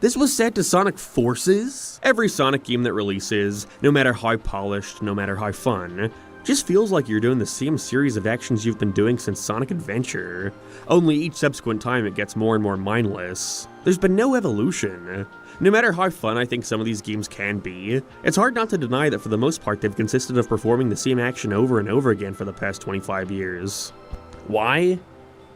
This was set to Sonic Forces? Every Sonic game that releases, no matter how polished, no matter how fun, just feels like you're doing the same series of actions you've been doing since Sonic Adventure. Only each subsequent time it gets more and more mindless. There's been no evolution. No matter how fun I think some of these games can be, it's hard not to deny that for the most part they've consisted of performing the same action over and over again for the past 25 years. Why?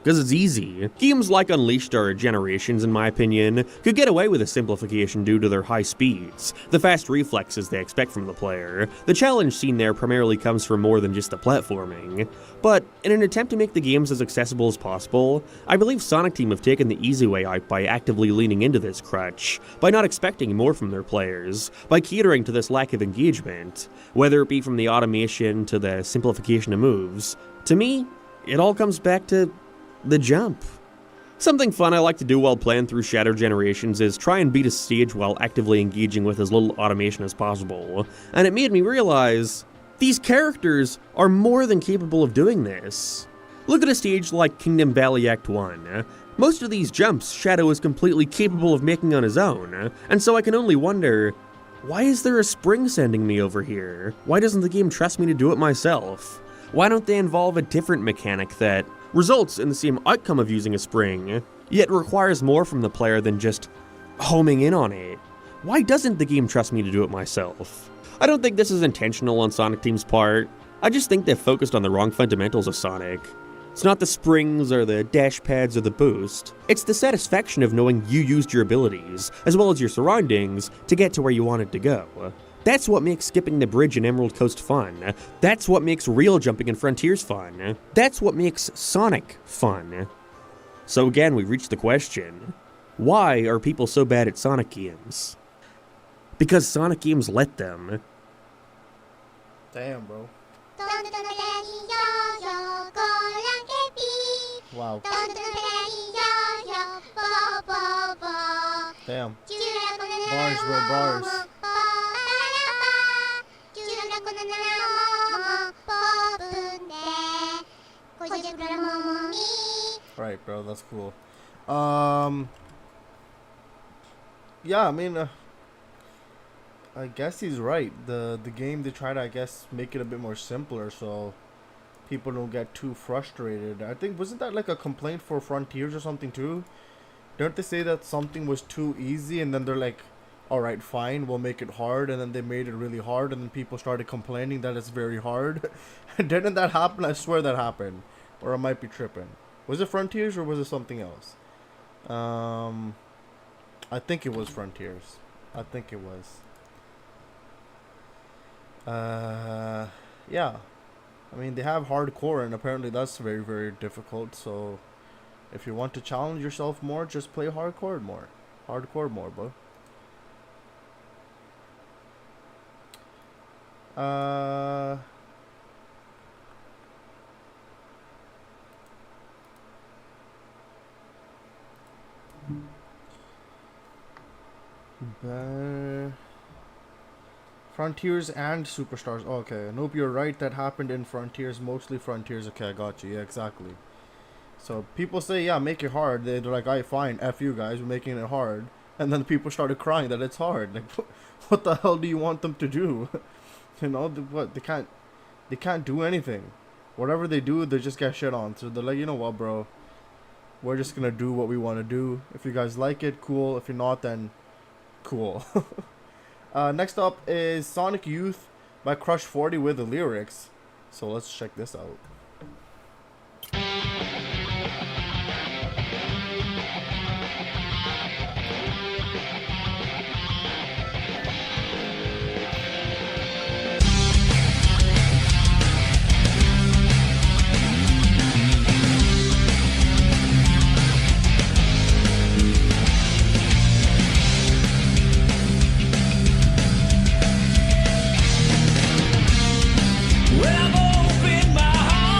Because it's easy. Games like Unleashed or Generations, in my opinion, could get away with a simplification due to their high speeds, the fast reflexes they expect from the player. The challenge seen there primarily comes from more than just the platforming. But in an attempt to make the games as accessible as possible, I believe Sonic Team have taken the easy way out by actively leaning into this crutch, by not expecting more from their players, by catering to this lack of engagement, whether it be from the automation to the simplification of moves. To me, it all comes back to the jump. Something fun I like to do while playing through Shadow Generations is try and beat a stage while actively engaging with as little automation as possible, and it made me realize these characters are more than capable of doing this. Look at a stage like Kingdom Valley Act 1. Most of these jumps Shadow is completely capable of making on his own, and so I can only wonder, Why is there a spring sending me over here? Why doesn't the game trust me to do it myself? Why don't they involve a different mechanic that results in the same outcome of using a spring, yet requires more from the player than just homing in on it? Why doesn't the game trust me to do it myself? I don't think this is intentional on Sonic Team's part. I just think they've focused on the wrong fundamentals of Sonic. It's not the springs or the dash pads or the boost. It's the satisfaction of knowing you used your abilities, as well as your surroundings, to get to where you wanted to go. That's what makes skipping the bridge in Emerald Coast fun. That's what makes real jumping in Frontiers fun. That's what makes Sonic fun. So again, we reach the question, why are people so bad at Sonic games? Because Sonic games let them. Damn, bro. Wow. Damn. Bars, bro, bars. Right, bro, that's cool. Yeah, I mean, I guess he's right. The game, they try to, I guess, make it a bit more simpler so people don't get too frustrated. I think, wasn't that like a complaint for Frontiers or something too? Don't they say that something was too easy and then they're like, alright, fine, we'll make it hard, and then they made it really hard and then people started complaining that it's very hard? Didn't that happen? I swear that happened. Or I might be tripping. Was it Frontiers or was it something else? I think it was Frontiers. I think it was. Yeah. I mean, they have hardcore, and apparently that's very, very difficult. So, if you want to challenge yourself more, just play hardcore more. Hardcore more, bro. Frontiers and Superstars. Oh, okay. Nope, you're right. That happened in Frontiers. Mostly Frontiers. Okay, I got you. Yeah, exactly. So people say, yeah, make it hard. They're like, alright, fine. F you guys. We're making it hard. And then people started crying that it's hard. Like, what the hell do you want them to do? You know, what? They can't do anything. Whatever they do, they just get shit on. So they're like, you know what, bro? We're just gonna do what we want to do. If you guys like it, cool. If you're not, then cool. Next up is Sonic Youth by Crush 40 with the lyrics. So let's check this out. Well, I've opened my heart.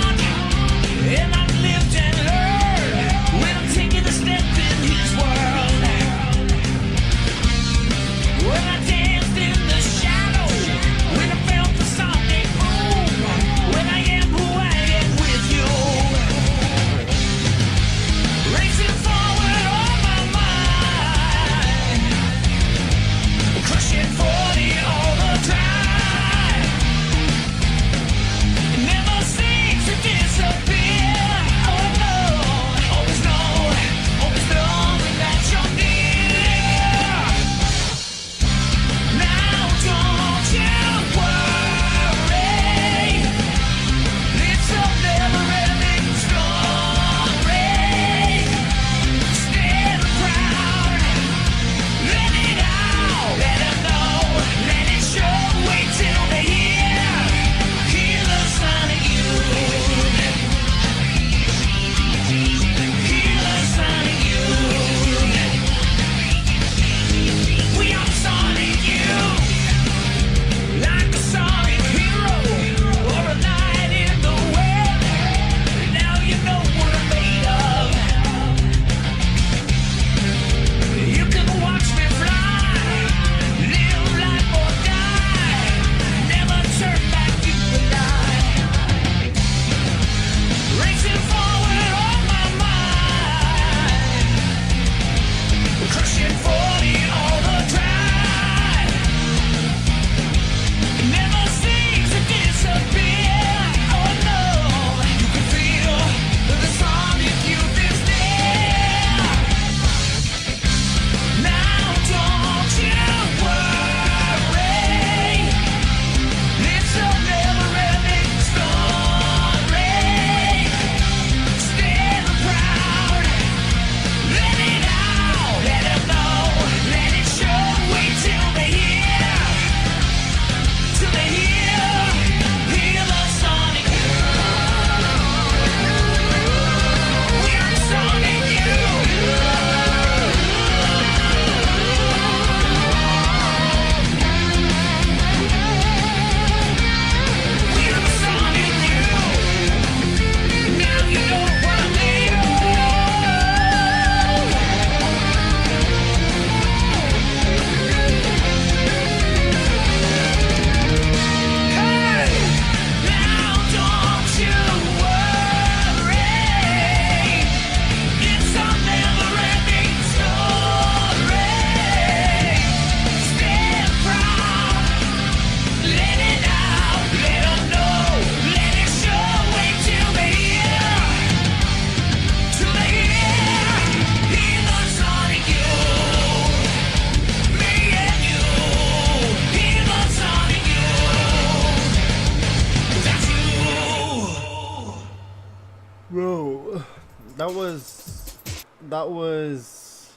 that was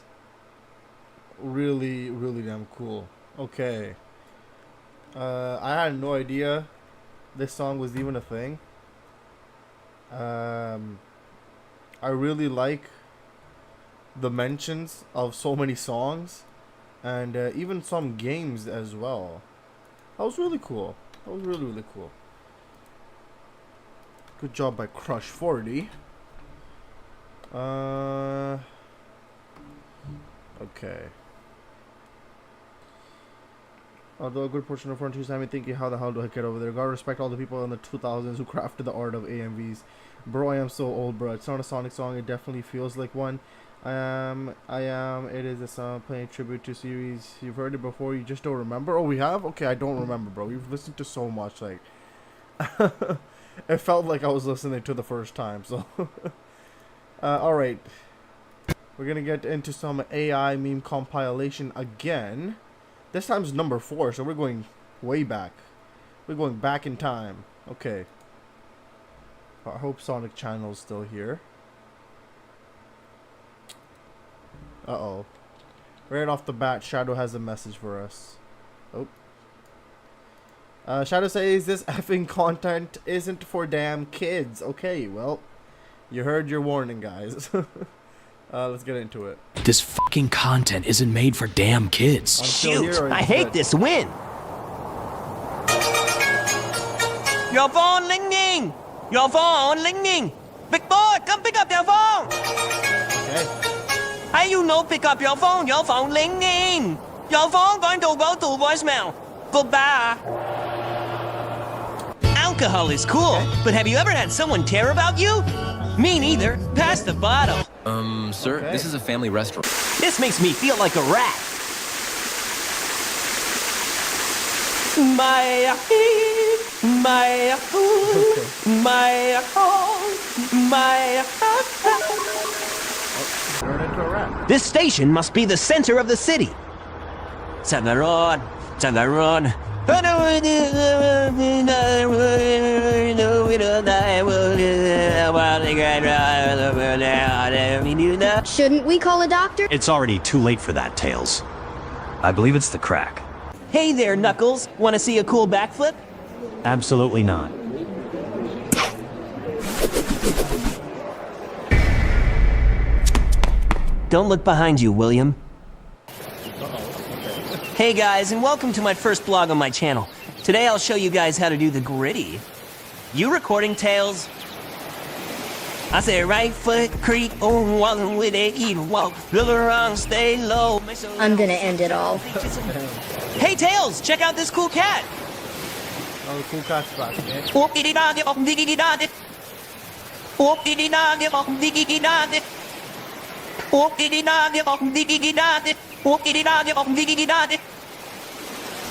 really, really damn cool. Okay. I had no idea this song was even a thing. I really like the mentions of so many songs and even some games as well. That was really cool. That was really, really cool. Good job by Crush 40. Okay. Although a good portion of Frontiers have me thinking, how the hell do I get over there? Gotta respect all the people in the 2000s who crafted the art of AMVs. Bro, I am so old, bro. It's not a Sonic song. It definitely feels like one. It is a song playing tribute to series. You've heard it before. You just don't remember. Oh, we have? Okay, I don't remember, bro. We've listened to so much. Like, it felt like I was listening to the first time. So, all right. We're gonna get into some AI meme compilation again. This time's number 4, so we're going way back. We're going back in time. Okay. I hope Sonic Channel's still here. Uh-oh. Right off the bat, Shadow has a message for us. Oh. Shadow says this effing content isn't for damn kids. Okay, well, you heard your warning, guys. Let's get into it. This fucking content isn't made for damn kids. Shoot, I hate this wind. Your phone ringing. Your phone ringing. Big boy, come pick up your phone. Okay. How you know pick up your phone? Your phone ringing. Your phone going to go to voicemail. Goodbye. Alcohol is cool, but have you ever had someone care about you? Me neither. Pass the bottle. Sir, this is a family restaurant. This makes me feel like a rat. My This station must be the center of the city. Tagaron, Tagaron. Shouldn't we call a doctor? It's already too late for that, Tails. I believe it's the crack. Hey there, Knuckles. Want to see a cool backflip? Absolutely not. Don't look behind you, William. Hey guys, and welcome to my first vlog on my channel. Today I'll show you guys how to do the gritty. You recording, Tails? I say right foot creep, oh, walking with a eat walk. Look around, stay low. I'm gonna end it all. Hey Tails, check out this cool cat. Oh, the cool cat spot, man.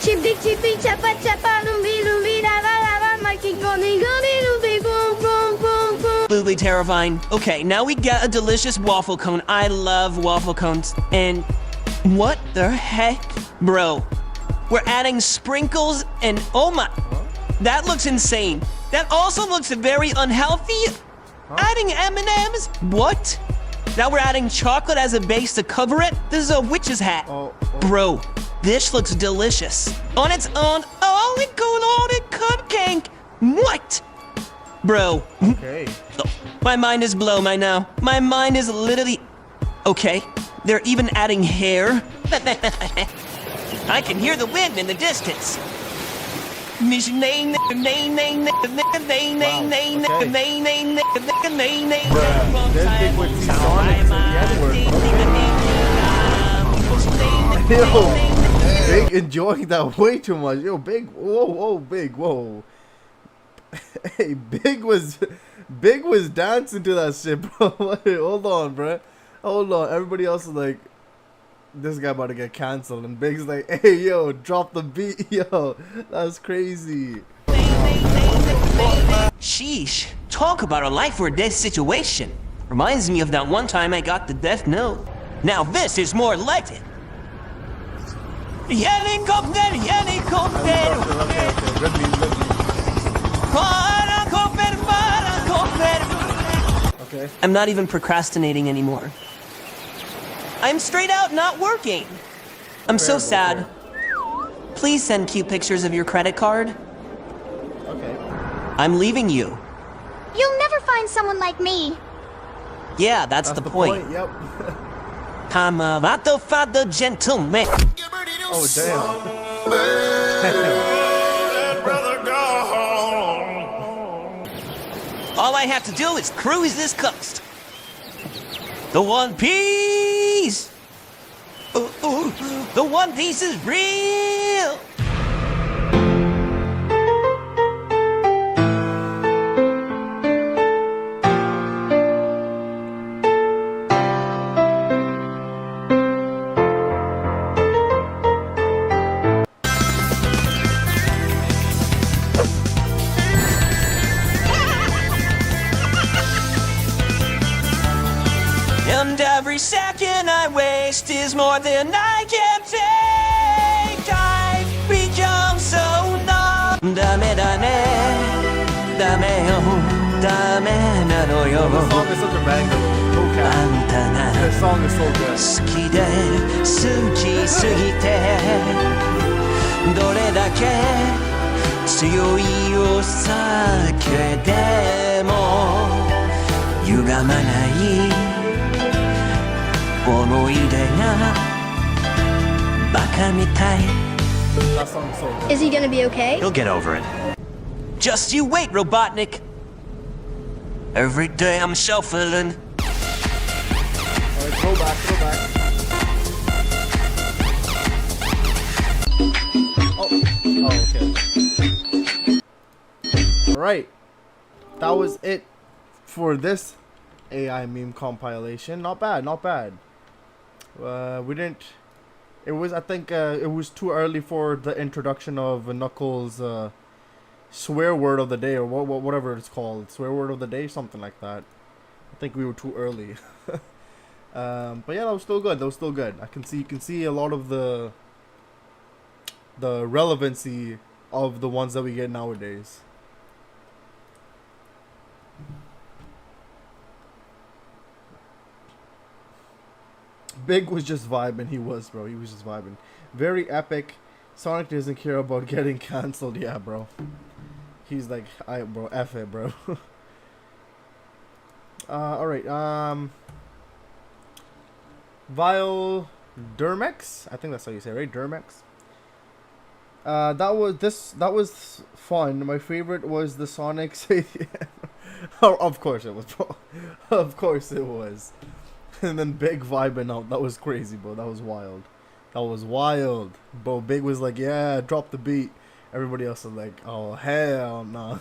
Chippy chippy chapa chapa lumbi lumbi da da da da Mikey goni goni lumbi boom boom boom boom. Absolutely terrifying. Okay, now we got a delicious waffle cone. I love waffle cones. And what the heck? Bro, we're adding sprinkles and oh my, that looks insane. That also looks very unhealthy. Adding M&Ms? What? Now we're adding chocolate as a base to cover it? This is a witch's hat. Bro, this looks delicious. On its own, oh, it cool on it cupcake. What? Bro. Okay. My mind is blown right now. My mind is literally... Okay, they're even adding hair. I can hear the wind in the distance. Yo, Big enjoying that way too much. Yo, Big, whoa, Big, whoa. Hey, Big was dancing to that shit, bro. Hold on, bro. Hold on. Everybody else is like, this guy about to get canceled, and Big's like, hey, yo, drop the beat, yo. That's crazy. Sheesh. Talk about a life or death situation. Reminds me of that one time I got the death note. Now this is more like it. Helicopter, helicopter. Okay, Okay. I'm not even procrastinating anymore. I'm straight out not working. I'm so sad. Please send cute pictures of your credit card. Okay. I'm leaving you. You'll never find someone like me. Yeah, that's the point. Yep. I'm a vato gentleman. Oh, damn. All I have to do is cruise this coast. The One Piece! The One Piece is real! And every second I waste is more than I can take. I've become so numb. Dame da ne, dame yo, dame na no yo. This song is such a banger. This song is so good. 好きで好きすぎてどれだけ強いお酒でも歪まない思い出がバカみたい That song is so good. Is he gonna be okay? He'll get over it. Just you wait, Robotnik. Every day I'm shuffling. Alright, throw back. Oh, okay. Alright. That was it for this AI meme compilation. Not bad. We didn't. It was, I think, it was too early for the introduction of Knuckles' swear word of the day, or whatever it's called, swear word of the day, something like that. I think we were too early. But yeah, that was still good. You can see a lot of the relevancy of the ones that we get nowadays. Big was just vibing. He was just vibing. Very epic. Sonic doesn't care about getting cancelled. Yeah, bro. He's like, bro, F it, bro. Alright, Vile Durmex? I think that's how you say it, right? Durmex? That was fun. My favorite was the Sonic say oh, of course it was, bro. Of course it was. And then Big vibing out. That was crazy, bro. That was wild. Bro, Big was like, yeah, drop the beat. Everybody else was like, oh, hell no.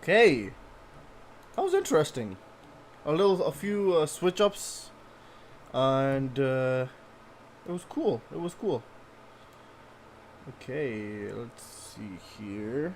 Okay, that was interesting. A few switch ups, and it was cool. It was cool. Okay, let's see here.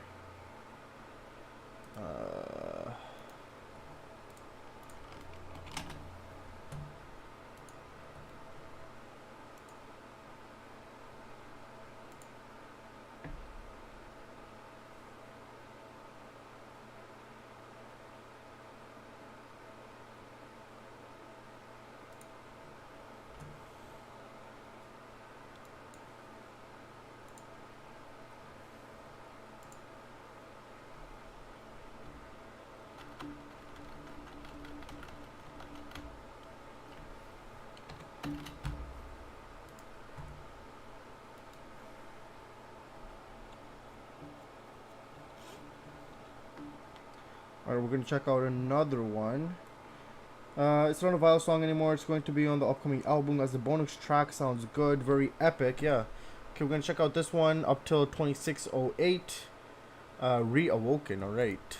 Alright, we're going to check out another one. It's not a Vile song anymore. It's going to be on the upcoming album as the bonus track. Sounds good. Very epic. Yeah. Okay, we're going to check out this one up till 2608. Reawoken. Alright.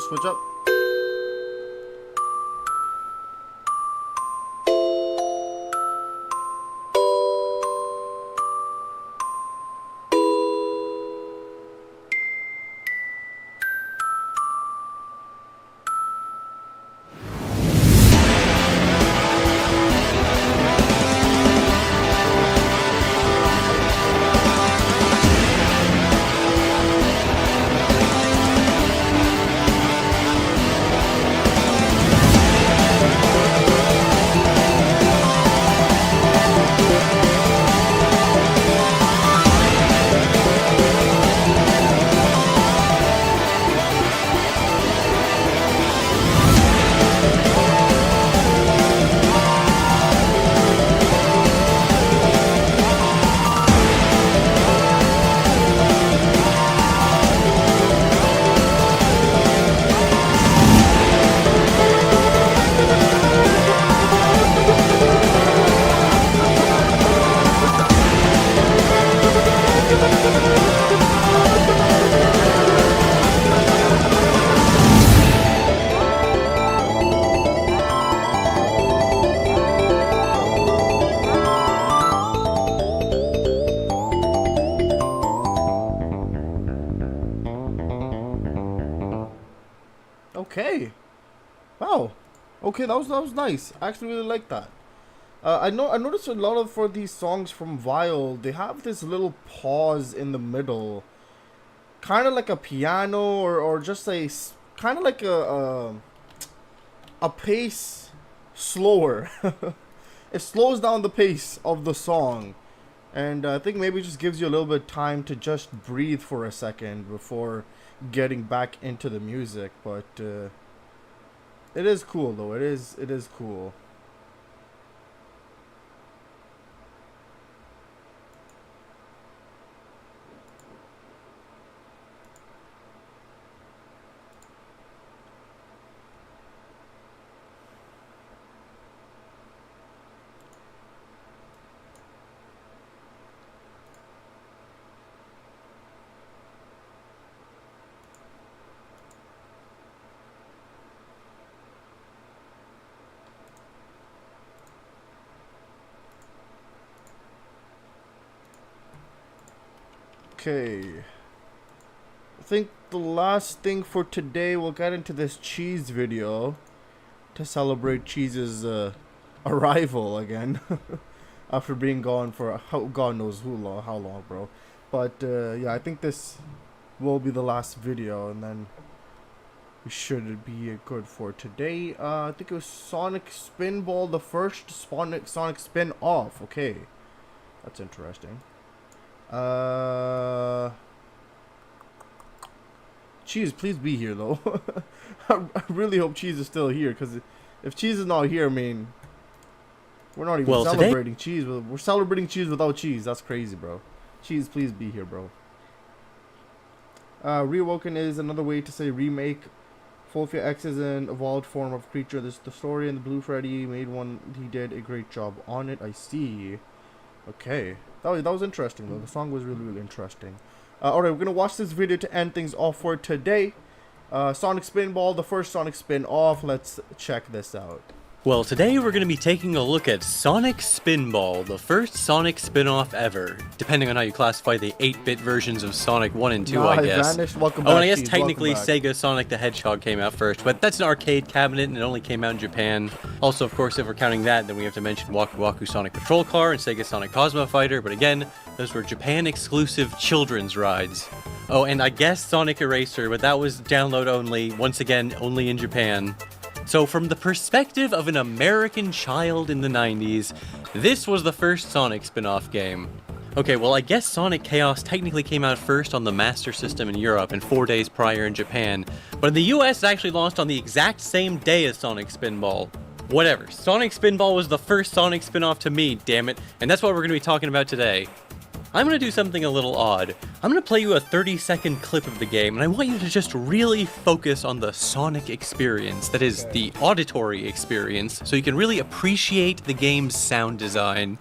switch up. Okay. Wow. Okay, that was nice. I actually really like that. I noticed a lot of, for these songs from Vile, they have this little pause in the middle, kind of like a piano or just a kind of like a pace slower. It slows down the pace of the song, and I think maybe it just gives you a little bit of time to just breathe for a second before getting back into the music. But it is cool though. It is cool. Okay, I think the last thing for today, we'll get into this Cheese video to celebrate Cheese's arrival again after being gone for God knows how long, bro. But yeah, I think this will be the last video, and then we should be good for today. I think it was Sonic Spinball, the first Sonic spin-off. Okay, that's interesting. Cheese, please be here though. I really hope Cheese is still here, because if Cheese is not here, I mean, we're not even celebrating Cheese. We're celebrating Cheese without Cheese. That's crazy, bro. Cheese, please be here, bro. Reawoken is another way to say remake. Fulfia X is an evolved form of creature. This the story, and the Blue Freddy made one. He did a great job on it. I see. Okay. That was interesting though. The song was really, really interesting. Alright, we're gonna watch this video to end things off for today. Sonic Spinball, the first Sonic spin-off. Let's check this out. Well, today we're going to be taking a look at Sonic Spinball, the first Sonic spin-off ever, depending on how you classify the 8-bit versions of Sonic 1 and 2, I guess. Welcome and back, I guess Cheese. technically Sega Sonic the Hedgehog came out first, but that's an arcade cabinet and it only came out in Japan. Also, of course, if we're counting that, then we have to mention Waku Waku Sonic Patrol Car and Sega Sonic Cosmo Fighter, but again, those were Japan-exclusive children's rides. Oh, and I guess Sonic Eraser, but that was download only, once again, only in Japan. So from the perspective of an American child in the 90s, this was the first Sonic spin-off game. Okay, well I guess Sonic Chaos technically came out first on the Master System in Europe and 4 days prior in Japan, but in the US it actually launched on the exact same day as Sonic Spinball. Whatever, Sonic Spinball was the first Sonic spin-off to me, damn it, and that's what we're going to be talking about today. I'm going to do something a little odd. I'm going to play you a 30-second clip of the game, and I want you to just really focus on the Sonic experience, that is, the auditory experience, so you can really appreciate the game's sound design.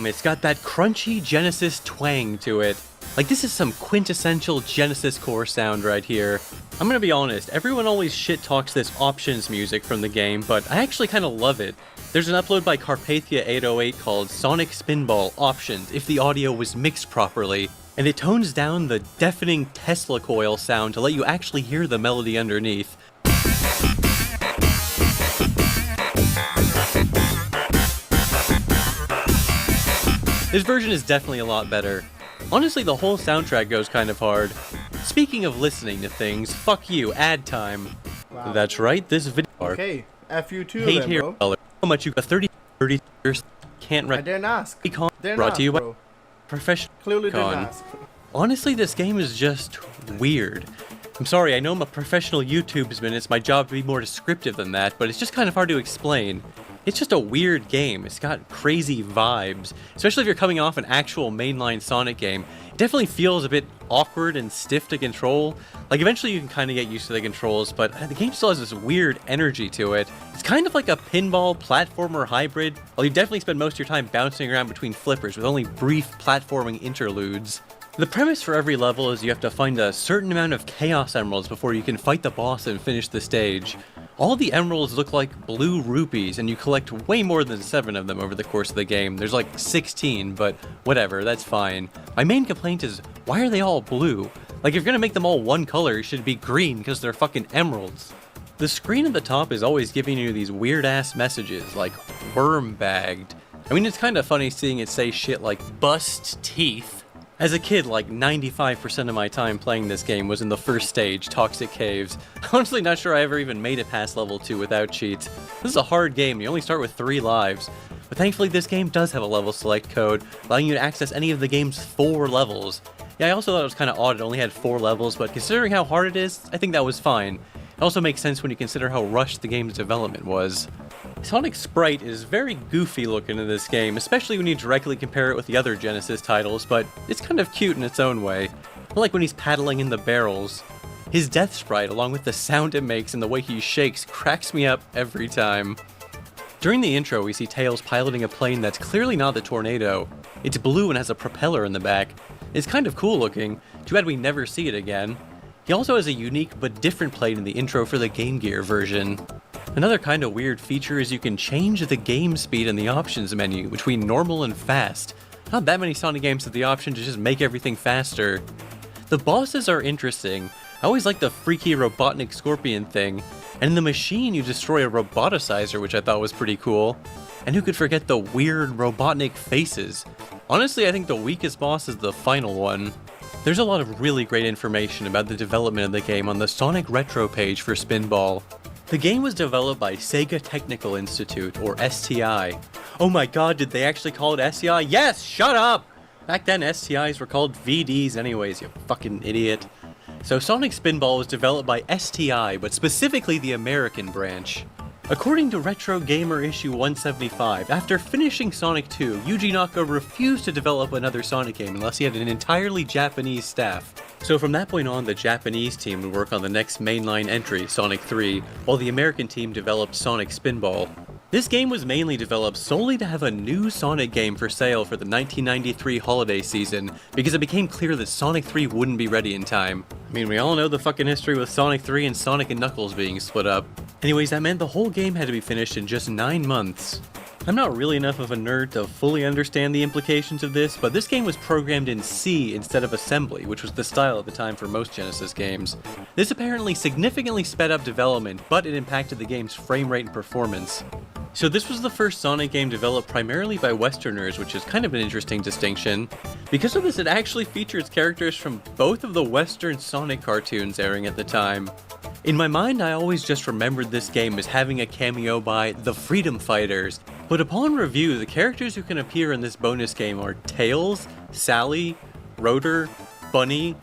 It's got that crunchy Genesis twang to it. Like, this is some quintessential Genesis core sound right here. I'm gonna be honest, everyone always shit talks this options music from the game, but I actually kinda love it. There's an upload by Carpathia808 called Sonic Spinball Options if the audio was mixed properly, and it tones down the deafening Tesla coil sound to let you actually hear the melody underneath. This version is definitely a lot better. Honestly, the whole soundtrack goes kind of hard. Speaking of listening to things, fuck you, ad time. Wow. That's right, this video. Okay, F you too, hate then, here, bro. How much you got? 30 years. Can't I didn't ask. Brought to you by Professional. Clearly didn't ask. Honestly, this game is just weird. I'm sorry, I know I'm a professional YouTubersman, it's my job to be more descriptive than that, but it's just kind of hard to explain. It's just a weird game. It's got crazy vibes, especially if you're coming off an actual mainline Sonic game. It definitely feels a bit awkward and stiff to control. Like, eventually you can kind of get used to the controls, but the game still has this weird energy to it. It's kind of like a pinball platformer hybrid, while you definitely spend most of your time bouncing around between flippers with only brief platforming interludes. The premise for every level is you have to find a certain amount of Chaos Emeralds before you can fight the boss and finish the stage. All the emeralds look like blue rupees, and you collect way more than 7 of them over the course of the game. There's like 16, but whatever, that's fine. My main complaint is, why are they all blue? Like, if you're gonna make them all one color, it should be green, because they're fucking emeralds. The screen at the top is always giving you these weird-ass messages, like, worm-bagged. I mean, it's kind of funny seeing it say shit like, bust teeth. As a kid, like 95% of my time playing this game was in the first stage, Toxic Caves. I'm honestly not sure I ever even made it past level 2 without cheats. This is a hard game, you only start with 3 lives. But thankfully this game does have a level select code, allowing you to access any of the game's 4 levels. Yeah, I also thought it was kind of odd it only had 4 levels, but considering how hard it is, I think that was fine. It also makes sense when you consider how rushed the game's development was. Sonic Sprite is very goofy looking in this game, especially when you directly compare it with the other Genesis titles, but it's kind of cute in its own way. I like when he's paddling in the barrels. His death sprite, along with the sound it makes and the way he shakes, cracks me up every time. During the intro, we see Tails piloting a plane that's clearly not the Tornado. It's blue and has a propeller in the back. It's kind of cool looking, too bad we never see it again. He also has a unique but different plane in the intro for the Game Gear version. Another kind of weird feature is you can change the game speed in the options menu between normal and fast. Not that many Sonic games have the option to just make everything faster. The bosses are interesting. I always like the freaky Robotnik Scorpion thing, and in the machine you destroy a Roboticizer, which I thought was pretty cool. And who could forget the weird Robotnik faces? Honestly, I think the weakest boss is the final one. There's a lot of really great information about the development of the game on the Sonic Retro page for Spinball. The game was developed by Sega Technical Institute, or STI. Oh my god, did they actually call it STI? Yes, shut up! Back then, STIs were called VDs anyways, you fucking idiot. So Sonic Spinball was developed by STI, but specifically the American branch. According to Retro Gamer issue 175, after finishing Sonic 2, Yuji Naka refused to develop another Sonic game unless he had an entirely Japanese staff. So from that point on, the Japanese team would work on the next mainline entry, Sonic 3, while the American team developed Sonic Spinball. This game was mainly developed solely to have a new Sonic game for sale for the 1993 holiday season, because it became clear that Sonic 3 wouldn't be ready in time. I mean, we all know the fucking history with Sonic 3 and Sonic and Knuckles being split up. Anyways, that meant the whole game had to be finished in just 9 months. I'm not really enough of a nerd to fully understand the implications of this, but this game was programmed in C instead of assembly, which was the style at the time for most Genesis games. This apparently significantly sped up development, but it impacted the game's frame rate and performance. So this was the first Sonic game developed primarily by Westerners, which is kind of an interesting distinction. Because of this, it actually features characters from both of the Western Sonic cartoons airing at the time. In my mind, I always just remembered this game as having a cameo by the Freedom Fighters, but upon review, the characters who can appear in this bonus game are Tails, Sally, Rotor, Bunny,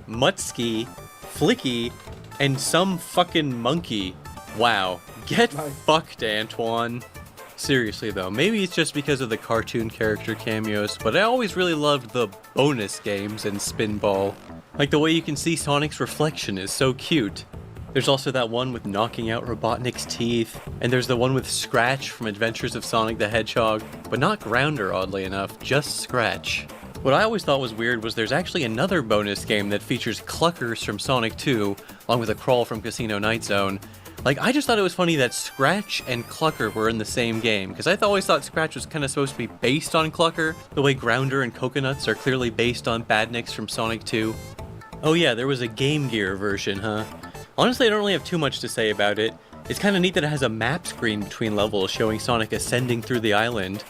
Muttski, Flicky, and some fucking monkey. Wow. Get fucked, Antoine. Seriously though, maybe it's just because of the cartoon character cameos, but I always really loved the bonus games in Spinball. Like the way you can see Sonic's reflection is so cute. There's also that one with knocking out Robotnik's teeth, and there's the one with Scratch from Adventures of Sonic the Hedgehog, but not Grounder oddly enough, just Scratch. What I always thought was weird was there's actually another bonus game that features Cluckers from Sonic 2, along with a Crawl from Casino Night Zone. Like, I just thought it was funny that Scratch and Clucker were in the same game, because I always thought Scratch was kind of supposed to be based on Clucker, the way Grounder and Coconuts are clearly based on Badniks from Sonic 2. Oh yeah, there was a Game Gear version, huh? Honestly, I don't really have too much to say about it. It's kind of neat that it has a map screen between levels showing Sonic ascending through the island.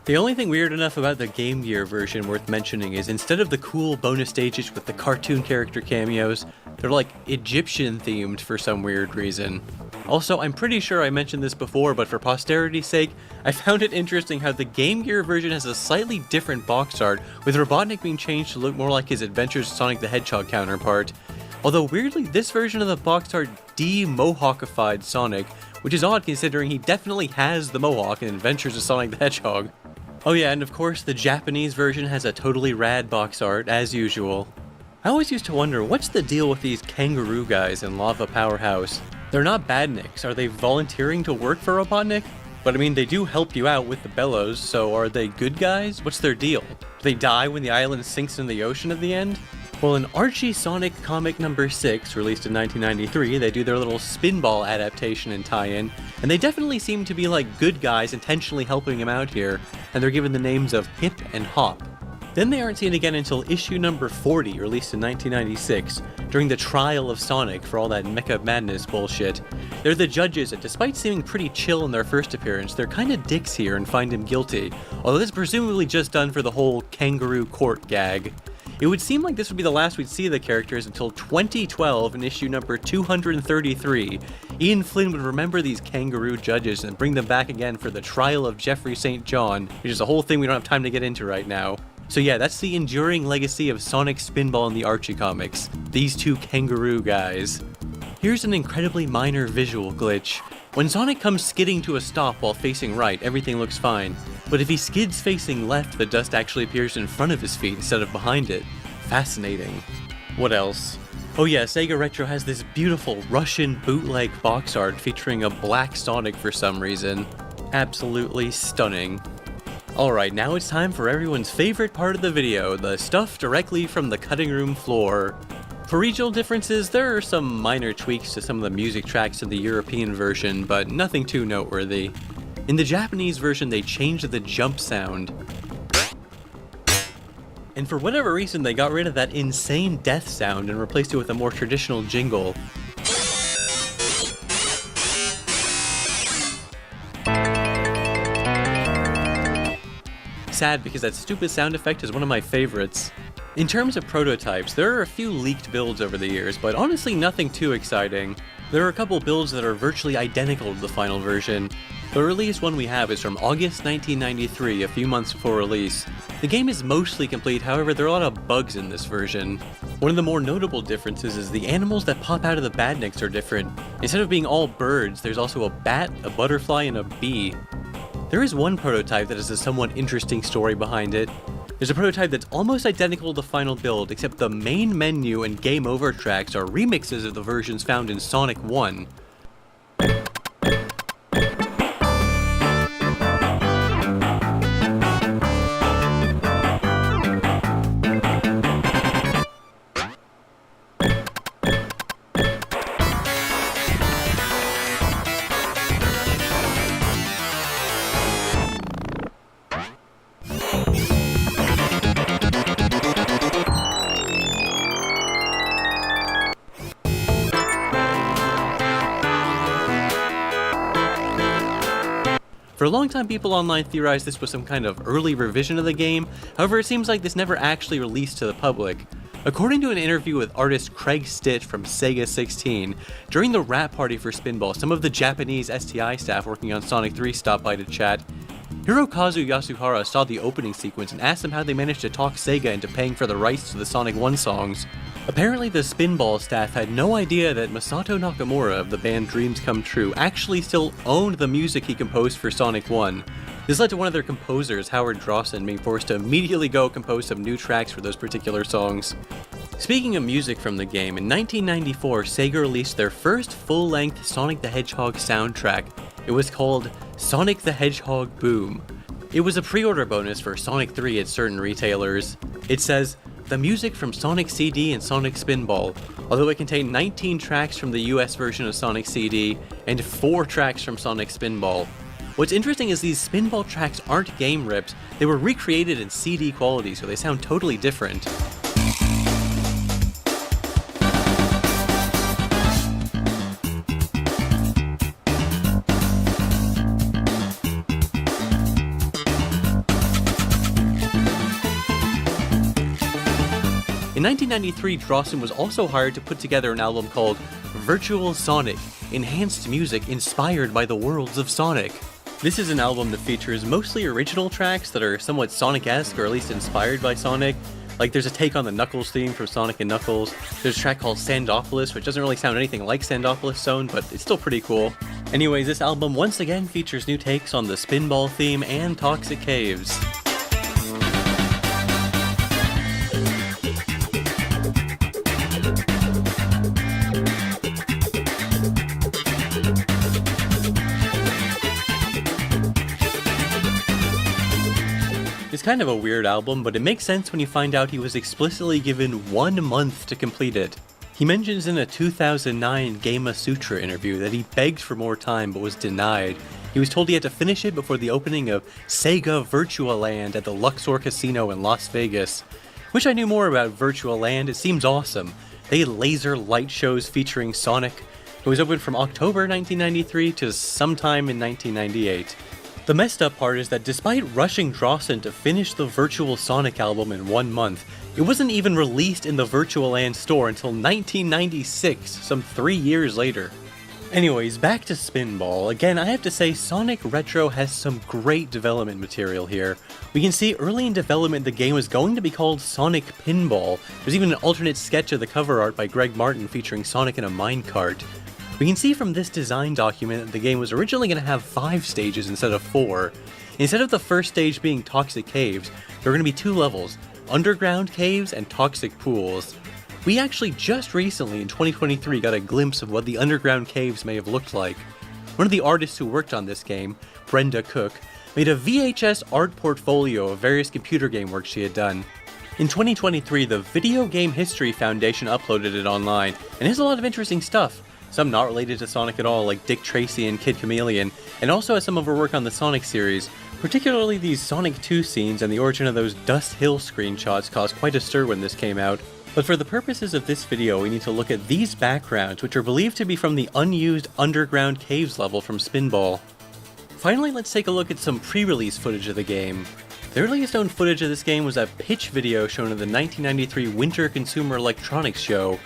The only thing weird enough about the Game Gear version worth mentioning is instead of the cool bonus stages with the cartoon character cameos, they're like Egyptian themed for some weird reason. Also, I'm pretty sure I mentioned this before, but for posterity's sake, I found it interesting how the Game Gear version has a slightly different box art, with Robotnik being changed to look more like his Adventures of Sonic the Hedgehog counterpart. Although weirdly, this version of the box art de-mohawkified Sonic, which is odd considering he definitely has the mohawk in Adventures of Sonic the Hedgehog. Oh yeah, and of course the Japanese version has a totally rad box art, as usual. I always used to wonder, what's the deal with these kangaroo guys in Lava Powerhouse? They're not badniks, are they volunteering to work for Robotnik? But I mean, they do help you out with the bellows, so are they good guys? What's their deal? Do they die when the island sinks in the ocean at the end? Well, in Archie Sonic comic number 6, released in 1993, they do their little Spinball adaptation and tie-in, and they definitely seem to be like good guys intentionally helping him out here, and they're given the names of Hip and Hop. Then they aren't seen again until issue number 40, released in 1996, during the trial of Sonic for all that Mecha Madness bullshit. They're the judges, and despite seeming pretty chill in their first appearance, they're kinda dicks here and find him guilty, although this is presumably just done for the whole kangaroo court gag. It would seem like this would be the last we'd see of the characters until 2012 in issue number 233. Ian Flynn would remember these kangaroo judges and bring them back again for the trial of Jeffrey St. John, which is a whole thing we don't have time to get into right now. So yeah, that's the enduring legacy of Sonic Spinball in the Archie comics. These two kangaroo guys. Here's an incredibly minor visual glitch. When Sonic comes skidding to a stop while facing right, everything looks fine. But if he skids facing left, the dust actually appears in front of his feet instead of behind it. Fascinating. What else? Oh yeah, Sega Retro has this beautiful Russian bootleg box art featuring a black Sonic for some reason. Absolutely stunning. Alright, now it's time for everyone's favorite part of the video, the stuff directly from the cutting room floor. For regional differences, there are some minor tweaks to some of the music tracks in the European version, but nothing too noteworthy. In the Japanese version, they changed the jump sound. And for whatever reason, they got rid of that insane death sound and replaced it with a more traditional jingle. Sad because that stupid sound effect is one of my favorites. In terms of prototypes, there are a few leaked builds over the years, but honestly nothing too exciting. There are a couple builds that are virtually identical to the final version. The earliest one we have is from August 1993, a few months before release. The game is mostly complete, however there are a lot of bugs in this version. One of the more notable differences is the animals that pop out of the badniks are different. Instead of being all birds, there's also a bat, a butterfly, and a bee. There is one prototype that has a somewhat interesting story behind it. There's a prototype that's almost identical to the final build, except the main menu and game over tracks are remixes of the versions found in Sonic 1. For a long time, people online theorized this was some kind of early revision of the game, however it seems like this never actually released to the public. According to an interview with artist Craig Stitch from Sega 16, during the wrap party for Spinball, some of the Japanese STI staff working on Sonic 3 stopped by to chat. Hirokazu Yasuhara saw the opening sequence and asked them how they managed to talk Sega into paying for the rights to the Sonic 1 songs. Apparently the Spinball staff had no idea that Masato Nakamura of the band Dreams Come True actually still owned the music he composed for Sonic 1. This led to one of their composers, Howard Drawson, being forced to immediately go compose some new tracks for those particular songs. Speaking of music from the game, in 1994 Sega released their first full-length Sonic the Hedgehog soundtrack. It was called Sonic the Hedgehog Boom. It was a pre-order bonus for Sonic 3 at certain retailers. It says, the music from Sonic CD and Sonic Spinball, although it contained 19 tracks from the US version of Sonic CD and 4 tracks from Sonic Spinball. What's interesting is these Spinball tracks aren't game rips, they were recreated in CD quality, so they sound totally different. In 1993, Drawson was also hired to put together an album called Virtual Sonic, enhanced music inspired by the worlds of Sonic. This is an album that features mostly original tracks that are somewhat Sonic-esque or at least inspired by Sonic, Like, there's a take on the Knuckles theme from Sonic and Knuckles. There's a track called Sandopolis, which doesn't really sound anything like Sandopolis Zone, but it's still pretty cool. Anyways, this album once again features new takes on the Spinball theme and Toxic Caves. It's kind of a weird album, but it makes sense when you find out he was explicitly given 1 month to complete it. He mentions in a 2009 Gama Sutra interview that he begged for more time but was denied. He was told he had to finish it before the opening of Sega Virtua Land at the Luxor Casino in Las Vegas. Wish I knew more about Virtua Land, it seems awesome. They had laser light shows featuring Sonic. It was open from October 1993 to sometime in 1998. The messed up part is that despite rushing Drawson to finish the Virtual Sonic album in 1 month, it wasn't even released in the Virtua Land store until 1996, some 3 years later. Anyways, back to Spinball. Again, I have to say Sonic Retro has some great development material here. We can see early in development the game was going to be called Sonic Pinball. There's even an alternate sketch of the cover art by Greg Martin featuring Sonic in a minecart. We can see from this design document that the game was originally going to have 5 stages instead of 4. Instead of the first stage being Toxic Caves, there are going to be 2 levels, Underground Caves and Toxic Pools. We actually just recently in 2023 got a glimpse of what the Underground Caves may have looked like. One of the artists who worked on this game, Brenda Cook, made a VHS art portfolio of various computer game work she had done. In 2023, the Video Game History Foundation uploaded it online, and it has a lot of interesting stuff. Some not related to Sonic at all, like Dick Tracy and Kid Chameleon, and also has some of her work on the Sonic series. Particularly these Sonic 2 scenes and the origin of those Dust Hill screenshots caused quite a stir when this came out. But for the purposes of this video, we need to look at these backgrounds, which are believed to be from the unused Underground Caves level from Spinball. Finally, let's take a look at some pre-release footage of the game. The earliest known footage of this game was a pitch video shown at the 1993 Winter Consumer Electronics Show.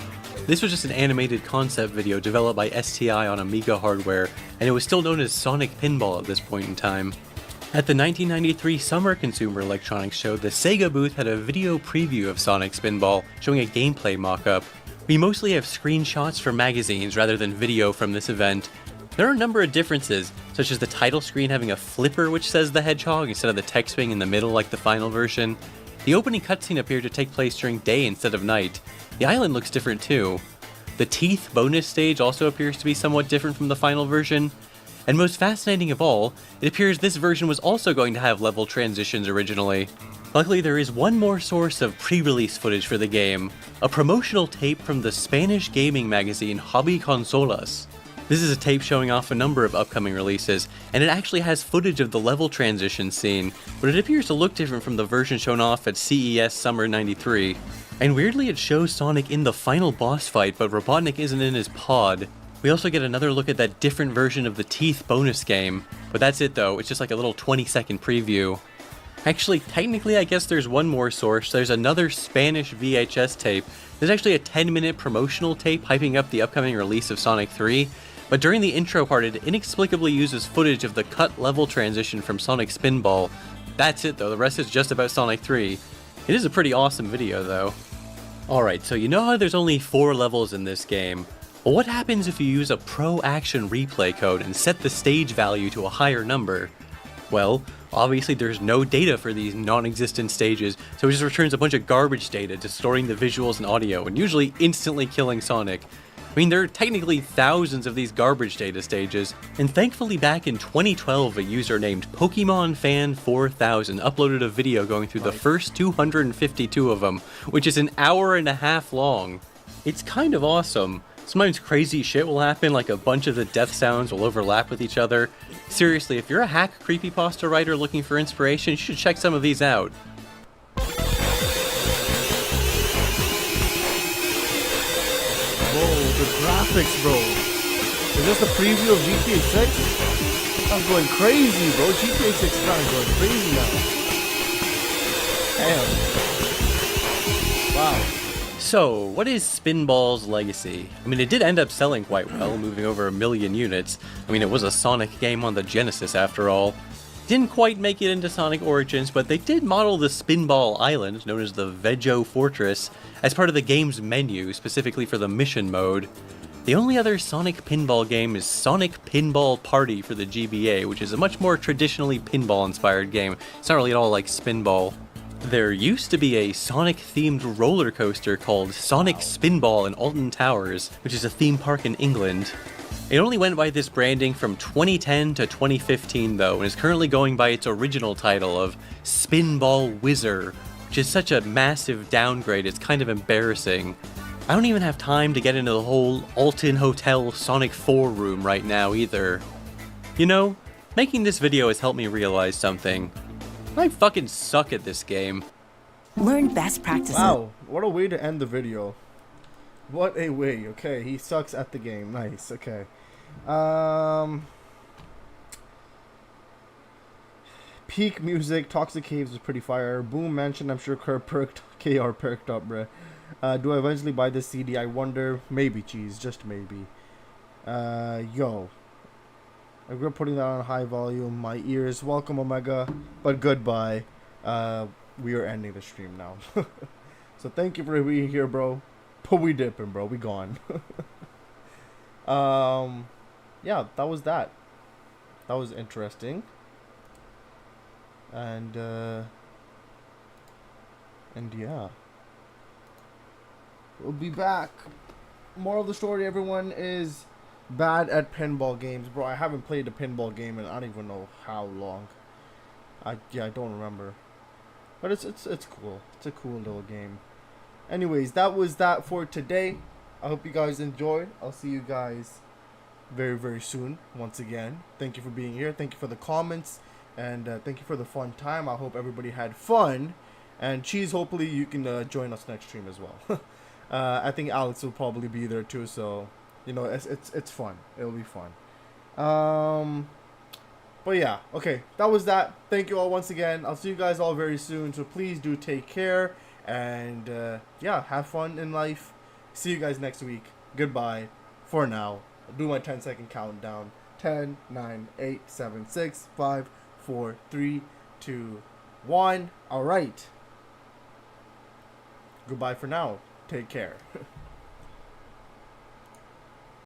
This was just an animated concept video developed by STI on Amiga hardware, and it was still known as Sonic Pinball at this point in time. At the 1993 Summer Consumer Electronics Show, the Sega booth had a video preview of Sonic Spinball, showing a gameplay mock-up. We mostly have screenshots from magazines rather than video from this event. There are a number of differences, such as the title screen having a flipper which says the Hedgehog instead of the text being in the middle like the final version. The opening cutscene appeared to take place during day instead of night. The island looks different too. The Teeth bonus stage also appears to be somewhat different from the final version. And most fascinating of all, it appears this version was also going to have level transitions originally. Luckily, there is one more source of pre-release footage for the game, a promotional tape from the Spanish gaming magazine Hobby Consolas. This is a tape showing off a number of upcoming releases, and it actually has footage of the level transition scene, but it appears to look different from the version shown off at CES Summer 93. And weirdly, it shows Sonic in the final boss fight, but Robotnik isn't in his pod. We also get another look at that different version of the Teeth bonus game, but that's it though, it's just like a little 20-second preview. Actually, technically I guess there's one more source. There's another Spanish VHS tape. There's actually a 10-minute promotional tape hyping up the upcoming release of Sonic 3, but during the intro part it inexplicably uses footage of the cut level transition from Sonic Spinball. That's it though, the rest is just about Sonic 3. It is a pretty awesome video though. Alright, so you know how there's only 4 levels in this game? Well, what happens if you use a Pro Action replay code and set the stage value to a higher number? Well, obviously there's no data for these non-existent stages, so it just returns a bunch of garbage data, distorting the visuals and audio, and usually instantly killing Sonic. I mean, there are technically thousands of these garbage data stages, and thankfully back in 2012 a user named PokemonFan4000 uploaded a video going through the first 252 of them, which is an hour and a half long. It's kind of awesome. Sometimes crazy shit will happen, like a bunch of the death sounds will overlap with each other. Seriously, if you're a hack creepypasta writer looking for inspiration, you should check some of these out. Whoa, the graphics, bro. Is this a preview of GTA 6? I'm going crazy, bro. GTA 6 is kind of going crazy now. Damn. Wow. So, what is Spinball's legacy? I mean, it did end up selling quite well, moving over 1 million units. I mean, it was a Sonic game on the Genesis after all. Didn't quite make it into Sonic Origins, but they did model the Spinball Island, known as the Vejo Fortress, as part of the game's menu, specifically for the mission mode. The only other Sonic pinball game is Sonic Pinball Party for the GBA, which is a much more traditionally pinball-inspired game. It's not really at all like Spinball. There used to be a Sonic-themed roller coaster called Sonic Spinball in Alton Towers, which is a theme park in England. It only went by this branding from 2010 to 2015 though, and is currently going by its original title of Spinball Whizzer, which is such a massive downgrade it's kind of embarrassing. I don't even have time to get into the whole Alton Hotel Sonic 4 room right now either. You know, making this video has helped me realize something. I fucking suck at this game. Learn best practices. Wow, what a way to end the video. What a way. Okay, he sucks at the game. Nice. Okay. Peak Music, Toxic Caves was pretty fire. Boom mentioned, I'm sure KR perked up, bruh. Do I eventually buy this CD? I wonder. Maybe, cheese. Just maybe. Yo. I grew up putting that on high volume. My ears. Welcome, Omega. But goodbye. We are ending the stream now. So thank you for being here, bro. But we dipping, bro. We gone. Yeah, that was that. That was interesting. And yeah. We'll be back. Moral of the story, everyone, is bad at pinball games. Bro, I haven't played a pinball game in I don't even know how long. I don't remember. But it's cool. It's a cool little game. Anyways, that was that for today. I hope you guys enjoyed. I'll see you guys very, very soon once again. Thank you for being here. Thank you for the comments. And thank you for the fun time. I hope everybody had fun. And Cheese, hopefully you can join us next stream as well. I think Alex will probably be there too. So, you know, it's fun. It'll be fun. But yeah, okay. That was that. Thank you all once again. I'll see you guys all very soon. So please do take care. And yeah, have fun in life. See you guys next week. Goodbye for now. I'll do my 10-second countdown. 10, 9, 8, 7, 6, 5, 4, 3, 2, 1. All right. Goodbye for now. Take care.